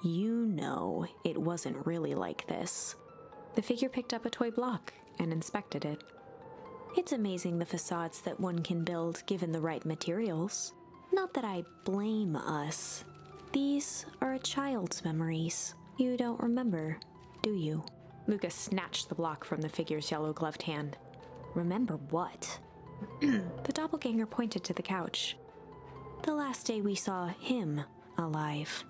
You know it wasn't really like this. The figure picked up a toy block and inspected it. It's amazing the facades that one can build given the right materials. Not that I blame us. These are a child's memories. You don't remember, do you? Luca snatched the block from the figure's yellow-gloved hand. Remember what? The doppelganger pointed to the couch. The last day we saw him alive.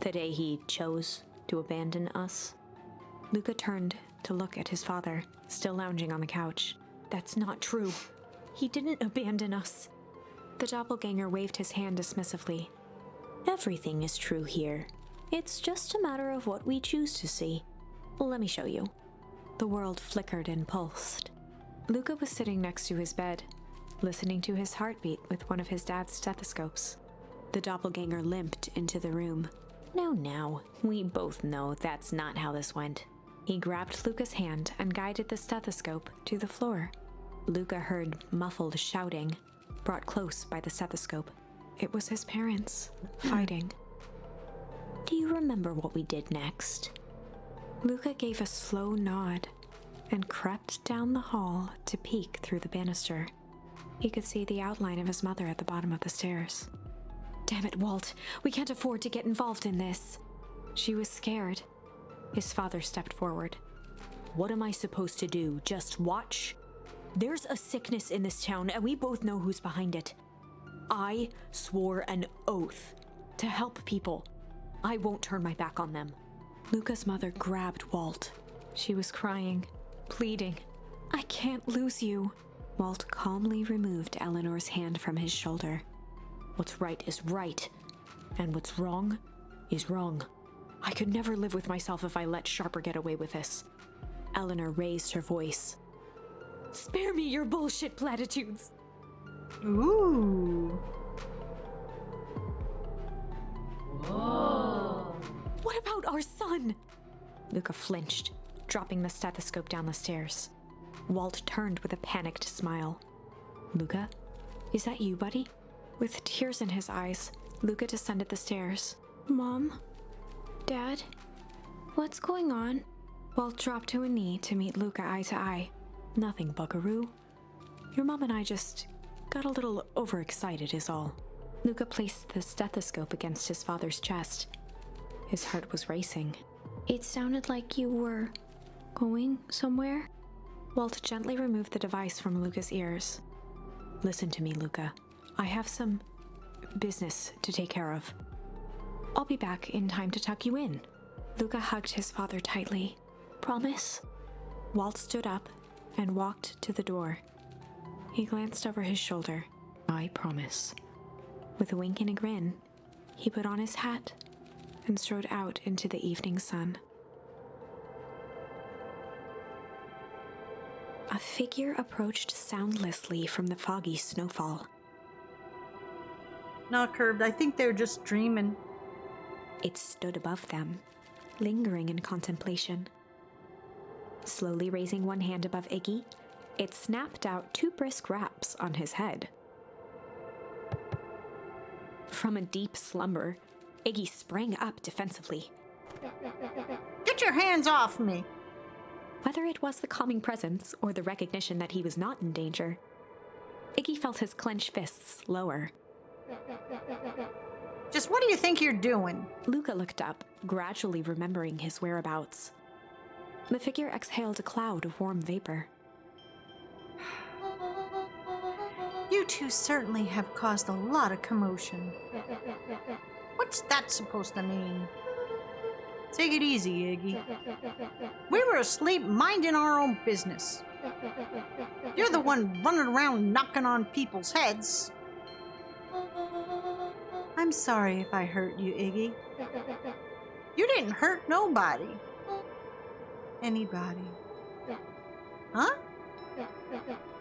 The day he chose to abandon us. Luca turned to look at his father, still lounging on the couch. That's not true. He didn't abandon us. The doppelganger waved his hand dismissively. Everything is true here. It's just a matter of what we choose to see. Let me show you. The world flickered and pulsed. Luca was sitting next to his bed, listening to his heartbeat with one of his dad's stethoscopes. The doppelganger limped into the room. Now, we both know that's not how this went. He grabbed Luca's hand and guided the stethoscope to the floor. Luca heard muffled shouting, brought close by the stethoscope. It was his parents, fighting. Do you remember what we did next? Luca gave a slow nod and crept down the hall to peek through the banister. He could see the outline of his mother at the bottom of the stairs. Damn it, Walt, we can't afford to get involved in this. She was scared. His father stepped forward. What am I supposed to do? Just watch? There's a sickness in this town, and we both know who's behind it. I swore an oath to help people. I won't turn my back on them. Luca's mother grabbed Walt. She was crying, pleading. I can't lose you. Walt calmly removed Eleanor's hand from his shoulder. What's right is right, and what's wrong is wrong. I could never live with myself if I let Sharper get away with this. Eleanor raised her voice. Spare me your bullshit platitudes. Ooh. What about our son? Luca flinched, dropping the stethoscope down the stairs. Walt turned with a panicked smile. Luca, is that you, buddy? With tears in his eyes, Luca descended the stairs. Mom? Dad? What's going on? Walt dropped to a knee to meet Luca eye to eye. Nothing, buckaroo. Your mom and I just got a little overexcited, is all. Luca placed the stethoscope against his father's chest. His heart was racing. It sounded like you were going somewhere? Walt gently removed the device from Luca's ears. Listen to me, Luca. I have some business to take care of. I'll be back in time to tuck you in. Luca hugged his father tightly. Promise? Walt stood up and walked to the door. He glanced over his shoulder. I promise. With a wink and a grin, he put on his hat and strode out into the evening sun. A figure approached soundlessly from the foggy snowfall. Not curved. I think they're just dreaming. It stood above them, lingering in contemplation. Slowly raising one hand above Iggy, it snapped out 2 brisk raps on his head. From a deep slumber, Iggy sprang up defensively. Get your hands off me! Whether it was the calming presence or the recognition that he was not in danger, Iggy felt his clenched fists lower. Just what do you think you're doing? Luca looked up, gradually remembering his whereabouts. The figure exhaled a cloud of warm vapor. You two certainly have caused a lot of commotion. What's that supposed to mean? Take it easy, Iggy. We were asleep minding our own business. You're the one running around knocking on people's heads. I'm sorry if I hurt you, Iggy. You didn't hurt nobody. Anybody. Huh?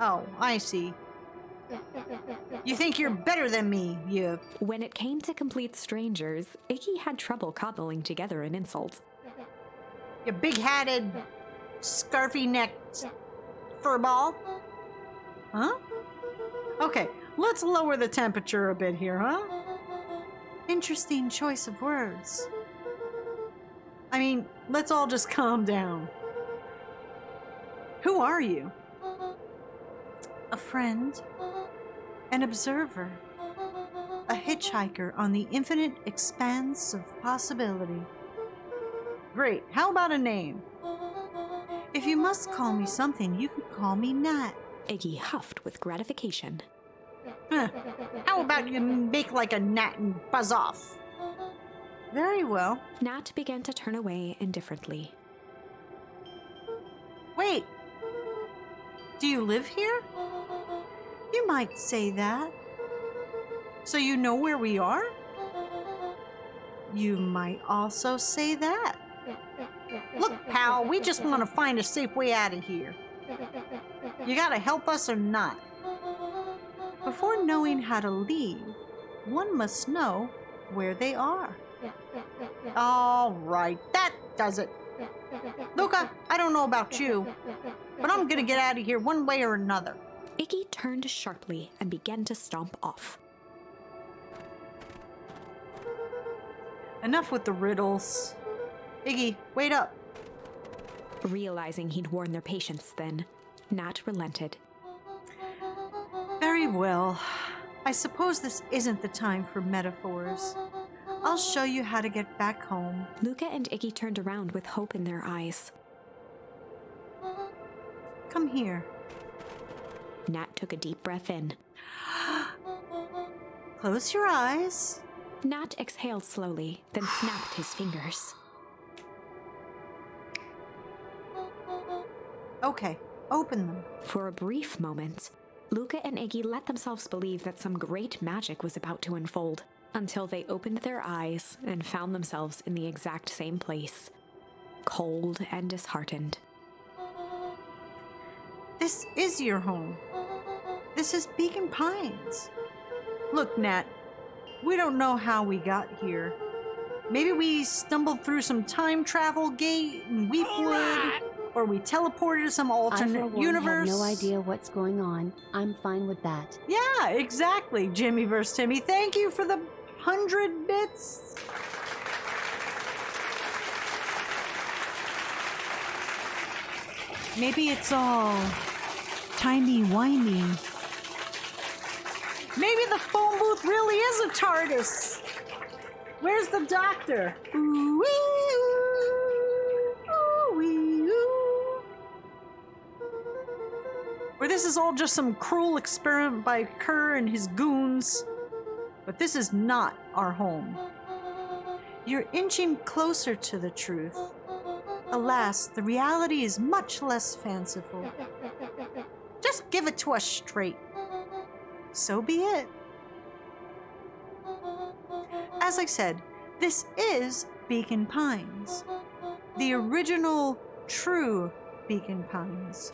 Oh, I see. You think you're better than me, you... When it came to complete strangers, Iggy had trouble cobbling together an insult. You big-hatted, scarfy-necked furball? Huh? Okay, let's lower the temperature a bit here, huh? Interesting choice of words. I mean, let's all just calm down. Who are you? A friend, an observer, a hitchhiker on the infinite expanse of possibility. Great, how about a name? If you must call me something, you could call me Nat. Iggy huffed with gratification. Huh. How about you make like a gnat and buzz off? Very well. Nat began to turn away indifferently. Wait. Do you live here? You might say that. So you know where we are? You might also say that. Look, pal, we just want to find a safe way out of here. You gotta help us or not. Before knowing how to leave, one must know where they are. All right, that does it. Luca, I don't know about you, but I'm gonna get out of here one way or another. Iggy turned sharply and began to stomp off. Enough with the riddles. Iggy, wait up. Realizing he'd worn their patience thin, Nat relented. Very well. I suppose this isn't the time for metaphors. I'll show you how to get back home. Luca and Iggy turned around with hope in their eyes. Come here. Nat took a deep breath in. Close your eyes. Nat exhaled slowly, then snapped his fingers. Okay, open them. For a brief moment, Luca and Iggy let themselves believe that some great magic was about to unfold, until they opened their eyes and found themselves in the exact same place, cold and disheartened. This is your home. This is Beacon Pines. Look, Nat, we don't know how we got here. Maybe we stumbled through some time travel gate in Weepwood, or we teleported to some I, for alternate one, universe. have no idea what's going on. I'm fine with that. Yeah, exactly, Jimmy vs. Timmy. Thank you for the 100 bits. Maybe it's all Timey-wimey. Maybe the phone booth really is a TARDIS. Where's the doctor? Ooh-wee, ooh, ooh-wee, ooh. Or this is all just some cruel experiment by Kerr and his goons. But this is not our home. You're inching closer to the truth. Alas, the reality is much less fanciful. Just give it to us straight. So be it. As I said, this is Beacon Pines. The original, true Beacon Pines.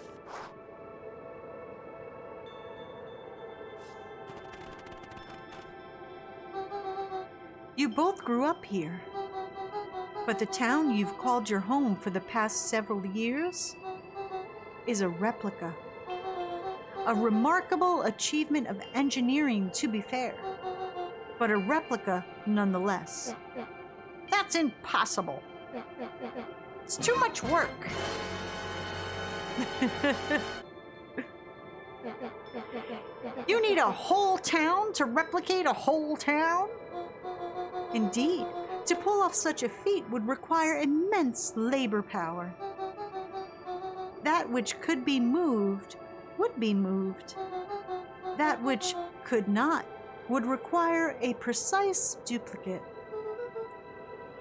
You both grew up here. But the town you've called your home for the past several years is a replica. A remarkable achievement of engineering, to be fair, but a replica nonetheless. That's impossible. It's too much work. You need a whole town to replicate a whole town? Indeed, to pull off such a feat would require immense labor power. That which could be moved would be moved. That which could not would require a precise duplicate.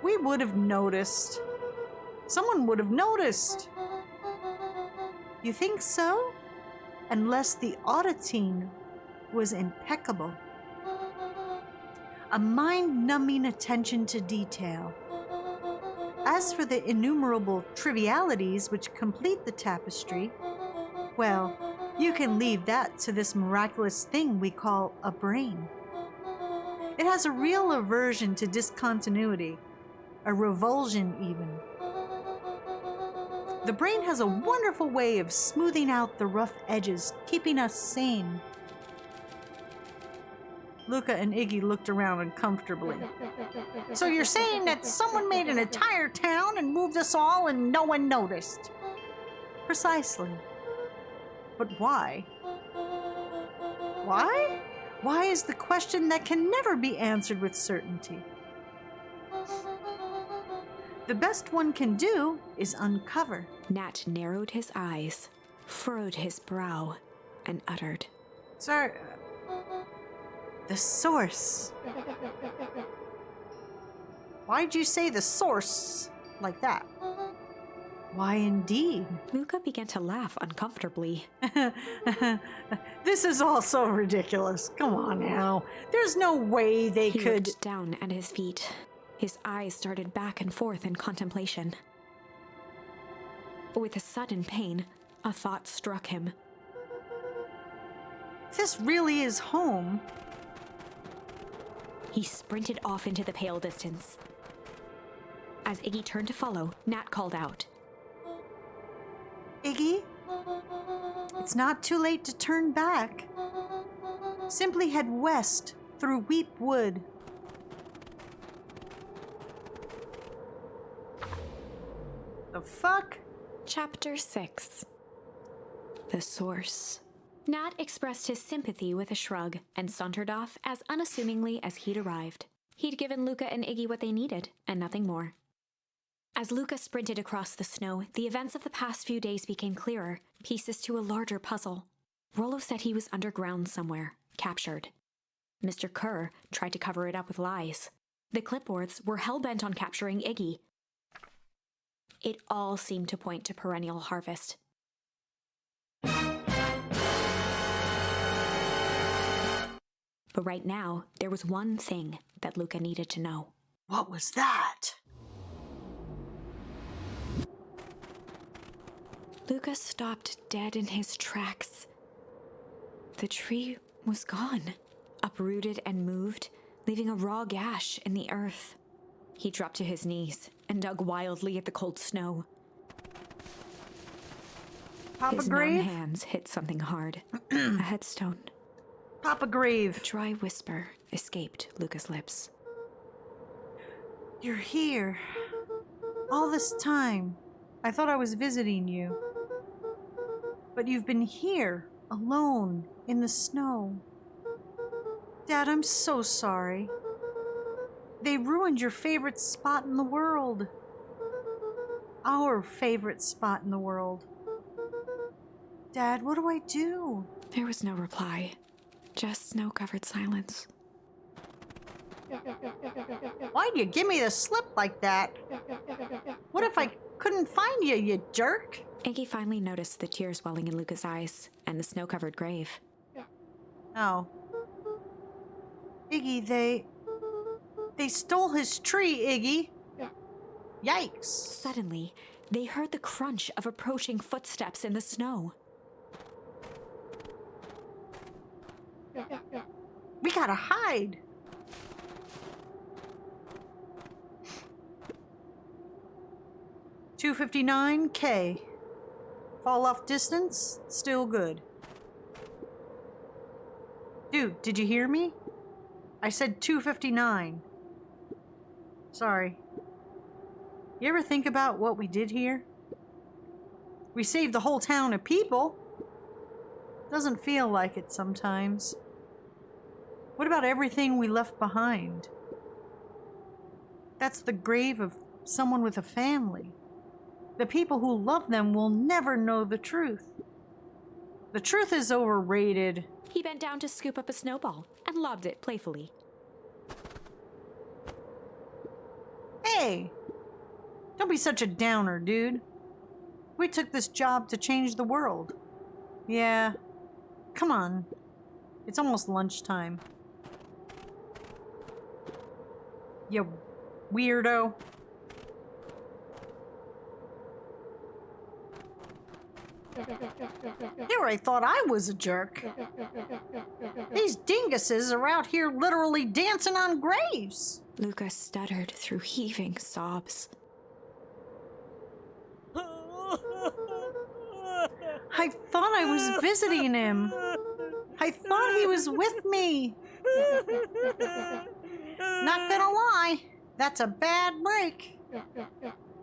We would have noticed. Someone would have noticed. You think so? Unless the auditing was impeccable. A mind-numbing attention to detail. As for the innumerable trivialities which complete the tapestry, well, you can leave that to this miraculous thing we call a brain. It has a real aversion to discontinuity, a revulsion even. The brain has a wonderful way of smoothing out the rough edges, keeping us sane. Luca and Iggy looked around uncomfortably. So you're saying that someone made an entire town and moved us all and no one noticed? Precisely. But why? Why? Why is the question that can never be answered with certainty. The best one can do is uncover. Nat narrowed his eyes, furrowed his brow, and uttered, Sir, the source. Why'd you say the source like that? Why, indeed. Luca began to laugh uncomfortably. This is all so ridiculous. Come on now. There's no way they He could... looked down at his feet. His eyes started back and forth in contemplation. With a sudden pain, a thought struck him. This really is home. He sprinted off into the pale distance. As Iggy turned to follow, Nat called out, Iggy, it's not too late to turn back. Simply head west through Weep Wood. The fuck? Chapter 6. The Source. Nat expressed his sympathy with a shrug and sauntered off as unassumingly as he'd arrived. He'd given Luca and Iggy what they needed, and nothing more. As Luca sprinted across the snow, the events of the past few days became clearer, pieces to a larger puzzle. Rollo said he was underground somewhere, captured. Mr. Kerr tried to cover it up with lies. The clipboards were hell-bent on capturing Iggy. It all seemed to point to Perennial Harvest. But right now, there was one thing that Luca needed to know. What was that? Luca stopped dead in his tracks. The tree was gone, uprooted and moved, leaving a raw gash in the earth. He dropped to his knees and dug wildly at the cold snow. Papa His Grave? numb hands hit something hard. A headstone. Papa Grave. A dry whisper escaped Luca's lips. You're here. All this time, I thought I was visiting you. But you've been here alone in the snow. Dad, I'm so sorry. They ruined your favorite spot in the world. Our favorite spot in the world. Dad, what do I do? There was no reply, just snow-covered silence. Why'd you give me the slip like that? What if I couldn't find you, you jerk? Iggy finally noticed the tears welling in Luca's eyes and the snow-covered grave. Oh. Iggy, they stole his tree, Iggy. Yikes. Suddenly, they heard the crunch of approaching footsteps in the snow. We gotta hide. $259K. Fall off distance, still good. Dude, did you hear me? I said 259. Sorry. You ever think about what we did here? We saved the whole town of people. Doesn't feel like it sometimes. What about everything we left behind? That's the grave of someone with a family. The people who love them will never know the truth. The truth is overrated. He bent down to scoop up a snowball and lobbed it playfully. Hey! Don't be such a downer, dude. We took this job to change the world. Yeah. Come on. It's almost lunchtime. You weirdo. Here I thought I was a jerk. These dinguses are out here literally dancing on graves. Luca stuttered through heaving sobs. I thought I was visiting him. I thought he was with me. Not gonna lie, that's a bad break.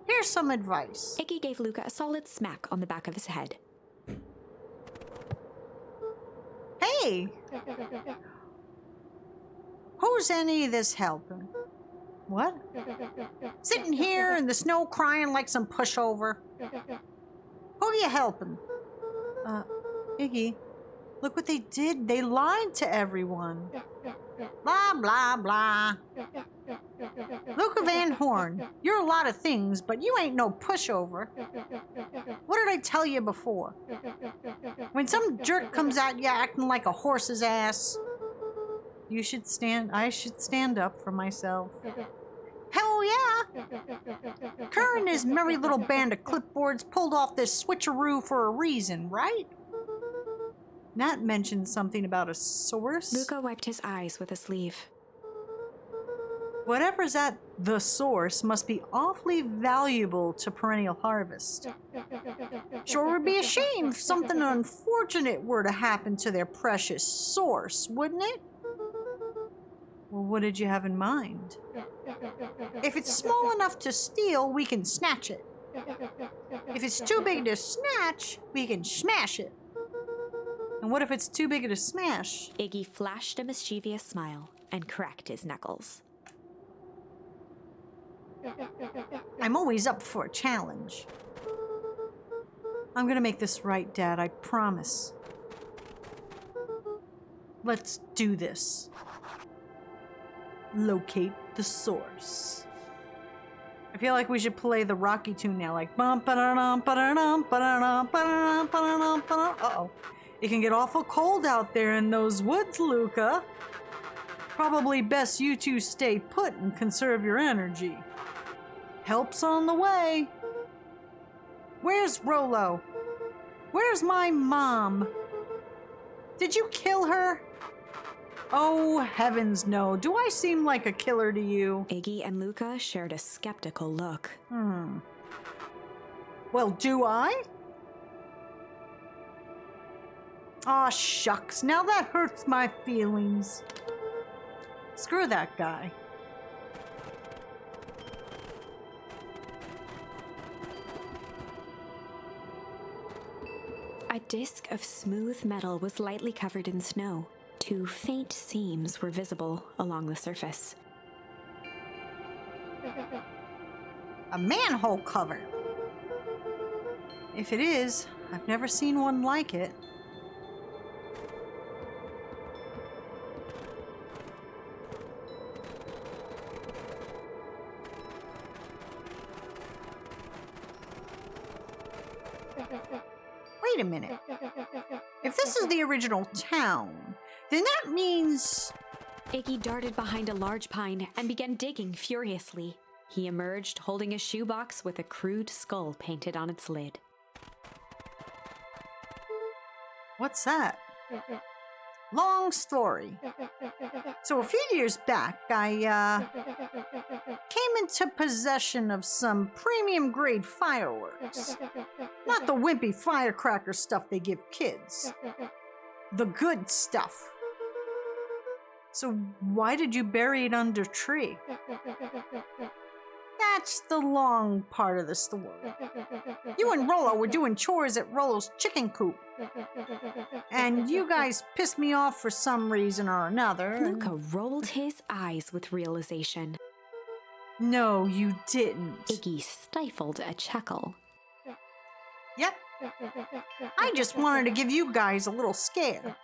Here's some advice. Iggy gave Luca a solid smack on the back of his head. Hey! Who's any of this helping? What? Sitting here in the snow crying like some pushover. Who are you helping? Iggy, look what they did. They lied to everyone. Blah, blah, blah. Luca Van Horn, you're a lot of things, but you ain't no pushover. What did I tell you before? When some jerk comes at you acting like a horse's ass, I should stand up for myself. Hell yeah! Kerr and his merry little band of clipboards pulled off this switcheroo for a reason, right? Nat mentioned something about a source. Luca wiped his eyes with a sleeve. Whatever's at the source must be awfully valuable to Perennial Harvest. Sure would be a shame if something unfortunate were to happen to their precious source, wouldn't it? Well, what did you have in mind? If it's small enough to steal, we can snatch it. If it's too big to snatch, we can smash it. And what if it's too big to smash? Iggy flashed a mischievous smile and cracked his knuckles. I'm always up for a challenge. I'm gonna make this right, Dad, I promise. Let's do this. Locate the source. I feel like we should play the Rocky tune now, like bum ba-da-dum ba-da-dum ba-da-dum ba-da-dum ba-da-dum ba-da-dum. Uh-oh. It can get awful cold out there in those woods, Luca. Probably best you two stay put and conserve your energy. Help's on the way. Where's Rolo? Where's my mom? Did you kill her? Oh, heavens no. Do I seem like a killer to you? Iggy and Luca shared a skeptical look. Well, do I? Aw, shucks. Now that hurts my feelings. Screw that guy. A disc of smooth metal was lightly covered in snow. 2 faint seams were visible along the surface. A manhole cover. If it is, I've never seen one like it. Wait a minute. If this is the original town, then that means... Iggy darted behind a large pine and began digging furiously. He emerged holding a shoebox with a crude skull painted on its lid. What's that? Long story. So a few years back, I came into possession of some premium grade fireworks. Not the wimpy firecracker stuff they give kids. The good stuff. So why did you bury it under a tree? That's the long part of the story. You and Rollo were doing chores at Rollo's chicken coop. And you guys pissed me off for some reason or another. Luca rolled his eyes with realization. No, you didn't. Iggy stifled a chuckle. Yep. I just wanted to give you guys a little scare.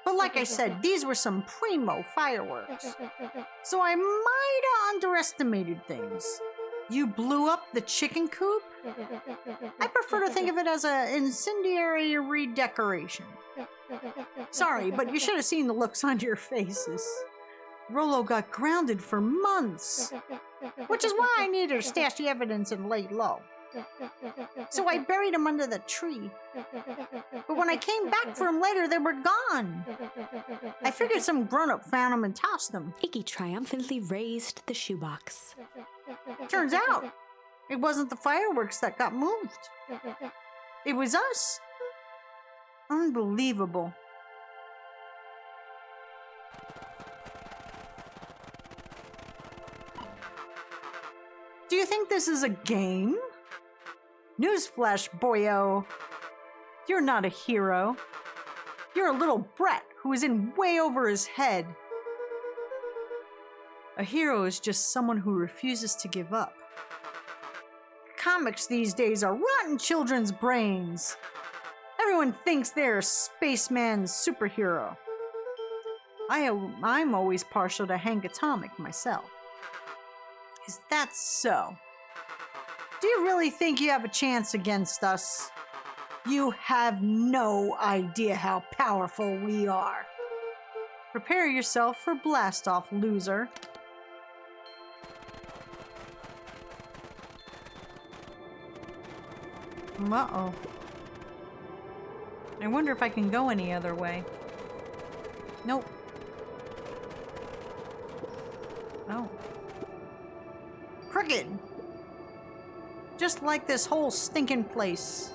But like I said, these were some primo fireworks. So I might have underestimated things. You blew up the chicken coop? I prefer to think of it as an incendiary redecoration. Sorry, but you should have seen the looks on your faces. Rollo got grounded for months, which is why I needed to stash the evidence and lay low. So I buried him under the tree. But when I came back for him later, they were gone. I figured some grown-up found them and tossed them. Iggy triumphantly raised the shoebox. Turns out, it wasn't the fireworks that got moved. It was us. Unbelievable. Do you think this is a game? Newsflash, boyo. You're not a hero. You're a little brat who is in way over his head. A hero is just someone who refuses to give up. Comics these days are rotten children's brains. Everyone thinks they're a spaceman's superhero. I'm always partial to Hank Atomic myself. Is that so? Do you really think you have a chance against us? You have no idea how powerful we are. Prepare yourself for blast-off, loser. Uh-oh. I wonder if I can go any other way. Nope. Oh. Crooked! Just like this whole stinking place.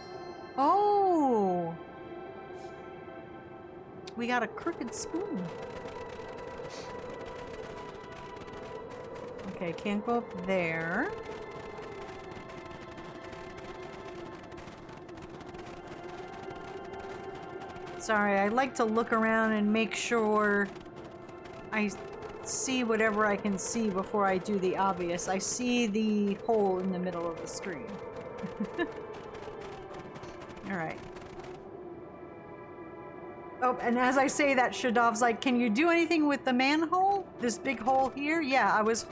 Oh! We got a crooked spoon. Okay, can't go up there. Sorry, I like to look around and make sure I see whatever I can see before I do the obvious. I see the hole in the middle of the screen. Alright. Oh, and as I say that, Shadov's like, can you do anything with the manhole? This big hole here? Yeah, I was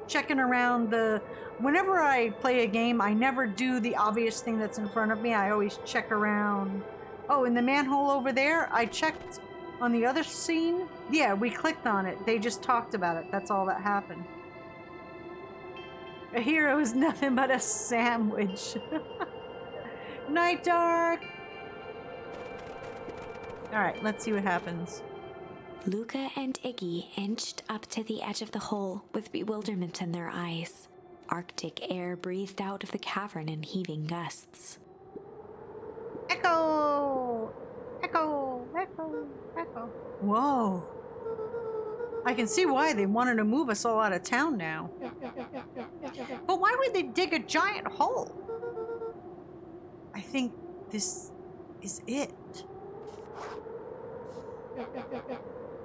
checking around the... Whenever I play a game, I never do the obvious thing that's in front of me. I always check around. Oh, in the manhole over there, I checked on the other scene. Yeah, we clicked on it. They just talked about it. That's all that happened. A hero is nothing but a sandwich. Night, Dark! Alright, let's see what happens. Luca and Iggy inched up to the edge of the hole with bewilderment in their eyes. Arctic air breathed out of the cavern in heaving gusts. Echo! Echo! Echo! Echo! Whoa! I can see why they wanted to move us all out of town now. But why would they dig a giant hole? I think this is it?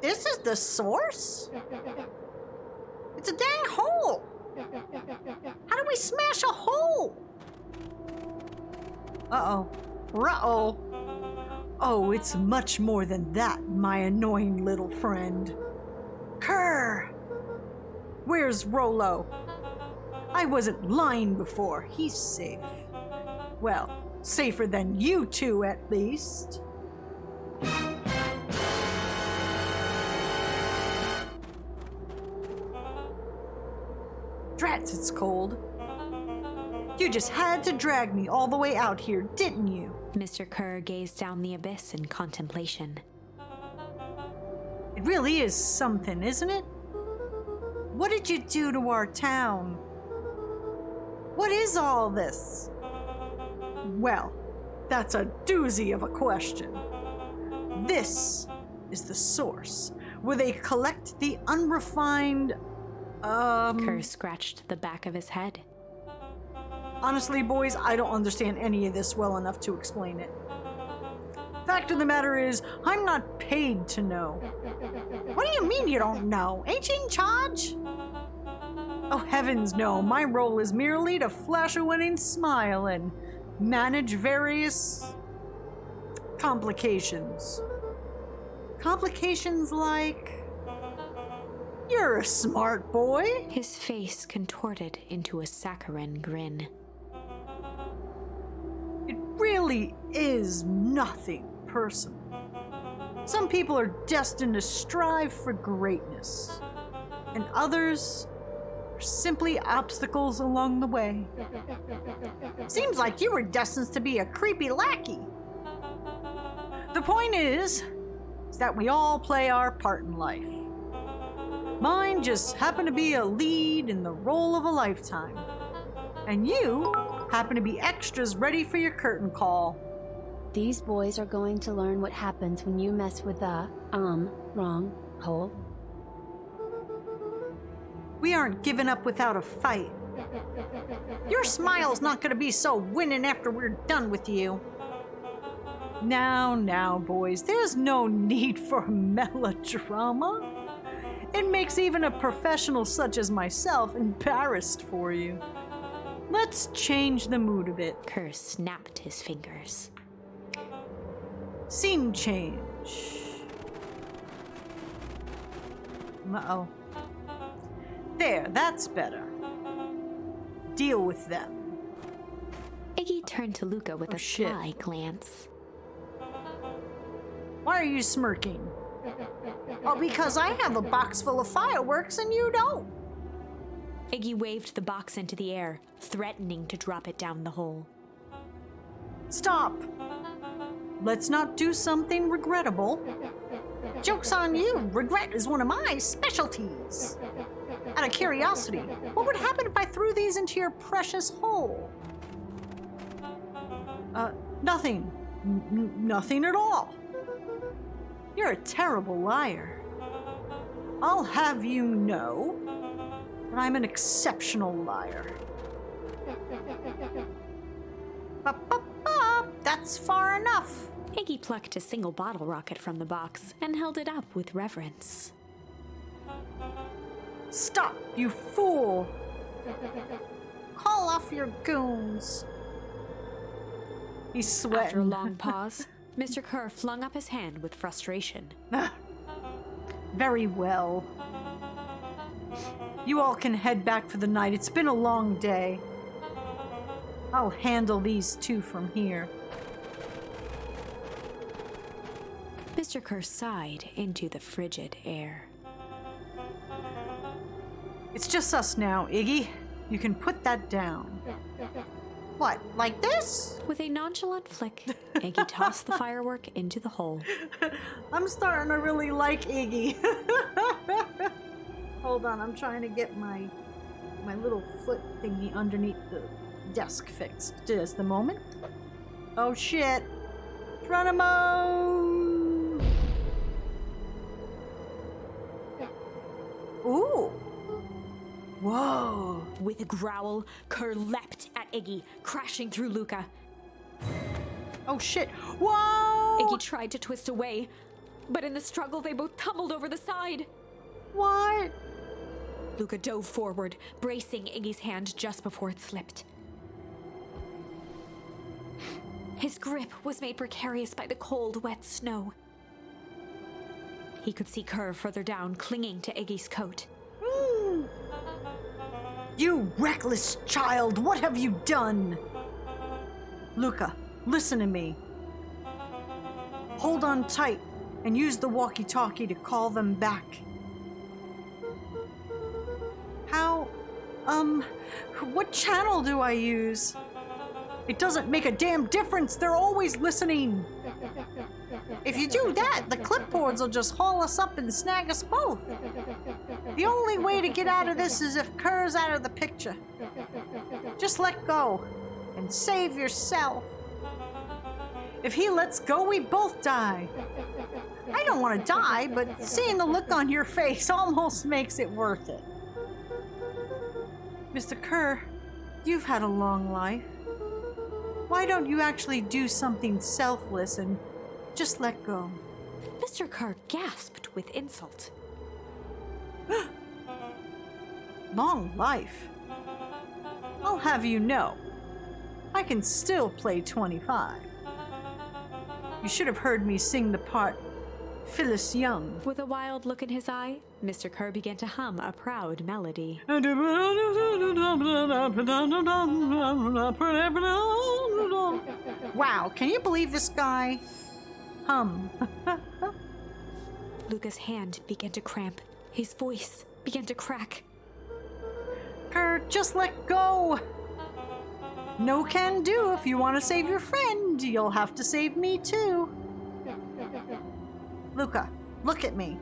This is the source? It's a dang hole! How do we smash a hole? Uh-oh. Ruh-oh. Oh, it's much more than that, my annoying little friend. Kerr! Where's Rollo? I wasn't lying before. He's safe. Well, safer than you two, at least. Drats, it's cold. You just had to drag me all the way out here, didn't you? Mr. Kerr gazed down the abyss in contemplation. It really is something, isn't it? What did you do to our town? What is all this? Well, that's a doozy of a question. This is the source, where they collect the unrefined, Kerr scratched the back of his head. Honestly, boys, I don't understand any of this well enough to explain it. Fact of the matter is, I'm not paid to know. What do you mean you don't know? Ain't you in charge? Oh, heavens no. My role is merely to flash a winning smile and manage various complications. Complications like... You're a smart boy. His face contorted into a saccharine grin. It really is nothing personal. Some people are destined to strive for greatness, and others are simply obstacles along the way. Seems like you were destined to be a creepy lackey. The point is that we all play our part in life. Mine just happened to be a lead in the role of a lifetime. And you happen to be extras ready for your curtain call. These boys are going to learn what happens when you mess with the, wrong hole. We aren't giving up without a fight. Your smile's not gonna be so winning after we're done with you. Now, boys, there's no need for melodrama. It makes even a professional such as myself embarrassed for you. Let's change the mood a bit. Kerr snapped his fingers. Scene change. Uh-oh. There, that's better. Deal with them. Iggy turned to Luca with a shit. sly glance. Why are you smirking? Oh, because I have a box full of fireworks and you don't. Iggy waved the box into the air, threatening to drop it down the hole. Stop. Let's not do something regrettable. Joke's on you. Regret is one of my specialties. Out of curiosity, what would happen if I threw these into your precious hole? Nothing. Nothing at all. You're a terrible liar. I'll have you know that I'm an exceptional liar. That's far enough. Iggy plucked a single bottle rocket from the box and held it up with reverence. Stop, you fool! Call off your goons. He's sweating. After a long pause, Mr. Kerr flung up his hand with frustration. Very well. You all can head back for the night. It's been a long day. I'll handle these two from here. Mr. Kerr sighed into the frigid air. It's just us now, Iggy. You can put that down. What, like this? With a nonchalant flick, Iggy tossed the firework into the hole. I'm starting to really like Iggy. Hold on, I'm trying to get my little foot thingy underneath the desk fixed. Just a moment. Oh shit. Geronimo! Ooh. Whoa. With a growl, Kerr leapt at Iggy, crashing through Luca. Oh shit. Whoa! Iggy tried to twist away, but in the struggle they both tumbled over the side. What? Luca dove forward, bracing Iggy's hand just before it slipped. His grip was made precarious by the cold, wet snow. He could see Kerr further down, clinging to Iggy's coat. You reckless child, what have you done? Luca, listen to me. Hold on tight and use the walkie-talkie to call them back. How, what channel do I use? It doesn't make a damn difference, they're always listening. If you do that, the clipboards will just haul us up and snag us both. The only way to get out of this is if Kerr's out of the picture. Just let go and save yourself. If he lets go, we both die. I don't want to die, but seeing the look on your face almost makes it worth it. Mr. Kerr, you've had a long life. Why don't you actually do something selfless and just let go? Mr. Kerr gasped with insult. Long life? I'll have you know, I can still play 25. You should have heard me sing the part Phyllis Young. With a wild look in his eye, Mr. Kerr began to hum a proud melody. Wow, can you believe this guy? Luca's hand began to cramp. His voice began to crack. Kerr, just let go. No can do. If you want to save your friend, you'll have to save me too. Luca, look at me.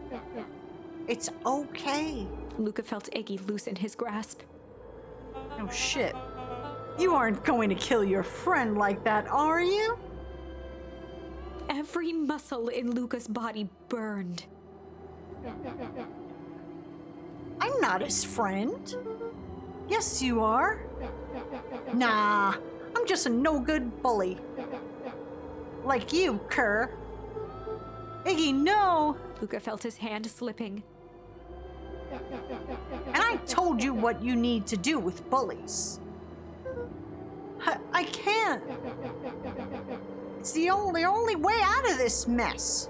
It's okay. Luca felt Iggy loosen his grasp. Oh shit. You aren't going to kill your friend like that, are you? Every muscle in Luca's body burned. I'm not his friend. Yes, you are. Nah, I'm just a no-good bully. Like you, Kerr. Iggy, no! Luca felt his hand slipping. And I told you what you need to do with bullies. I can't. It's the only way out of this mess.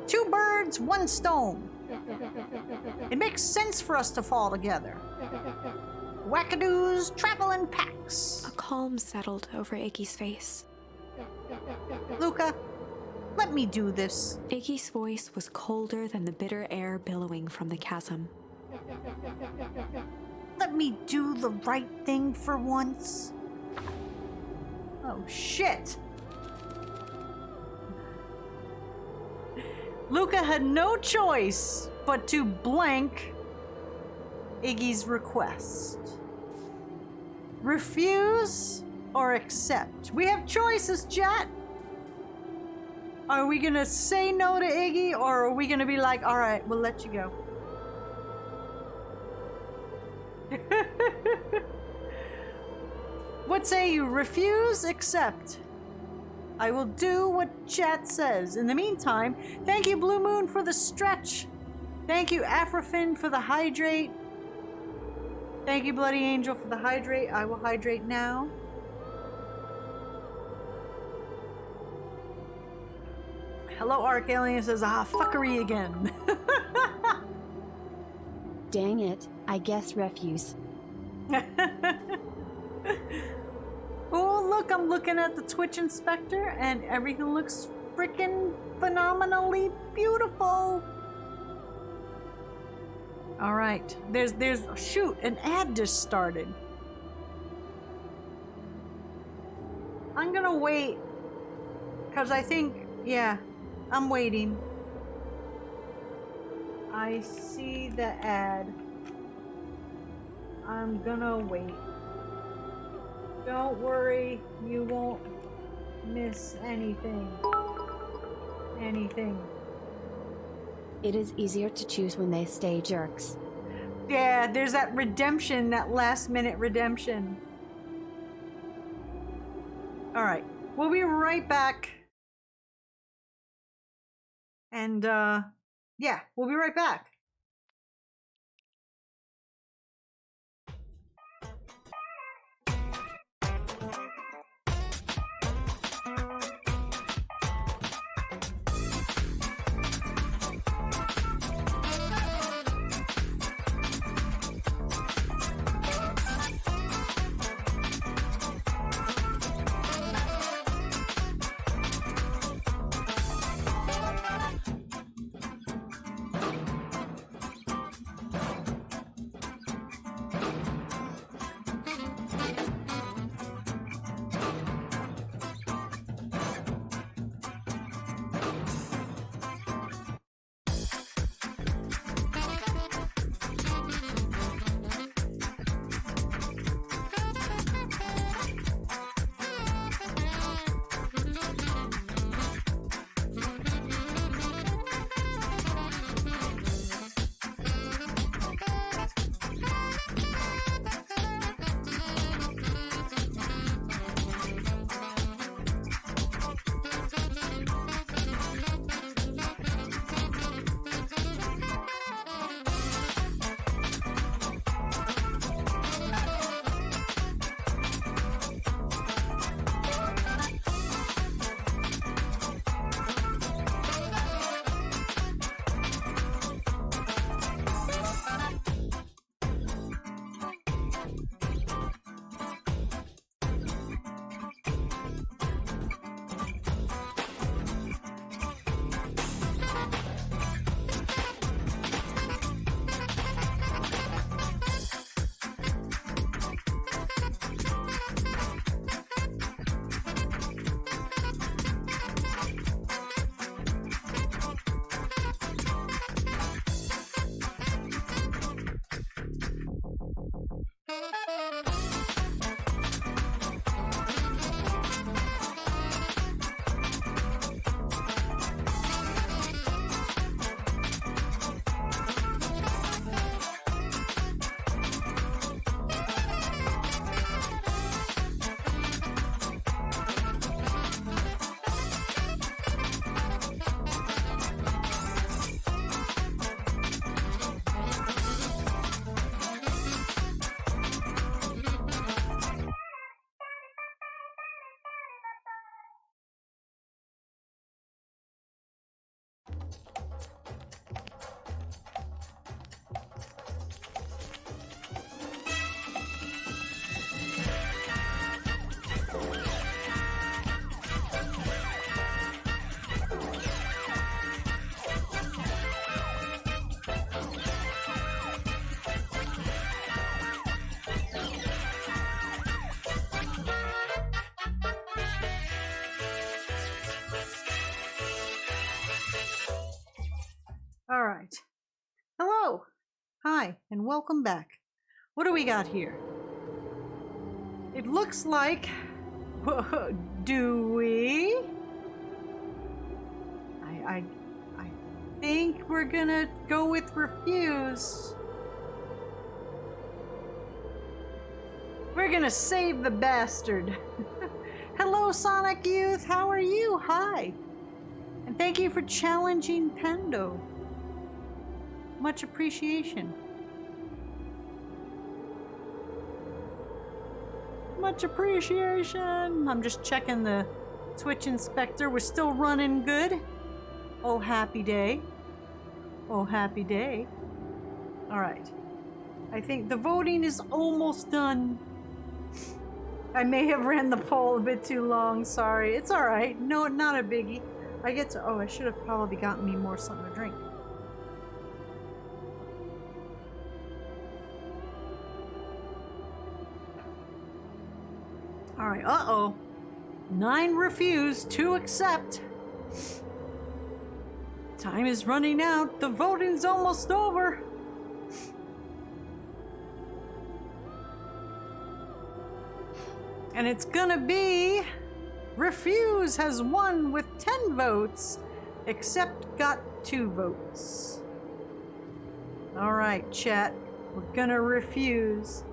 2 birds, 1 stone. It makes sense for us to fall together. Wackadoos travel in packs. A calm settled over Iggy's face. Luca, let me do this. Iggy's voice was colder than the bitter air billowing from the chasm. Let me do the right thing for once. Oh, shit. Luca had no choice but to blank Iggy's request. Refuse or accept? We have choices, chat. Are we gonna say no to Iggy, or are we gonna be like, all right, we'll let you go? What say you? Refuse, accept? I will do what chat says. In the meantime, thank you, Blue Moon, for the stretch. Thank you, Afrofin, for the hydrate. Thank you, Bloody Angel, for the hydrate. I will hydrate now. Hello, Arcalien says, fuckery again. Dang it, I guess refuse. Oh, look, I'm looking at the Twitch Inspector, and everything looks freaking phenomenally beautiful. All right, there's shoot, an ad just started. I'm gonna wait, because I think, yeah, I'm waiting. I see the ad. I'm gonna wait. Don't worry, you won't miss anything. It is easier to choose when they stay jerks. Yeah, there's that redemption, that last minute redemption. All right, We'll be right back. And, yeah, we'll be right back. All right. Hello. Hi, and welcome back. What do we got here? It looks like... Do we? I think we're gonna go with refuse. We're gonna save the bastard. Hello, Sonic Youth. How are you? Hi. And thank you for challenging Pando. Much appreciation. Much appreciation. I'm just checking the Twitch Inspector. We're still running good. Oh, happy day. Oh, happy day. All right. I think the voting is almost done. I may have ran the poll a bit too long. Sorry. It's all right. No, not a biggie. I get to... Oh, I should have probably gotten me more something to drink. All right. Uh-oh. 9 refuse, 2 accept. Time is running out. The voting's almost over. And it's gonna be... Refuse has won with 10 votes. Accept got 2 votes. All right, chat. We're gonna refuse.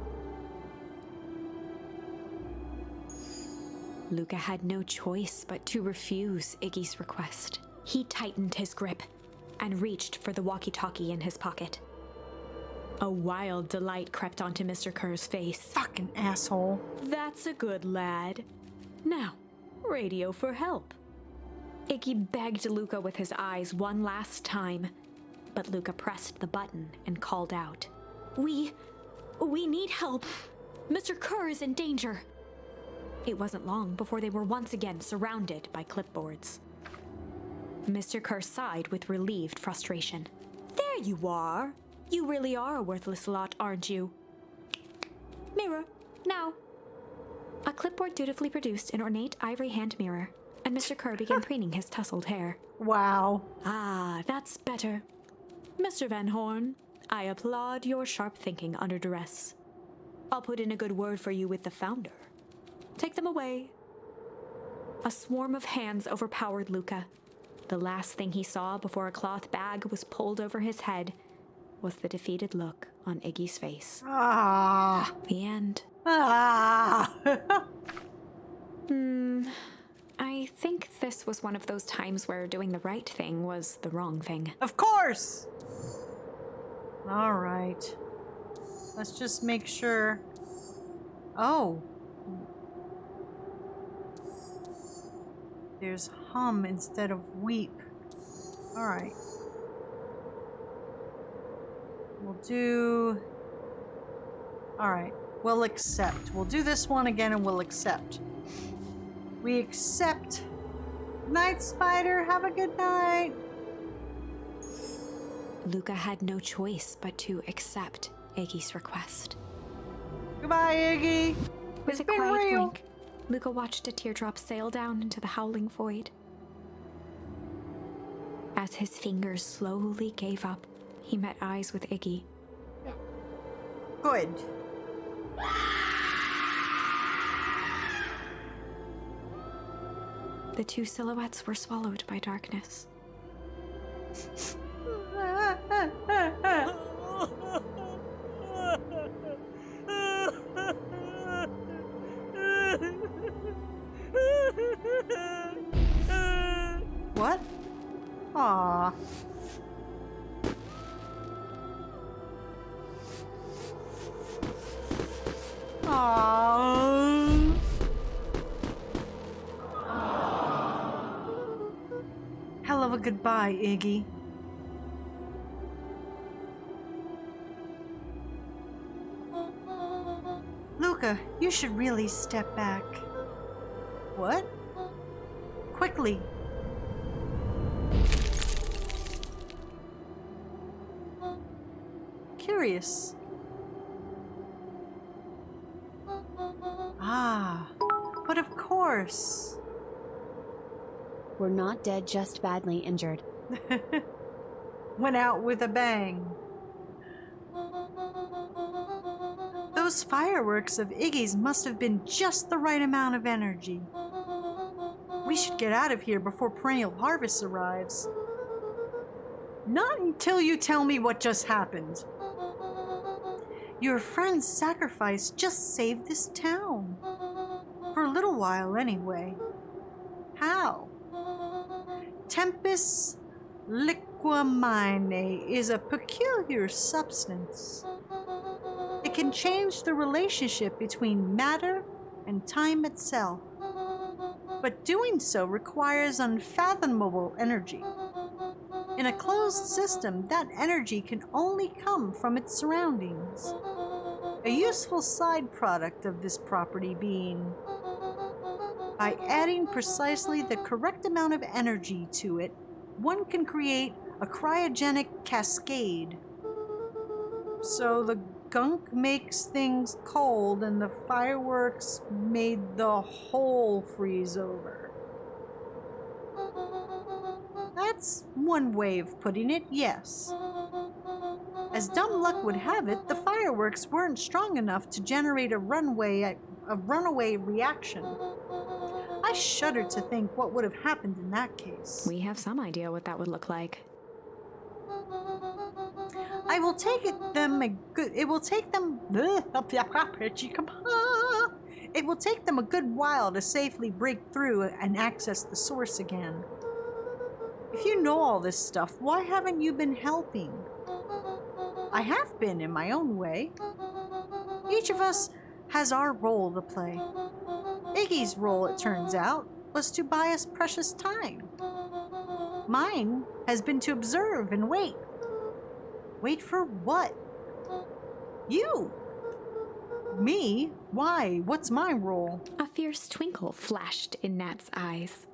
Luca had no choice but to refuse Iggy's request. He tightened his grip and reached for the walkie-talkie in his pocket. A wild delight crept onto Mr. Kerr's face. Fucking asshole. That's a good lad. Now, radio for help. Iggy begged Luca with his eyes one last time, but Luca pressed the button and called out. We need help. Mr. Kerr is in danger. It wasn't long before they were once again surrounded by clipboards. Mr. Kerr sighed with relieved frustration. There you are. You really are a worthless lot, aren't you? Mirror, now. A clipboard dutifully produced an ornate ivory hand mirror, and Mr. Kerr began preening his tousled hair. Wow. Ah, that's better. Mr. Van Horn, I applaud your sharp thinking under duress. I'll put in a good word for you with the founder. Take them away. A swarm of hands overpowered Luca. The last thing he saw before a cloth bag was pulled over his head was the defeated look on Iggy's face. Ah. The end. Ah. I think this was one of those times where doing the right thing was the wrong thing. Of course. All right. Let's just make sure. Oh. There's hum instead of weep. All right. We'll do... All right. We'll accept. We'll do this one again and we'll accept. We accept. Night, Spider. Have a good night. Luca had no choice but to accept Iggy's request. Goodbye, Iggy. With It's a been quiet real. blink, Luca watched a teardrop sail down into the howling void. As his fingers slowly gave up, he met eyes with Iggy. Good. The two silhouettes were swallowed by darkness. What? Aww. Aww. Hell of a goodbye, Iggy. Luca, you should really step back. What? Quickly. Curious. Ah, but of course. We're not dead, just badly injured. Went out with a bang. Those fireworks of Iggy's must have been just the right amount of energy. We should get out of here before perennial harvest arrives. Not until you tell me what just happened. Your friend's sacrifice just saved this town. For a little while, anyway. How? Tempus liquamine is a peculiar substance. It can change the relationship between matter and time itself. But doing so requires unfathomable energy. In a closed system, that energy can only come from its surroundings. A useful side product of this property being, by adding precisely the correct amount of energy to it, one can create a cryogenic cascade. So the gunk makes things cold and the fireworks made the whole freeze over. That's one way of putting it, yes. As dumb luck would have it, the fireworks weren't strong enough to generate a runaway reaction. I shudder to think what would have happened in that case. We have some idea what that would look like. It will take them it will take them a good while to safely break through and access the source again. If you know all this stuff, why haven't you been helping? I have been in my own way. Each of us has our role to play. Iggy's role, it turns out, was to buy us precious time. Mine has been to observe and wait. Wait for what? You. Me? Why? What's my role? A fierce twinkle flashed in Nat's eyes.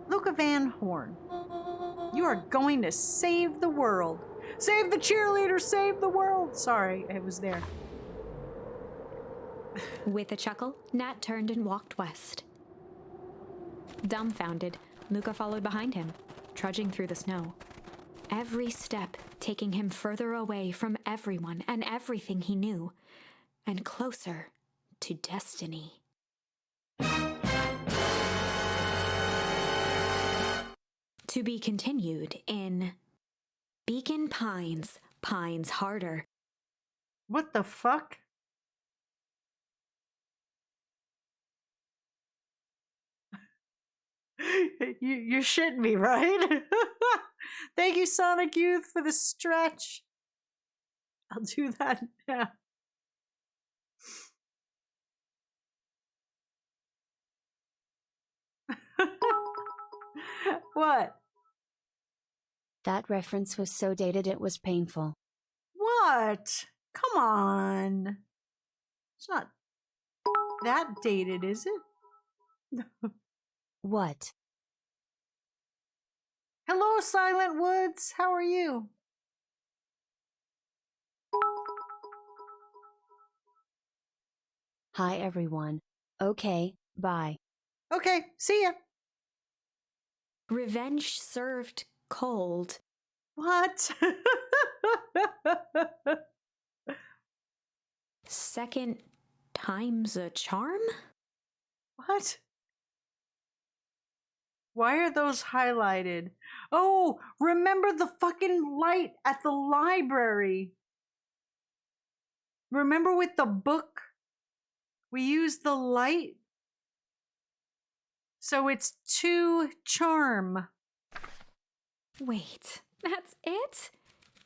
Luca Van Horn, you are going to save the world. Save the cheerleader, save the world. Sorry, it was there. With a chuckle, Nat turned and walked west. Dumbfounded, Luca followed behind him, trudging through the snow. Every step taking him further away from everyone and everything he knew, and closer to destiny. To be continued in Beacon Pines, Pines Harder. What the fuck? You're shitting me, right? Thank you, Sonic Youth, for the stretch. I'll do that now. What? That reference was so dated it was painful. What? Come on. It's not that dated, is it? What? Hello, Silent Woods. How are you? Hi everyone. Okay, bye. Okay, see ya. Revenge served cold. What? Second time's a charm? What? Why are those highlighted? Oh, remember the fucking light at the library. Remember with the book? We used the light. So it's 2 charm. Wait, that's it?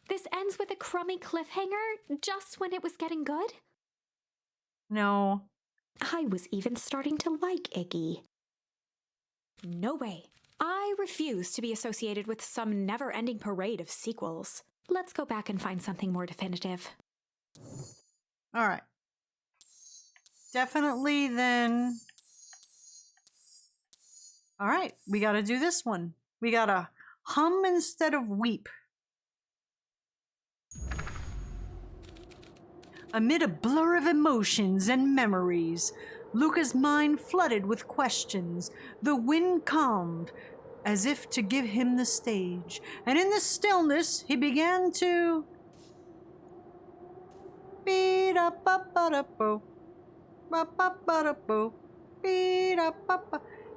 This ends with a crummy cliffhanger just when it was getting good? No. I was even starting to like Iggy. No way. I refuse to be associated with some never-ending parade of sequels. Let's go back and find something more definitive. All right. Definitely then. All right, we got to do this one. We got to hum instead of weep. Amid a blur of emotions and memories, Luca's mind flooded with questions. The wind calmed, as if to give him the stage, and in the stillness he began to beat up up.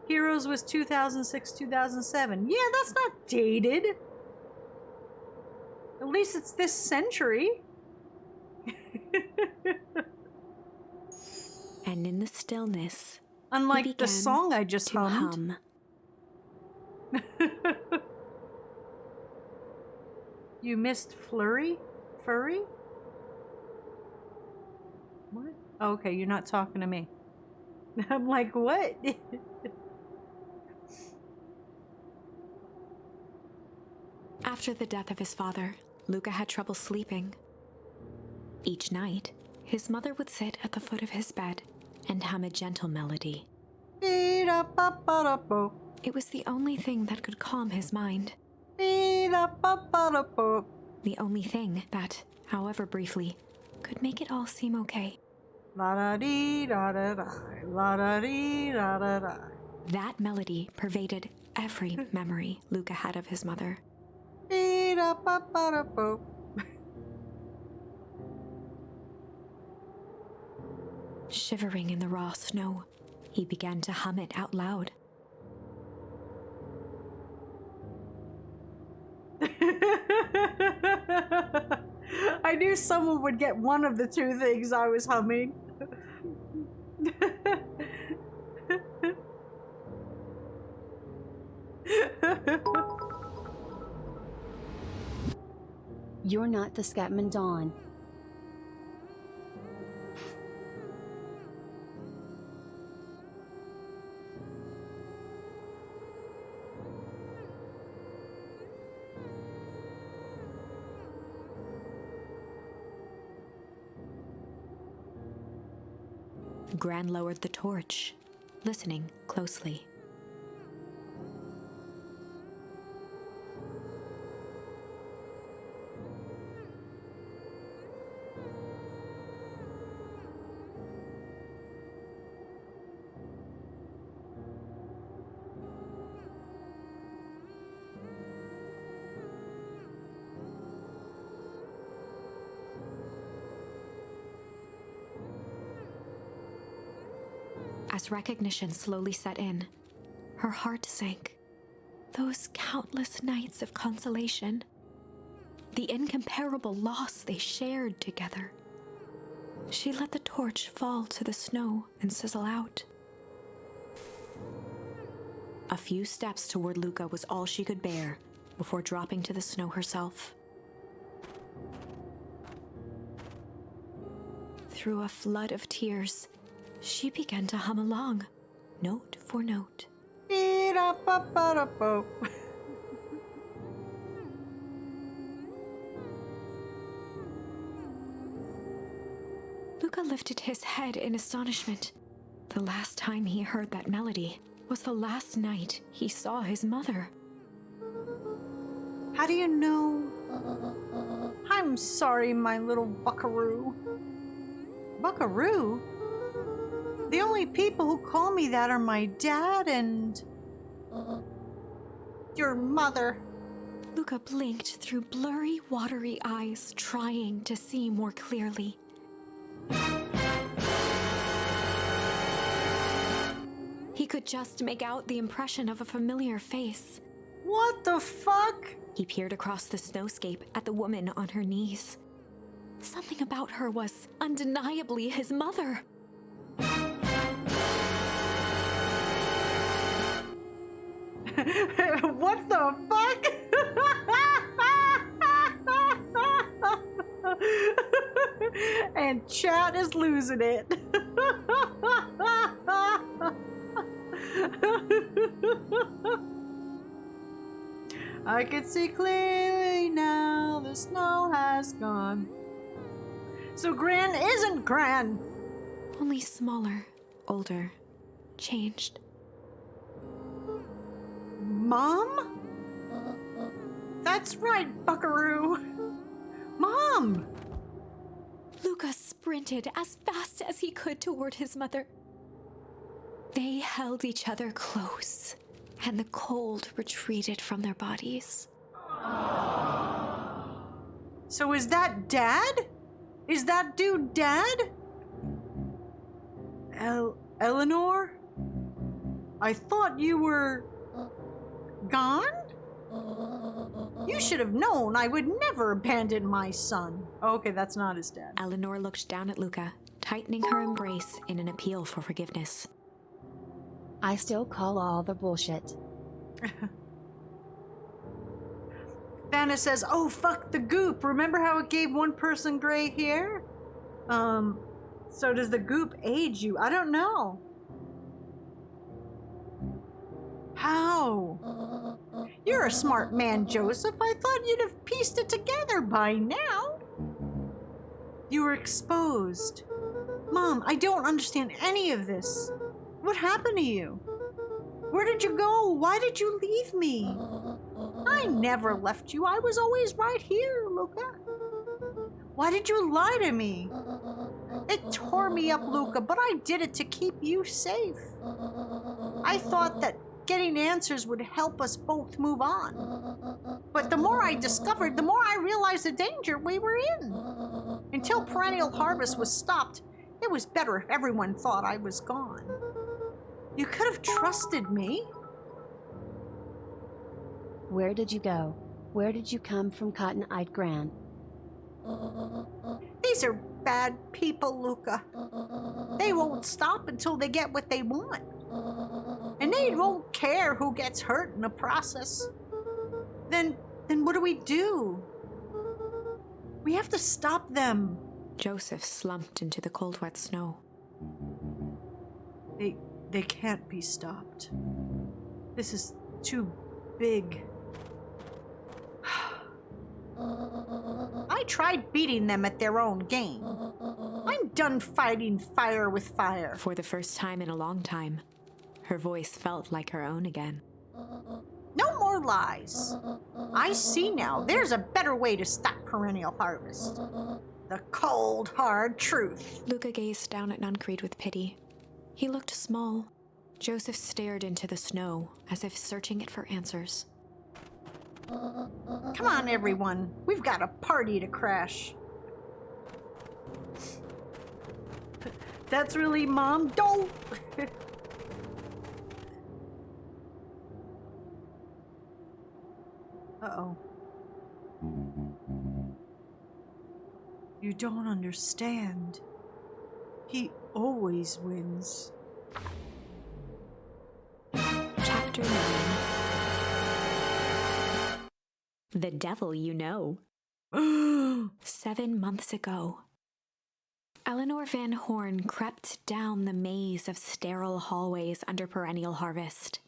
Heroes was 2006, 2007. Yeah, that's not dated. At least it's this century. And in the stillness, Unlike he the began song I just to hummed. You missed Flurry? Furry? What? Oh, okay, you're not talking to me. I'm like, what? After the death of his father, Luca had trouble sleeping. Each night, his mother would sit at the foot of his bed and hum a gentle melody. It was the only thing that could calm his mind. The only thing that, however briefly, could make it all seem okay. That melody pervaded every memory Luca had of his mother. Shivering in the raw snow, he began to hum it out loud. I knew someone would get one of the 2 things I was humming. You're not the Scatman Dawn. Gran lowered the torch, listening closely. As recognition slowly set in, her heart sank. Those countless nights of consolation, the incomparable loss they shared together. She let the torch fall to the snow and sizzle out. A few steps toward Luca was all she could bear before dropping to the snow herself. Through a flood of tears, she began to hum along, note for note. Beep-a-ba-ba-da-bo. Luca lifted his head in astonishment. The last time he heard that melody was the last night he saw his mother. How do you know? I'm sorry, my little buckaroo. Buckaroo? The only people who call me that are my dad and your mother. Luca blinked through blurry, watery eyes, trying to see more clearly. He could just make out the impression of a familiar face. What the fuck? He peered across the snowscape at the woman on her knees. Something about her was undeniably his mother. What the fuck? And chat is losing it. I can see clearly now, the snow has gone. So Gran isn't Gran. Only smaller, older, changed. Mom? That's right, buckaroo. Mom! Luca sprinted as fast as he could toward his mother. They held each other close, and the cold retreated from their bodies. So is that Dad? Is that dude Dad? Eleanor? I thought you were gone? You should have known I would never abandon my son. Oh, okay, that's not his dad. Eleanor looked down at Luca, tightening her embrace in an appeal for forgiveness. I still call all the bullshit. Vanna says, oh, fuck the goop. Remember how it gave one person gray hair? So does the goop age you? I don't know. How? You're a smart man, Joseph. I thought you'd have pieced it together by now. You were exposed. Mom, I don't understand any of this. What happened to you? Where did you go? Why did you leave me? I never left you. I was always right here, Luca. Why did you lie to me? It tore me up, Luca, but I did it to keep you safe. I thought that getting answers would help us both move on. But the more I discovered, the more I realized the danger we were in. Until perennial harvest was stopped, it was better if everyone thought I was gone. You could have trusted me. Where did you go? Where did you come from, Cotton-eyed Gran? These are bad people, Luca. They won't stop until they get what they want. And they won't care who gets hurt in the process. Then what do we do? We have to stop them. Joseph slumped into the cold, wet snow. They can't be stopped. This is too big. I tried beating them at their own game. I'm done fighting fire with fire. For the first time in a long time, her voice felt like her own again. No more lies. I see now. There's a better way to stop perennial harvest. The cold, hard truth. Luca gazed down at Nuncreed with pity. He looked small. Joseph stared into the snow, as if searching it for answers. Come on, everyone. We've got a party to crash. That's really Mom. Don't! Uh-oh. You don't understand. He always wins. Chapter 9. The Devil You Know. 7 months ago. Eleanor Van Horn crept down the maze of sterile hallways under perennial harvest.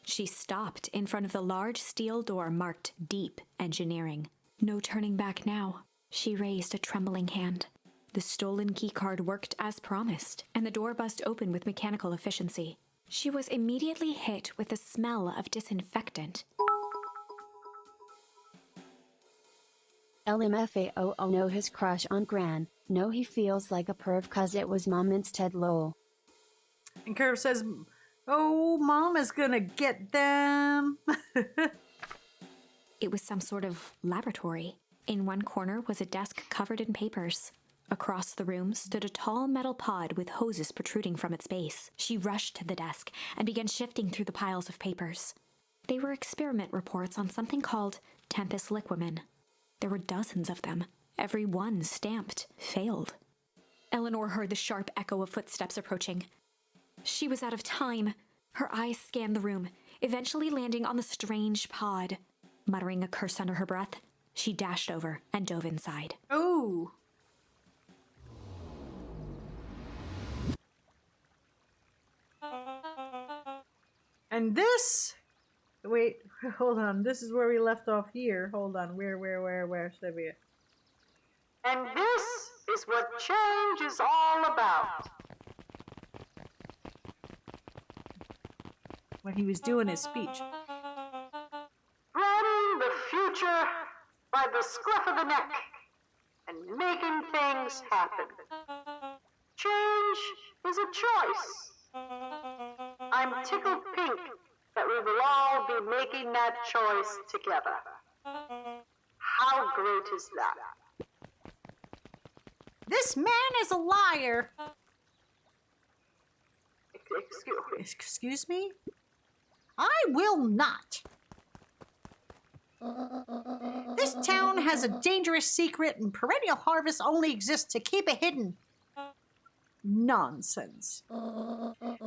She stopped in front of the large steel door marked Deep Engineering. No turning back now. She raised a trembling hand. The stolen keycard worked as promised, and the door buzzed open with mechanical efficiency. She was immediately hit with the smell of disinfectant. LMFAO know his crush on Gran. No, he feels like a perv cause it was Mom instead, lol. And Curve says, oh, Mama's gonna get them. It was some sort of laboratory. In one corner was a desk covered in papers. Across the room stood a tall metal pod with hoses protruding from its base. She rushed to the desk and began shifting through the piles of papers. They were experiment reports on something called Tempus liquamen. There were dozens of them, every one stamped failed. Eleanor heard the sharp echo of footsteps approaching. She was out of time. Her eyes scanned the room, eventually landing on the strange pod. Muttering a curse under her breath, she dashed over and dove inside. Oh. And this... Wait, hold on. This is where we left off here. Hold on. Where should I be? And this is what change is all about. When he was doing his speech. Spreading the future by the scruff of the neck and making things happen. Change is a choice. I'm tickled pink that we will all be making that choice together. How great is that? This man is a liar. Excuse me? I will not. This town has a dangerous secret and perennial harvest only exists to keep it hidden. Nonsense.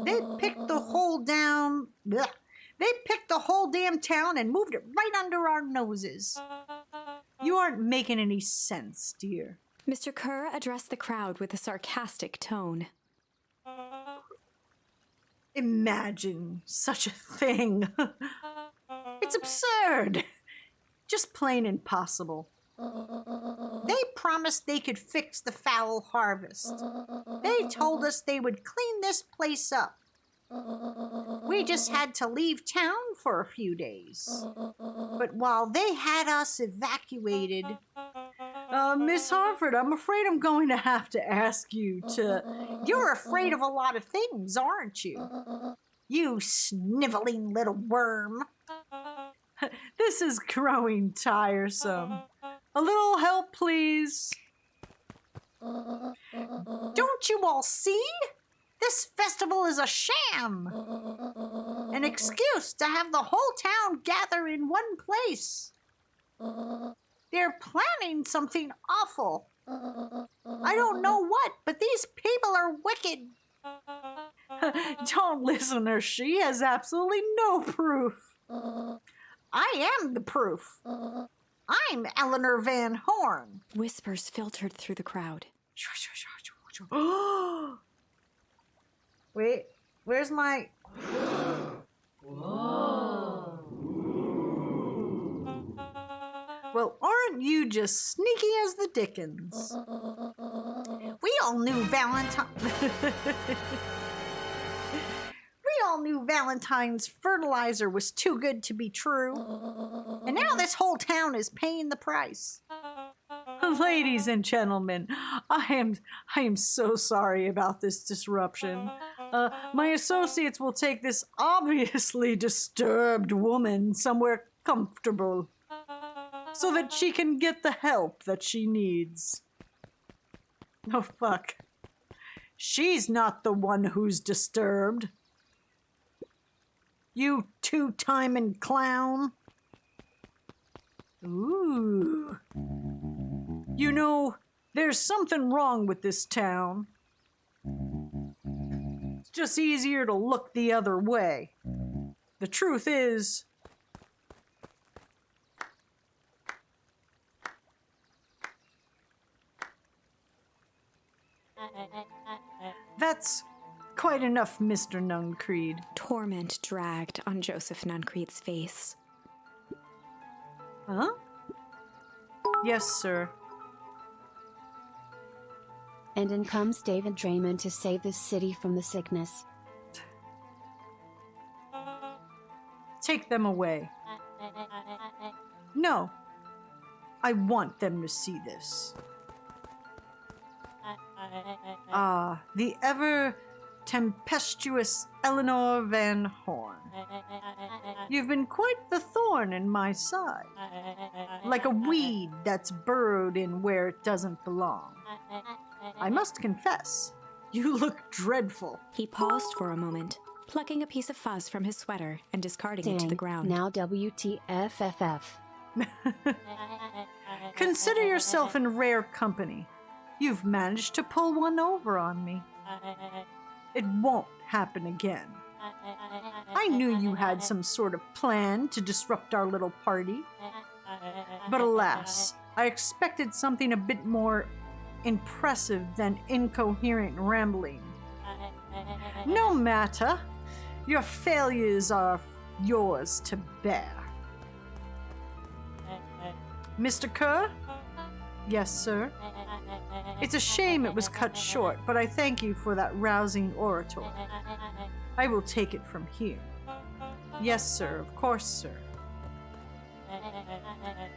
They picked the whole damn town and moved it right under our noses. You aren't making any sense, dear. Mr. Kerr addressed the crowd with a sarcastic tone. Imagine such a thing. It's absurd. Just plain impossible. They promised they could fix the foul harvest. They told us they would clean this place up. We just had to leave town for a few days. But while they had us evacuated... Miss Harford, I'm afraid I'm going to have to ask you to... You're afraid of a lot of things, aren't you? You sniveling little worm. This is growing tiresome. A little help, please. Don't you all see? This festival is a sham. An excuse to have the whole town gather in one place. They're planning something awful. I don't know what, but these people are wicked. Don't listen to her. She has absolutely no proof. I am the proof. I'm Eleanor Van Horn. Whispers filtered through the crowd. Wait, where's my... Well, aren't you just sneaky as the dickens? We all knew Valentine's fertilizer was too good to be true. And now this whole town is paying the price. Ladies and gentlemen, I am so sorry about this disruption. My associates will take this obviously disturbed woman somewhere comfortable so that she can get the help that she needs. Oh, fuck. She's not the one who's disturbed. You two-timing clown. Ooh. You know, there's something wrong with this town. It's just easier to look the other way. The truth is... That's quite enough, Mr. Nuncreed. Torment dragged on Joseph Nuncreed's face. Huh? Yes, sir. And in comes David Draymond to save the city from the sickness. Take them away. No. I want them to see this. The ever tempestuous Eleanor Van Horn. You've been quite the thorn in my side, like a weed that's burrowed in where it doesn't belong. I must confess, you look dreadful. He paused for a moment, plucking a piece of fuzz from his sweater and discarding it to the ground. Now WTFFF. Consider yourself in rare company. You've managed to pull one over on me. It won't happen again. I knew you had some sort of plan to disrupt our little party. But alas, I expected something a bit more impressive than incoherent rambling. No matter. Your failures are yours to bear. Mr. Kerr? Yes, sir. It's a shame it was cut short, but I thank you for that rousing oratory. I will take it from here. Yes, sir, of course, sir.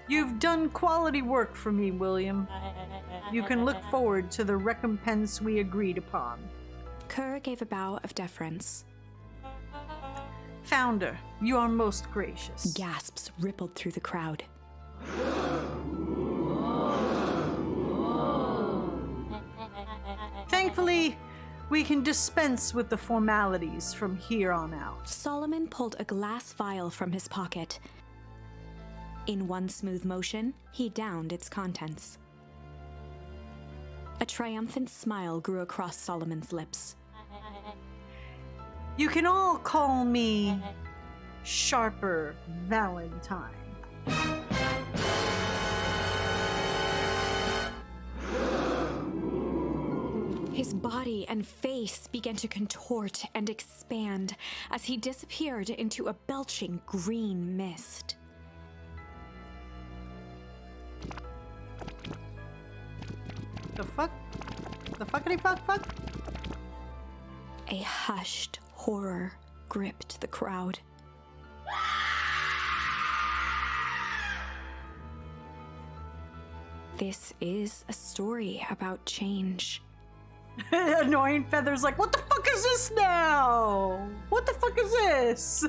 You've done quality work for me, William. You can look forward to the recompense we agreed upon. Kerr gave a bow of deference. Founder, you are most gracious. Gasps rippled through the crowd. Thankfully, we can dispense with the formalities from here on out. Solomon pulled a glass vial from his pocket. In one smooth motion, he downed its contents. A triumphant smile grew across Solomon's lips. You can all call me Sharper Valentine. His body and face began to contort and expand as he disappeared into a belching green mist. The fuck? The fuckity fuck? A hushed horror gripped the crowd. This is a story about change. Annoying Feather's like, what the fuck is this now? What the fuck is this?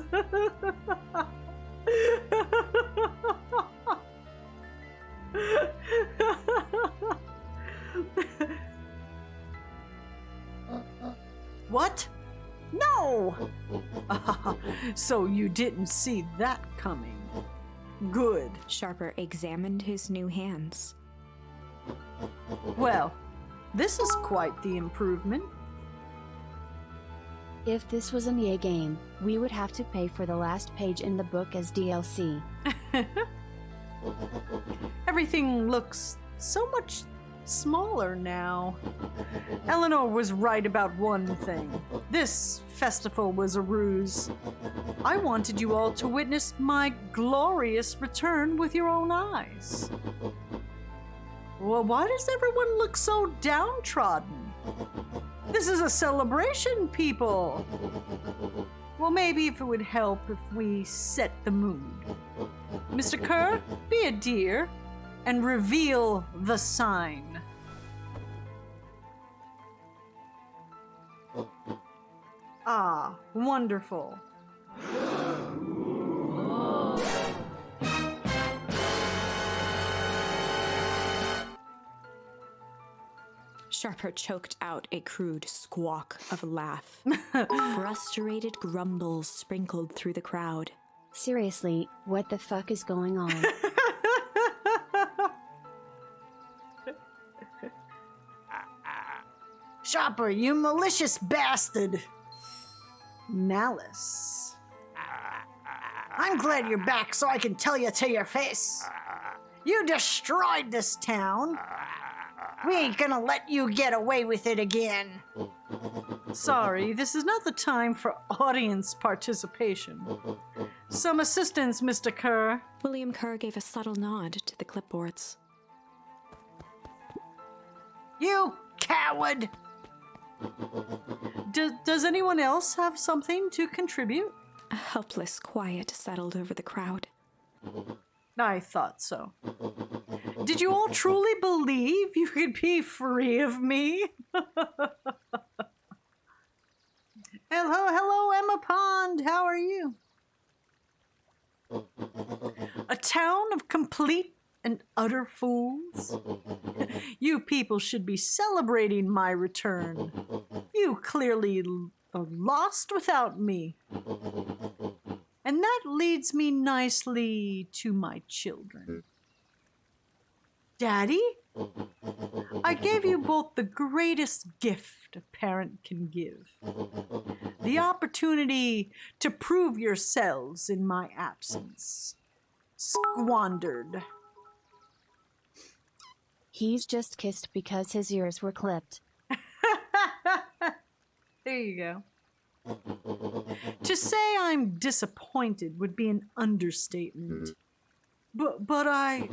What? No! So you didn't see that coming. Good. Sharper examined his new hands. Well, this is quite the improvement. If this was an EA game, we would have to pay for the last page in the book as DLC. Everything looks so much smaller now. Eleanor was right about one thing. This festival was a ruse. I wanted you all to witness my glorious return with your own eyes. Well, why does everyone look so downtrodden? This is a celebration, people! Well, maybe if it would help if we set the mood. Mr. Kerr, be a dear and reveal the sign. Ah, wonderful. Sharper choked out a crude squawk of a laugh. Frustrated grumbles sprinkled through the crowd. Seriously, what the fuck is going on? Sharper, you malicious bastard! Malice. I'm glad you're back so I can tell you to your face. You destroyed this town. We ain't gonna let you get away with it again. Sorry, this is not the time for audience participation. Some assistance, Mr. Kerr. William Kerr gave a subtle nod to the clipboards. You coward! Does anyone else have something to contribute? A helpless quiet settled over the crowd. I thought so. Did you all truly believe you could be free of me? Hello, Emma Pond. How are you? A town of complete and utter fools? You people should be celebrating my return. You clearly are lost without me. And that leads me nicely to my children. Daddy, I gave you both the greatest gift a parent can give. The opportunity to prove yourselves in my absence. Squandered. He's just kissed because his ears were clipped. There you go. To say I'm disappointed would be an understatement. But I...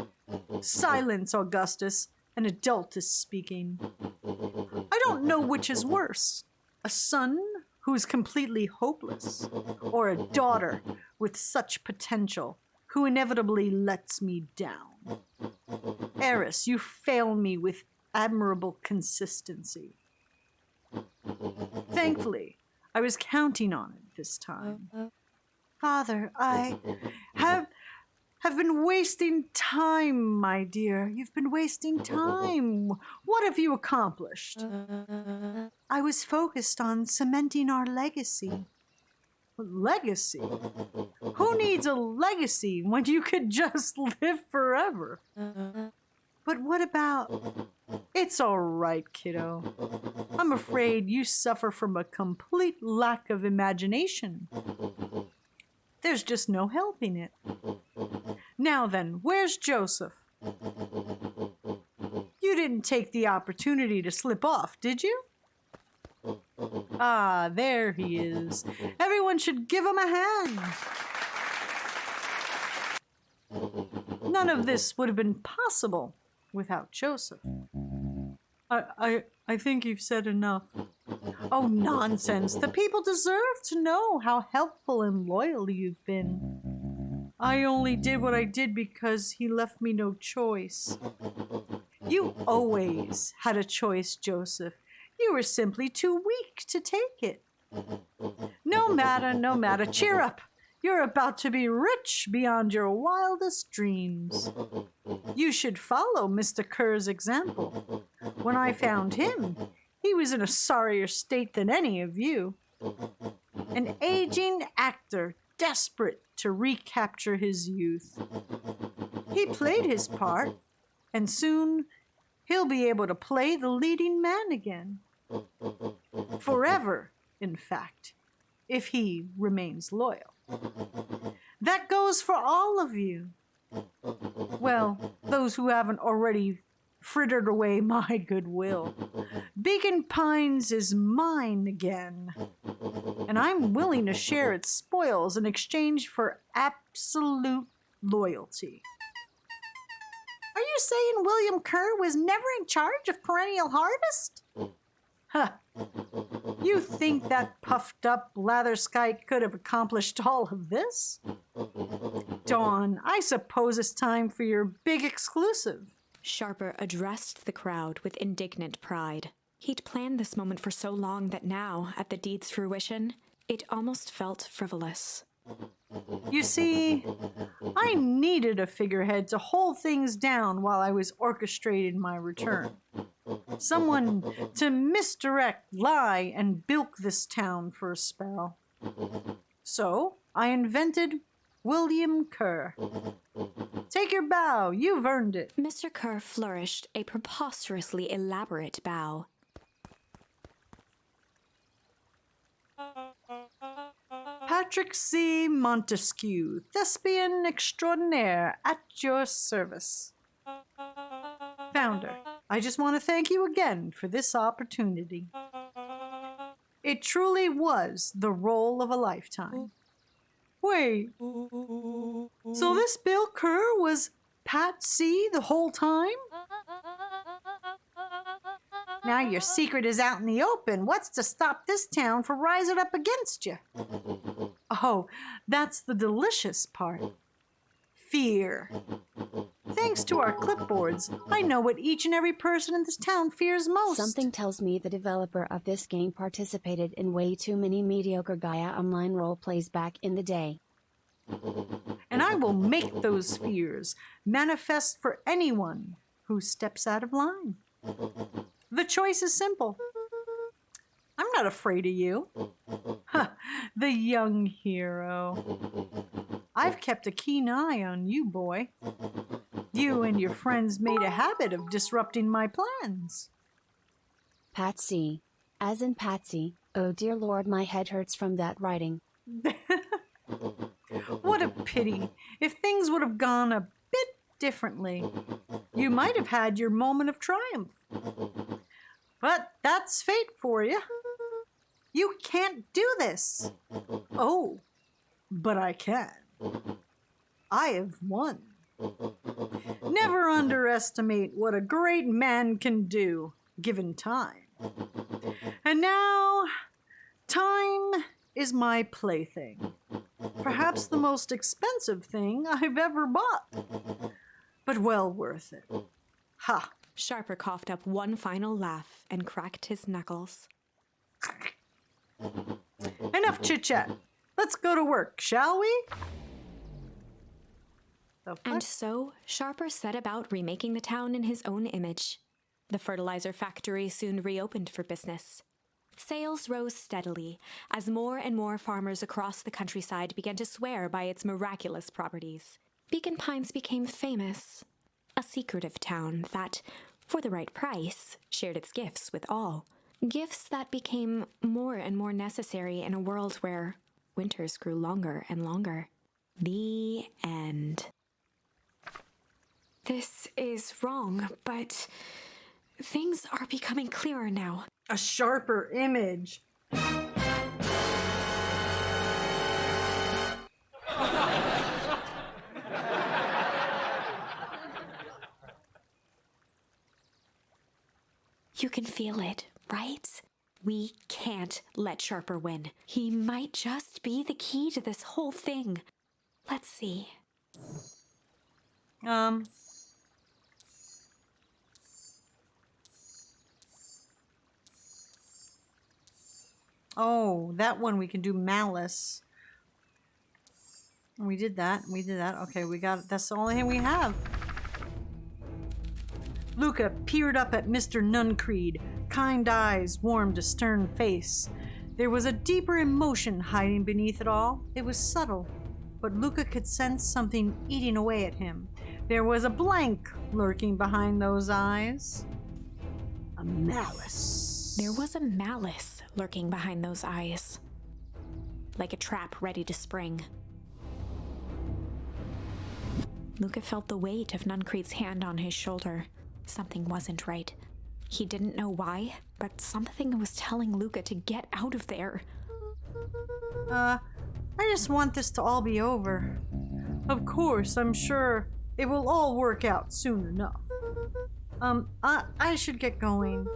Silence, Augustus. An adult is speaking. I don't know which is worse. A son who's completely hopeless, or a daughter with such potential who inevitably lets me down. Eris, you fail me with admirable consistency. Thankfully, I was counting on it this time. Father, I have been wasting time, my dear. You've been wasting time. What have you accomplished? I was focused on cementing our legacy. Legacy? Who needs a legacy when you could just live forever? But what about... It's all right, kiddo. I'm afraid you suffer from a complete lack of imagination. There's just no helping it. Now then, where's Joseph? You didn't take the opportunity to slip off, did you? Ah, there he is. Everyone should give him a hand. None of this would have been possible without Joseph. I think you've said enough. Oh, nonsense. The people deserve to know how helpful and loyal you've been. I only did what I did because he left me no choice. You always had a choice, Joseph. You were simply too weak to take it. No matter, no matter. Cheer up. You're about to be rich beyond your wildest dreams. You should follow Mr. Kerr's example. When I found him, he was in a sorrier state than any of you. An aging actor desperate to recapture his youth. He played his part, and soon he'll be able to play the leading man again. Forever, in fact, if he remains loyal. That goes for all of you. Well, those who haven't already frittered away my goodwill. Beacon Pines is mine again, and I'm willing to share its spoils in exchange for absolute loyalty. Are you saying William Kerr was never in charge of Perennial Harvest? Huh. You think that puffed up blatherskite could have accomplished all of this? Dawn, I suppose it's time for your big exclusive. Sharper addressed the crowd with indignant pride. He'd planned this moment for so long that now, at the deed's fruition, it almost felt frivolous. You see, I needed a figurehead to hold things down while I was orchestrating my return. Someone to misdirect, lie, and bilk this town for a spell. So I invented William Kerr. Take your bow, you've earned it. Mr. Kerr flourished a preposterously elaborate bow. Patrick C. Montesquieu, thespian extraordinaire, at your service. Founder, I just want to thank you again for this opportunity. It truly was the role of a lifetime. Wait, so this Bill Kerr was Pat C. the whole time? Now your secret is out in the open. What's to stop this town from rising up against you? Oh, that's the delicious part. Fear. Thanks to our clipboards, I know what each and every person in this town fears most. Something tells me the developer of this game participated in way too many mediocre Gaia Online roleplays back in the day. And I will make those fears manifest for anyone who steps out of line. The choice is simple. I'm not afraid of you. Huh, the young hero. I've kept a keen eye on you, boy. You and your friends made a habit of disrupting my plans. Patsy. As in Patsy. Oh dear Lord, my head hurts from that writing. What a pity. If things would have gone a bit differently, you might have had your moment of triumph. But that's fate for you. You can't do this. Oh, but I can. I have won. Never underestimate what a great man can do, given time. And now, time is my plaything. Perhaps the most expensive thing I've ever bought. But well worth it. Ha! Sharper coughed up one final laugh and cracked his knuckles. Enough chit-chat. Let's go to work, shall we? And so, Sharper set about remaking the town in his own image. The fertilizer factory soon reopened for business. Sales rose steadily as more and more farmers across the countryside began to swear by its miraculous properties. Beacon Pines became famous, a secretive town that, for the right price, shared its gifts with all. Gifts that became more and more necessary in a world where winters grew longer and longer. The end. This is wrong, but things are becoming clearer now. A sharper image. You can feel it, right? We can't let Sharper win. He might just be the key to this whole thing. Let's see. Oh, that one we can do malice. We did that. Okay, we got it. That's the only thing we have. Luca peered up at Mr. Nuncreed. Kind eyes warmed a stern face. There was a deeper emotion hiding beneath it all. It was subtle, but Luca could sense something eating away at him. There was a blank lurking behind those eyes. A malice. There was a malice lurking behind those eyes, like a trap ready to spring. Luca felt the weight of Nuncreed's hand on his shoulder. Something wasn't right. He didn't know why, but something was telling Luca to get out of there. I just want this to all be over. Of course, I'm sure it will all work out soon enough. I should get going.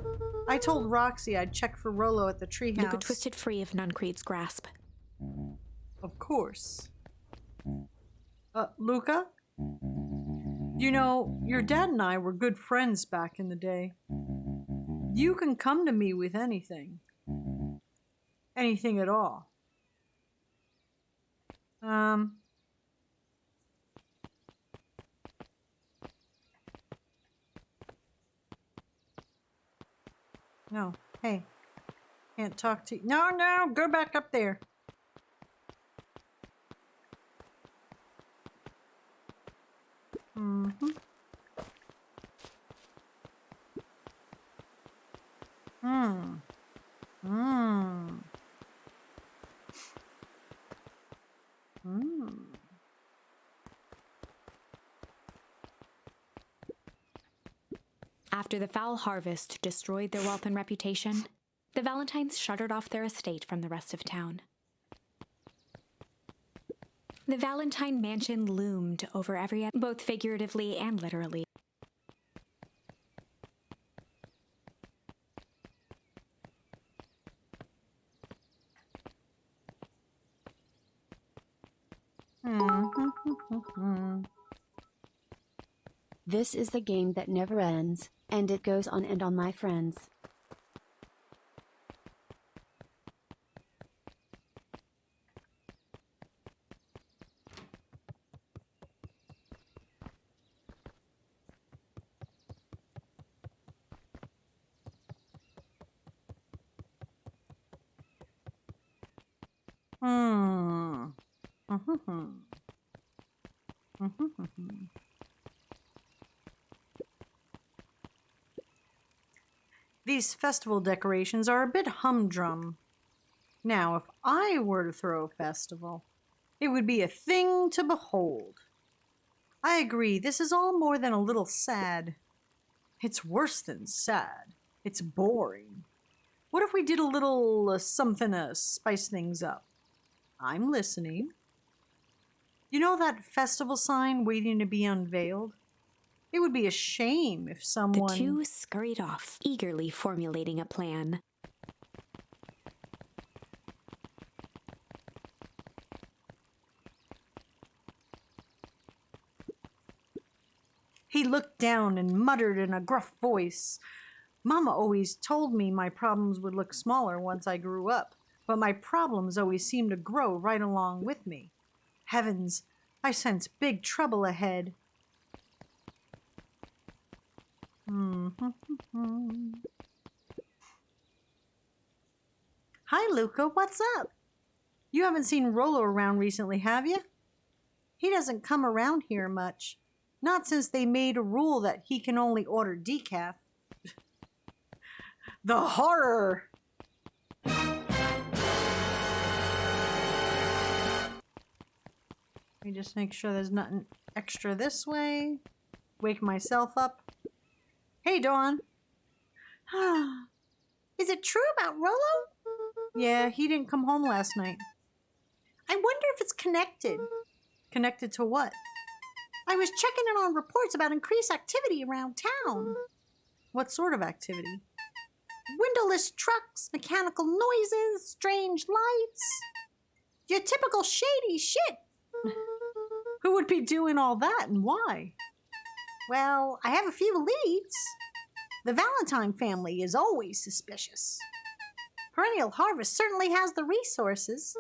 I told Roxy I'd check for Rollo at the treehouse. Luca twisted free of Nuncreed's grasp. Of course. Luca? You know, your dad and I were good friends back in the day. You can come to me with anything. Anything at all. No, hey. Can't talk to you. No, go back up there. Mm-hmm. After the foul harvest destroyed their wealth and reputation, the Valentines shuttered off their estate from the rest of town. The Valentine mansion loomed over every, both figuratively and literally. This is the game that never ends, and it goes on and on, my friends. These festival decorations are a bit humdrum. Now, if I were to throw a festival, it would be a thing to behold. I agree, this is all more than a little sad. It's worse than sad. It's boring. What if we did a little something to spice things up? I'm listening. You know that festival sign waiting to be unveiled? It would be a shame if someone... The two scurried off, eagerly formulating a plan. He looked down and muttered in a gruff voice. Mama always told me my problems would look smaller once I grew up, but my problems always seemed to grow right along with me. Heavens, I sense big trouble ahead. Hi, Luca, what's up? You haven't seen Rollo around recently, have you? He doesn't come around here much. Not since they made a rule that he can only order decaf. The horror! Let me just make sure there's nothing extra this way. Wake myself up. Hey, Dawn. Is it true about Rollo? Yeah, he didn't come home last night. I wonder if it's connected. Connected to what? I was checking in on reports about increased activity around town. What sort of activity? Windowless trucks, mechanical noises, strange lights. Your typical shady shit. Who would be doing all that and why? Well, I have a few leads. The Valentine family is always suspicious. Perennial Harvest certainly has the resources.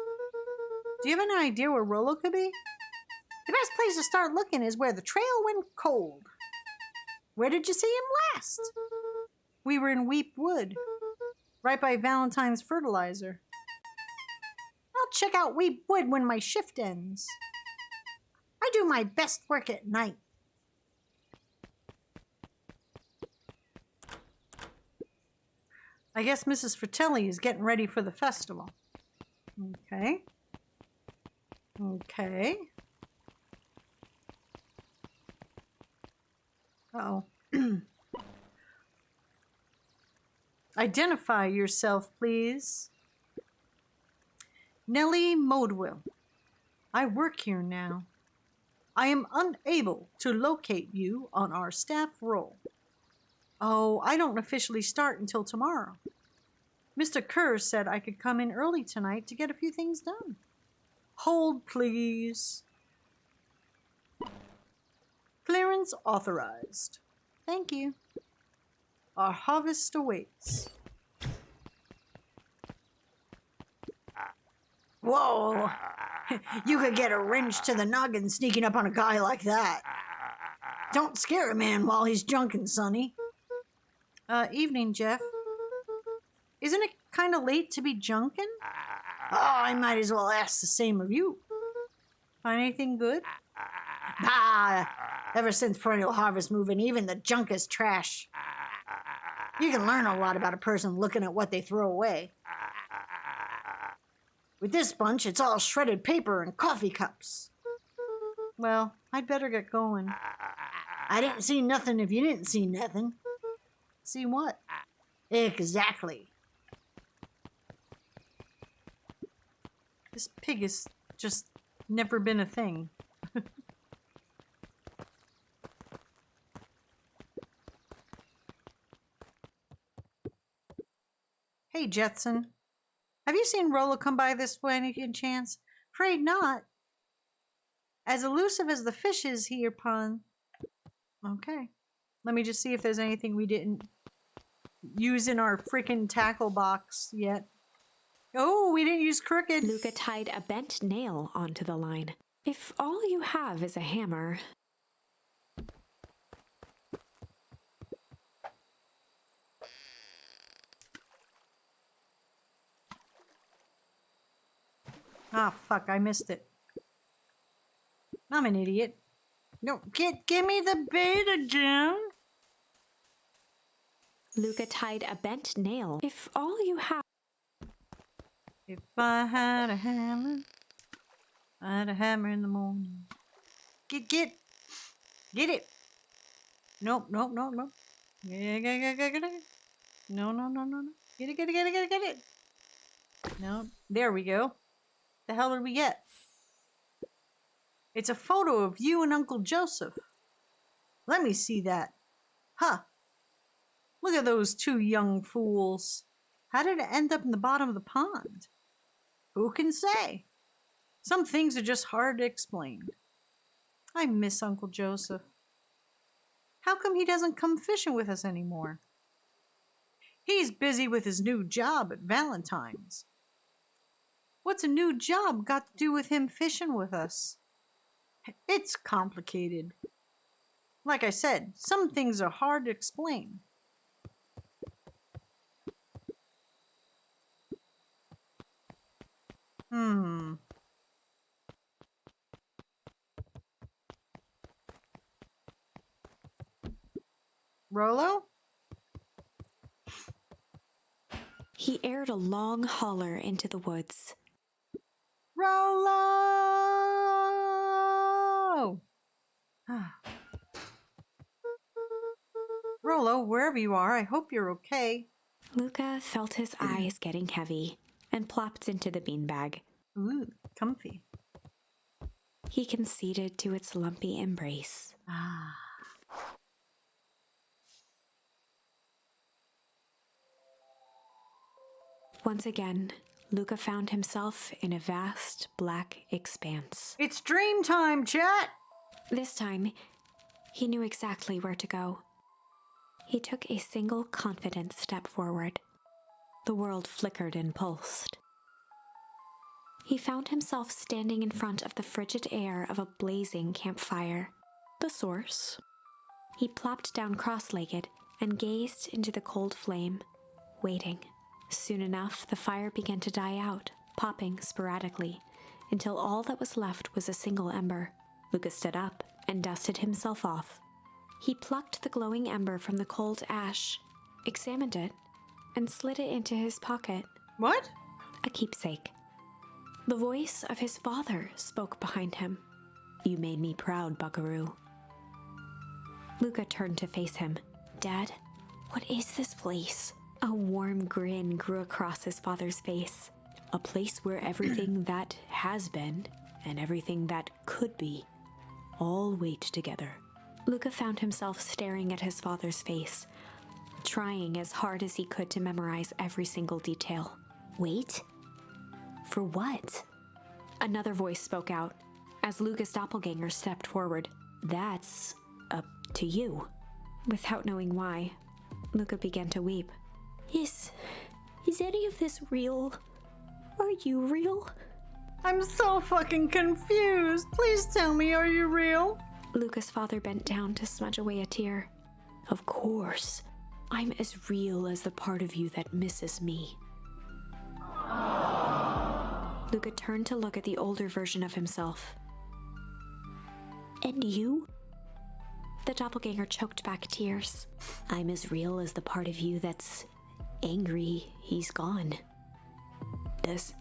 Do you have any idea where Rollo could be? The best place to start looking is where the trail went cold. Where did you see him last? We were in Weep Wood, right by Valentine's fertilizer. I'll check out Weep Wood when my shift ends. I do my best work at night. I guess Mrs. Fratelli is getting ready for the festival. Okay. Okay. Uh-oh. Identify yourself, please. Nellie Modwell. I work here now. I am unable to locate you on our staff roll. Oh, I don't officially start until tomorrow. Mr. Kerr said I could come in early tonight to get a few things done. Hold, please. Clearance authorized. Thank you. Our harvest awaits. Whoa! You could get a wrench to the noggin sneaking up on a guy like that. Don't scare a man while he's drunken, Sonny. Evening, Jeff. Isn't it kind of late to be junkin'? Oh, I might as well ask the same of you. Find anything good? Ever since Perennial Harvest moving, even the junk is trash. You can learn a lot about a person looking at what they throw away. With this bunch, it's all shredded paper and coffee cups. Well, I'd better get going. I didn't see nothing if you didn't see nothing. See what? Exactly. This pig has just never been a thing. Hey, Jetson. Have you seen Rollo come by this way any chance? Afraid not. As elusive as the fish is here, pun. Okay. Let me just see if there's anything we didn't use in our freaking tackle box yet. Oh, we didn't use crooked. Luca tied a bent nail onto the line. If all you have is a hammer... Ah, fuck, I missed it. I'm an idiot. No, give me the beta, Jim. Luca tied a bent nail. If all you have... If I had a hammer, I had a hammer in the morning. Get it. Nope. Yeah, get it. No. Get it. No, there we go. The hell did we get? It's a photo of you and Uncle Joseph. Let me see that. Huh. Look at those two young fools. How did it end up in the bottom of the pond? Who can say? Some things are just hard to explain. I miss Uncle Joseph. How come he doesn't come fishing with us anymore? He's busy with his new job at Valentine's. What's a new job got to do with him fishing with us? It's complicated. Like I said, some things are hard to explain. Rollo? He aired a long holler into the woods. Rollo! Rollo, wherever you are, I hope you're okay. Luca felt his eyes getting heavy and plopped into the beanbag. Ooh, comfy. He conceded to its lumpy embrace. Once again, Luca found himself in a vast black expanse. It's dream time, chat! This time, he knew exactly where to go. He took a single confident step forward. The world flickered and pulsed. He found himself standing in front of the frigid air of a blazing campfire. The source. He plopped down cross-legged and gazed into the cold flame, waiting. Soon enough, the fire began to die out, popping sporadically, until all that was left was a single ember. Luca stood up and dusted himself off. He plucked the glowing ember from the cold ash, examined it, and slid it into his pocket. What? A keepsake. The voice of his father spoke behind him. You made me proud, Buckaroo. Luca turned to face him. Dad, what is this place? A warm grin grew across his father's face. A place where everything that has been and everything that could be all wait together. Luca found himself staring at his father's face, trying as hard as he could to memorize every single detail. Wait? For what? Another voice spoke out as Luca's doppelganger stepped forward. That's up to you. Without knowing why, Luca began to weep. Is any of this real? Are you real? I'm so fucking confused. Please tell me, are you real? Luca's father bent down to smudge away a tear. Of course. I'm as real as the part of you that misses me. Luca turned to look at the older version of himself. And you? The doppelganger choked back tears. I'm as real as the part of you that's angry he's gone. Does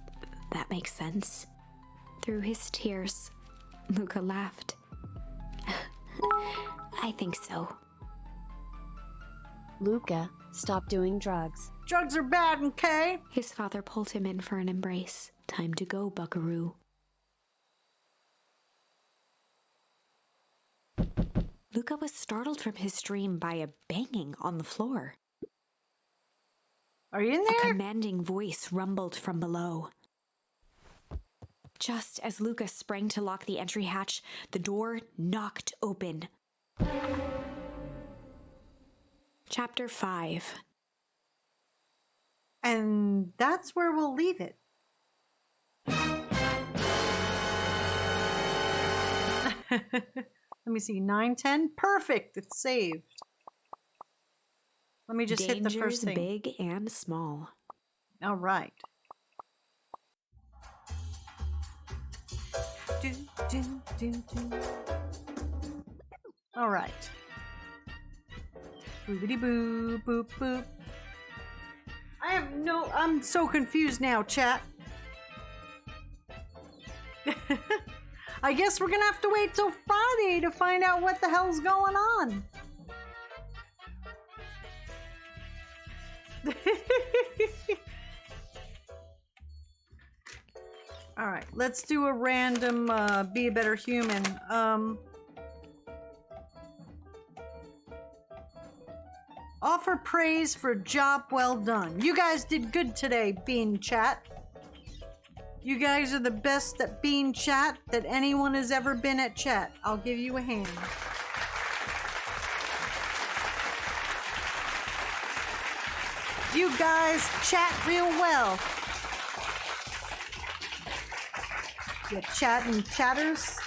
that make sense? Through his tears, Luca laughed. I think so. Luca, stop doing drugs. Drugs are bad, okay? His father pulled him in for an embrace. Time to go, Buckaroo. Luca was startled from his dream by a banging on the floor. Are you in A there? commanding voice rumbled from below. Just as Luca sprang to lock the entry hatch, the door knocked open. Chapter 5. And that's where we'll leave it. Let me see, 9:10. Perfect. It's saved. Let me just hit the first thing. Big and small. All right. All right. Boopity boo, boop boop. I'm so confused now, chat. I guess we're gonna have to wait till Friday to find out what the hell's going on. All right, let's do a random be a better human. Offer praise for job well done. You guys did good today, Bean Chat. You guys are the best at Bean Chat that anyone has ever been at chat. I'll give you a hand. You guys chat real well. You chatting chatters.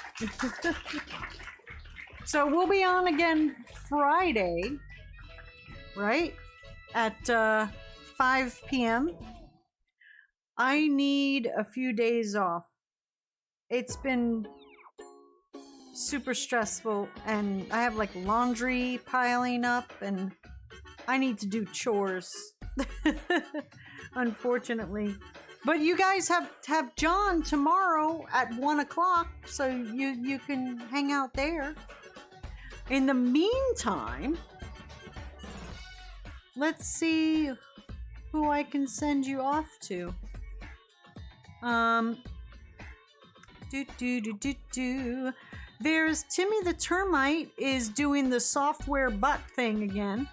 So we'll be on again Friday, right? At 5 p.m. I need a few days off. It's been super stressful and I have like laundry piling up and I need to do chores. Unfortunately. But you guys have John tomorrow at 1 o'clock, so you can hang out there. In the meantime, let's see who I can send you off to. There's Timmy the Termite is doing the software butt thing again.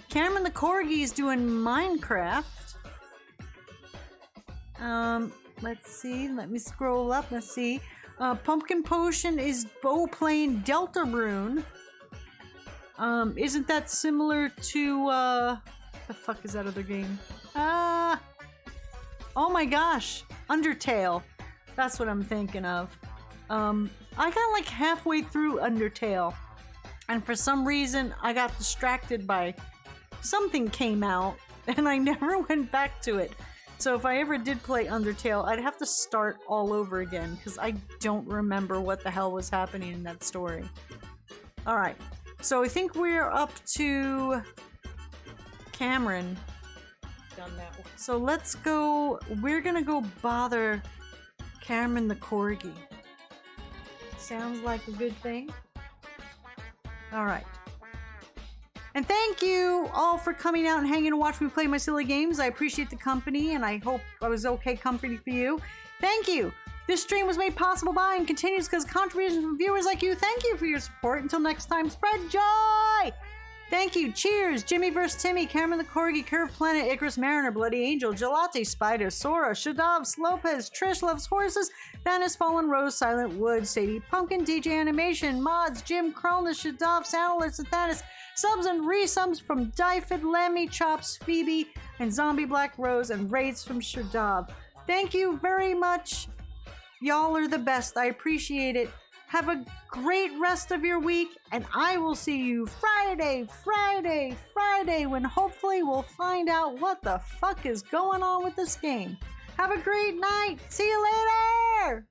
Cameron the Corgi is doing Minecraft. Let's see. Let me scroll up. Let's see. Pumpkin Potion is playing Deltarune. Isn't that similar to the fuck is that other game? Oh my gosh, Undertale. That's what I'm thinking of. I got like halfway through Undertale, and for some reason I got distracted by something came out, and I never went back to it. So if I ever did play Undertale, I'd have to start all over again, because I don't remember what the hell was happening in that story. Alright, so I think we're up to Cameron. done that one. So let's go. We're gonna go bother Cameron the Corgi. Sounds like a good thing. All right. And thank you all for coming out and hanging and watching me play my silly games. I appreciate the company, and I hope I was okay company for you. Thank you. This stream was made possible by and continues because of contributions from viewers like you. Thank you for your support. Until next time, spread joy! Thank you. Cheers. Jimmy vs. Timmy, Cameron the Corgi, Curve Planet, Icarus Mariner, Bloody Angel, Gelati, Spider, Sora, Shadav, Lopez, Trish Loves Horses, Vanis Fallen Rose, Silent Wood, Sadie Pumpkin, DJ Animation, Mods, Jim, Cronus, Shadav, Sound Alerts, and Thanos, subs and resubs from Dyfed, Lemmy, Chops, Phoebe, and Zombie Black Rose, and raids from Shadav. Thank you very much. Y'all are the best. I appreciate it. Have a great rest of your week, and I will see you Friday, when hopefully we'll find out what the fuck is going on with this game. Have a great night. See you later!